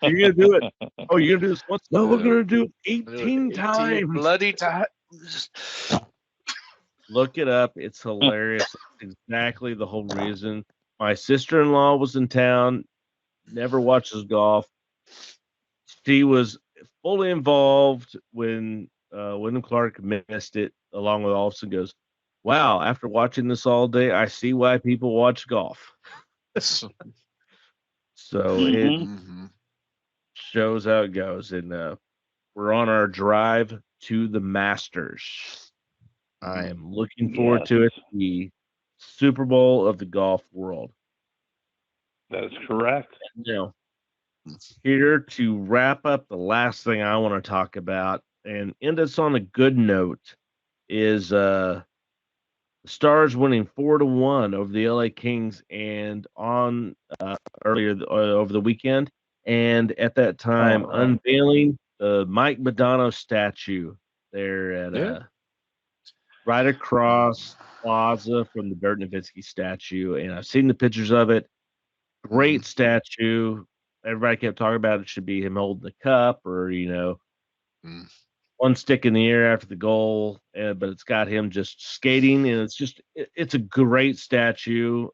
A: gonna do it. Oh, you're gonna do this once? No, we're gonna do it 18 times.
B: Bloody times.
A: Look it up. It's hilarious. It's exactly the whole reason. My sister-in-law was in town, never watches golf. She was fully involved when Wyndham Clark missed it, along with Olsen. Goes, wow! After watching this all day, I see why people watch golf. So it shows how it goes, and we're on our drive to the Masters. I am looking forward to it. The Super Bowl of the golf world.
C: That is correct.
A: Here to wrap up the last thing I want to talk about and end us on a good note is the Stars winning 4-1 over the LA Kings and on earlier over the weekend, and at that time unveiling the Mike Modano statue there at right across Plaza from the Dirk Nowitzki statue, and I've seen the pictures of it. Great statue. Everybody kept talking about it should be him holding the cup or, one stick in the air after the goal, but it's got him just skating, and it's a great statue.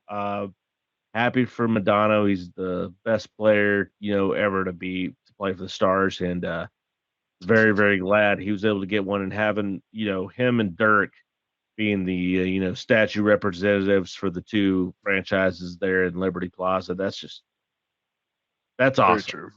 A: Happy for Modano. He's the best player, ever to play for the Stars, and very, very glad he was able to get one, and having, him and Dirk being the, statue representatives for the two franchises there in Liberty Plaza. That's awesome.
B: Very true.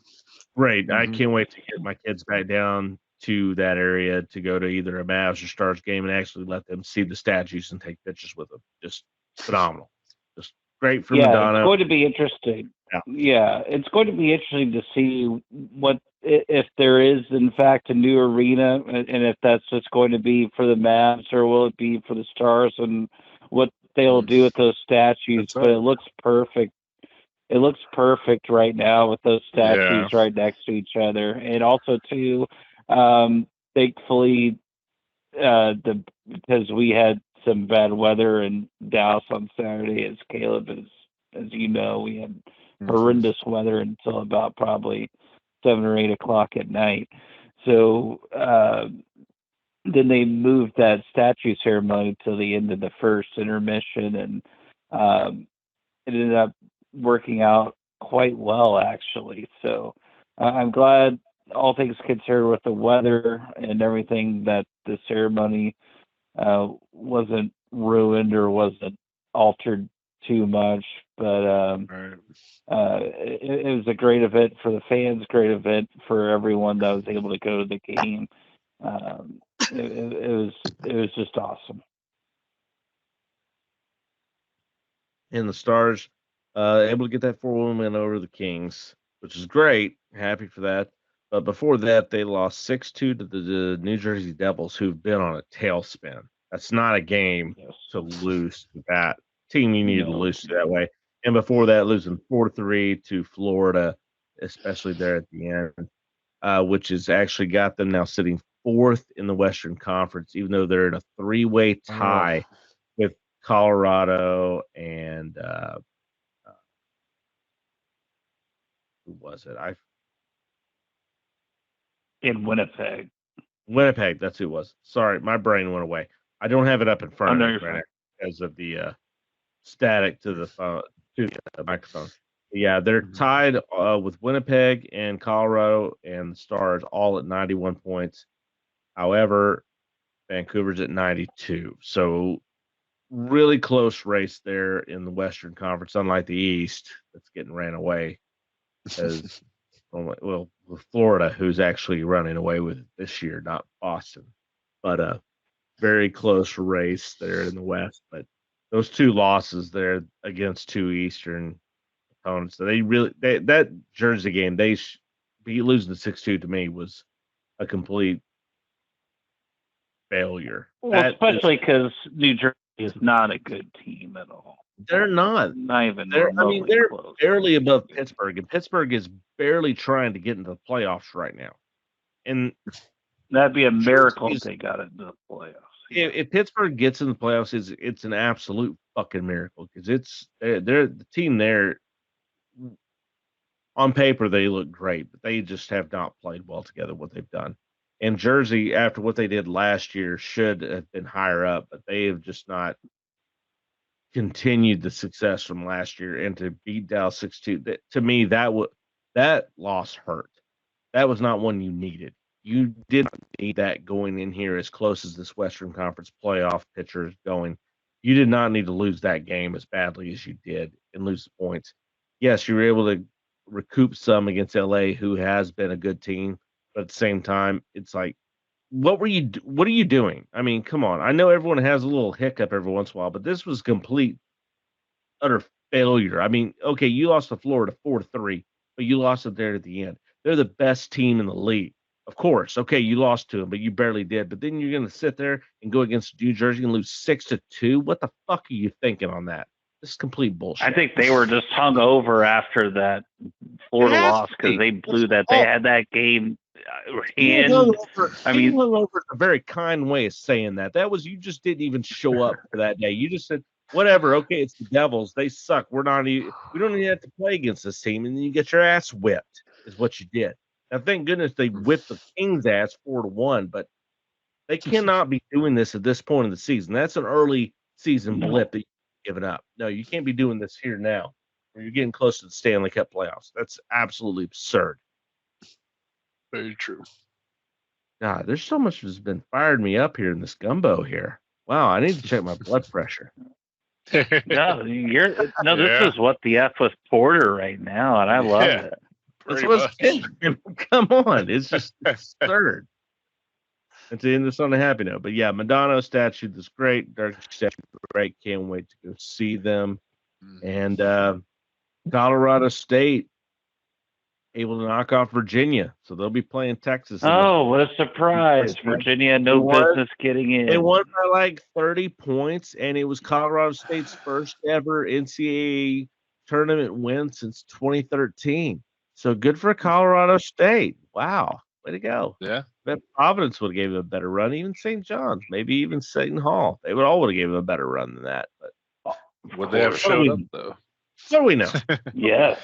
A: Great. I can't wait to get my kids back down to that area to go to either a Mavs or Stars game and actually let them see the statues and take pictures with them. Just phenomenal. Just great for Madonna.
C: It's going to be interesting. Yeah, it's going to be interesting to see what if there is in fact a new arena, and if that's just going to be for the Mavs or will it be for the Stars, and what they'll do with those statues. But it looks perfect. It looks perfect right now with those statues right next to each other, and also too, thankfully, because we had some bad weather in Dallas on Saturday, as Caleb as you know, we had horrendous weather until about probably 7 or 8 o'clock at night. So then they moved that statue ceremony to the end of the first intermission, and it ended up working out quite well, actually. So I'm glad, all things considered, with the weather and everything, that the ceremony wasn't ruined or wasn't altered too much. But it was a great event for the fans, great event for everyone that was able to go to the game. It was just awesome.
A: And the Stars able to get that 4-1 win over the Kings, which is great. Happy for that. But before that, they lost 6-2 to the New Jersey Devils, who've been on a tailspin. That's not a game to lose to that team. You needed to lose to that way. And before that, losing 4-3 to Florida, especially there at the end, which has actually got them now sitting 4th in the Western Conference, even though they're in a 3-way tie with Colorado and who was it?
C: In Winnipeg.
A: Winnipeg, that's who it was. Sorry, my brain went away. I don't have it up in front of me right now because of the static to the phone, to the microphone. Yeah, they're tied with Winnipeg and Colorado and the Stars, all at 91 points. However, Vancouver's at 92. So really close race there in the Western Conference, unlike the East that's getting ran away. As well, with Florida, who's actually running away with it this year, not Boston. But a very close race there in the West. But those two losses there against two Eastern opponents, that Jersey game, losing the 6-2 to me was a complete failure.
C: Well, especially because New is not a good team at all.
A: They're not.
C: Not even
A: They're
C: close.
A: barely above Pittsburgh, and Pittsburgh is barely trying to get into the playoffs right now. And
C: that'd be a miracle if they got into the playoffs.
A: If Pittsburgh gets in the playoffs, it's an absolute fucking miracle because they're the team there. On paper, they look great, but they just have not played well together. What they've done, and Jersey, after what they did last year, should have been higher up, but they have just not continued the success from last year. And to beat Dallas 6-2, to me, that loss hurt. That was not one you needed. You didn't need that going in here as close as this Western Conference playoff picture is going. You did not need to lose that game as badly as you did and lose the points. Yes, you were able to recoup some against LA, who has been a good team, but at the same time, it's like, what are you doing? I mean, come on. I know everyone has a little hiccup every once in a while, but this was complete utter failure. I mean, okay, you lost to Florida 4-3, but you lost it there at the end. They're the best team in the league. Of course, okay, you lost to them, but you barely did. But then you're going to sit there and go against New Jersey and lose 6-2. What the fuck are you thinking on that? This is complete bullshit.
C: I think they were just hung over after that Florida loss because they blew that. They had that game in.
A: I mean, hung over a very kind way of saying that. That was, you just didn't even show up for that day. You just said, whatever, okay, it's the Devils. They suck. We don't even have to play against this team. And then you get your ass whipped, is what you did. Now, thank goodness they whipped the Kings' ass 4-1, but they cannot be doing this at this point in the season. That's an early season blip that you've given up. No, you can't be doing this here now, where you're getting close to the Stanley Cup playoffs. That's absolutely absurd.
B: Very true.
A: God, there's so much that's been fired me up here in this gumbo here. Wow, I need to check my blood pressure.
C: No, this is what the F with Porter right now, and I love it.
A: That's what's come on. It's just absurd. And to end this on a happy note. But yeah, Madonna statue is great. Dark statue is great. Can't wait to go see them. And Colorado State able to knock off Virginia. So they'll be playing Texas.
C: Oh, what a surprise. Virginia had no business getting in.
A: They won by like 30 points, and it was Colorado State's first ever NCAA tournament win since 2013. So good for Colorado State. Wow. Way to go.
B: Yeah.
A: Bet Providence would have gave him a better run. Even St. John's, maybe even Seton Hall. They would have gave him a better run than that. But
B: would they have showed up, though?
A: So we know.
C: Yes.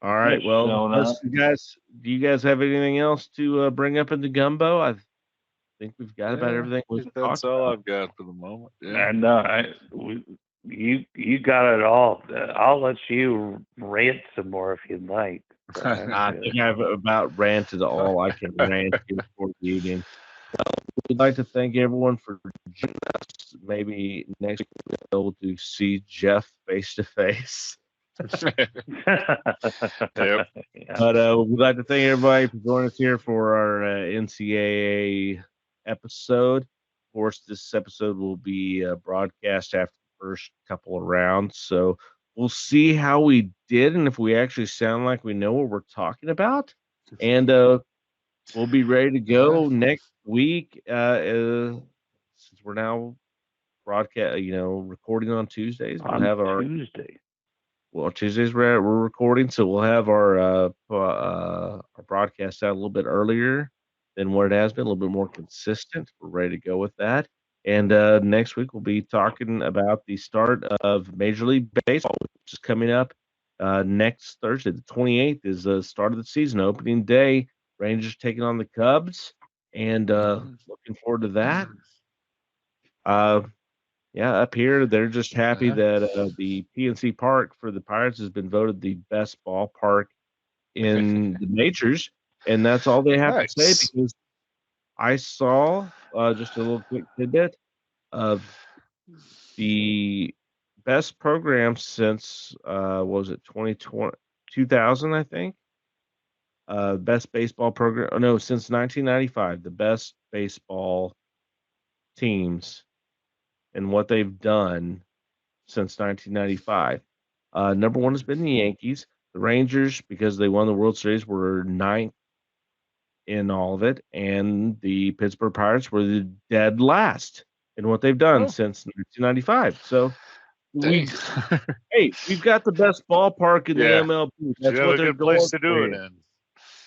A: All right. Well, do you guys have anything else to bring up in the gumbo? I think we've got about everything.
B: That's all I've got for the moment. Yeah.
C: And you got it all. I'll let you rant some more if you'd like.
A: I think I've about ranted all I can rant for the evening. We'd like to thank everyone for joining us. Maybe next week we'll be able to see Jeff face to face.
B: Yep.
A: But we'd like to thank everybody for joining us here for our NCAA episode. Of course, this episode will be broadcast after the first couple of rounds. So we'll see how we did and if we actually sound like we know what we're talking about. And we'll be ready to go next week. Since we're now recording on Tuesdays, we'll have our Tuesday. Well, Tuesdays we're recording, so we'll have our broadcast out a little bit earlier than what it has been, a little bit more consistent. We're ready to go with that. And next week we'll be talking about the start of Major League Baseball, which is coming up next Thursday. The 28th is the start of the season, opening day. Rangers taking on the Cubs, and looking forward to that. Up here, they're just happy that the PNC Park for the Pirates has been voted the best ballpark in the majors, and that's all they have to say, because I saw just a little quick tidbit of the best program since, was it 2000, I think? Best baseball program. Oh, no, since 1995, the best baseball teams and what they've done since 1995. Number one has been the Yankees. The Rangers, because they won the World Series, were ninth in all of it. And the Pittsburgh Pirates were the dead last in what they've done since 1995. So we've got the best ballpark in the MLB. That's what they're going
B: place to do it in.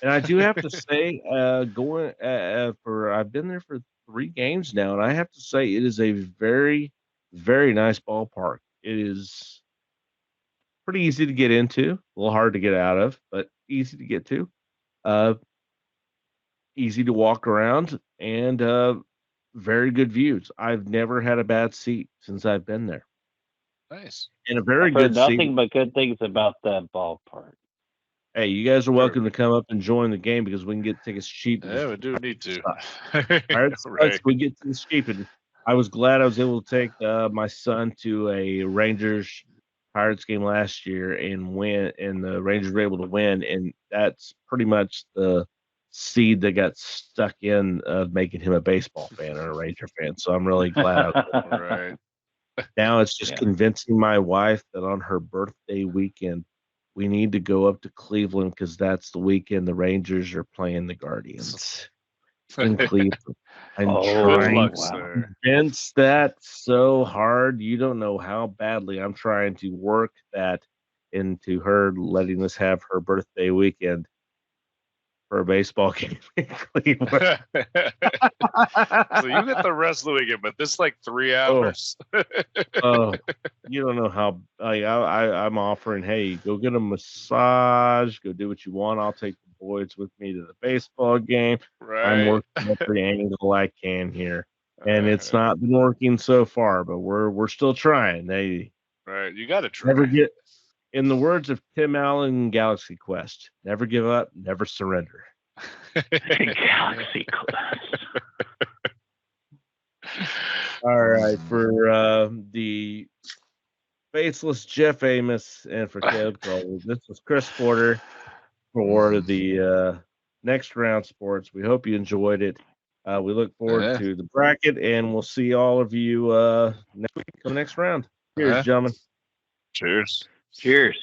A: And I do have to say, I've been there for 3 games now, and I have to say it is a very, very nice ballpark. It is pretty easy to get into, a little hard to get out of, but easy to get to. Easy to walk around, and very good views. I've never had a bad seat since I've been there.
B: Nice.
A: And a very
C: I've
A: good
C: heard nothing
A: seat.
C: but good things about that ballpark.
A: Hey, you guys are welcome to come up and join the game because we can get tickets cheap.
B: Yeah, we do need to.
A: Right. We get tickets cheap, and I was glad I was able to take my son to a Rangers Pirates game last year and win, and the Rangers were able to win, and that's pretty much the seed that got stuck in making him a baseball fan or a Ranger fan. So I'm really glad.
B: Right.
A: Now it's just convincing my wife that on her birthday weekend we need to go up to Cleveland because that's the weekend the Rangers are playing the Guardians in Cleveland. I'm trying to convince that so hard. You don't know how badly I'm trying to work that into her letting us have her birthday weekend for a baseball game in Cleveland.
B: So you get the rest of the weekend, but this is like 3 hours.
A: You don't know how. I'm offering, hey, go get a massage, go do what you want. I'll take the boys with me to the baseball game.
B: Right.
A: I'm working every angle I can here, and it's not been working so far, but we're still trying.
B: Right, you got to try.
A: Never get. In the words of Tim Allen in Galaxy Quest, never give up, never surrender.
C: Galaxy Quest.
A: All right, for the faceless Jeff Amos and for Caleb Cole, this was Chris Porter for the Next Round Sports. We hope you enjoyed it. We look forward to the bracket, and we'll see all of you next week for the next round. Cheers, gentlemen.
B: Cheers.
C: Cheers.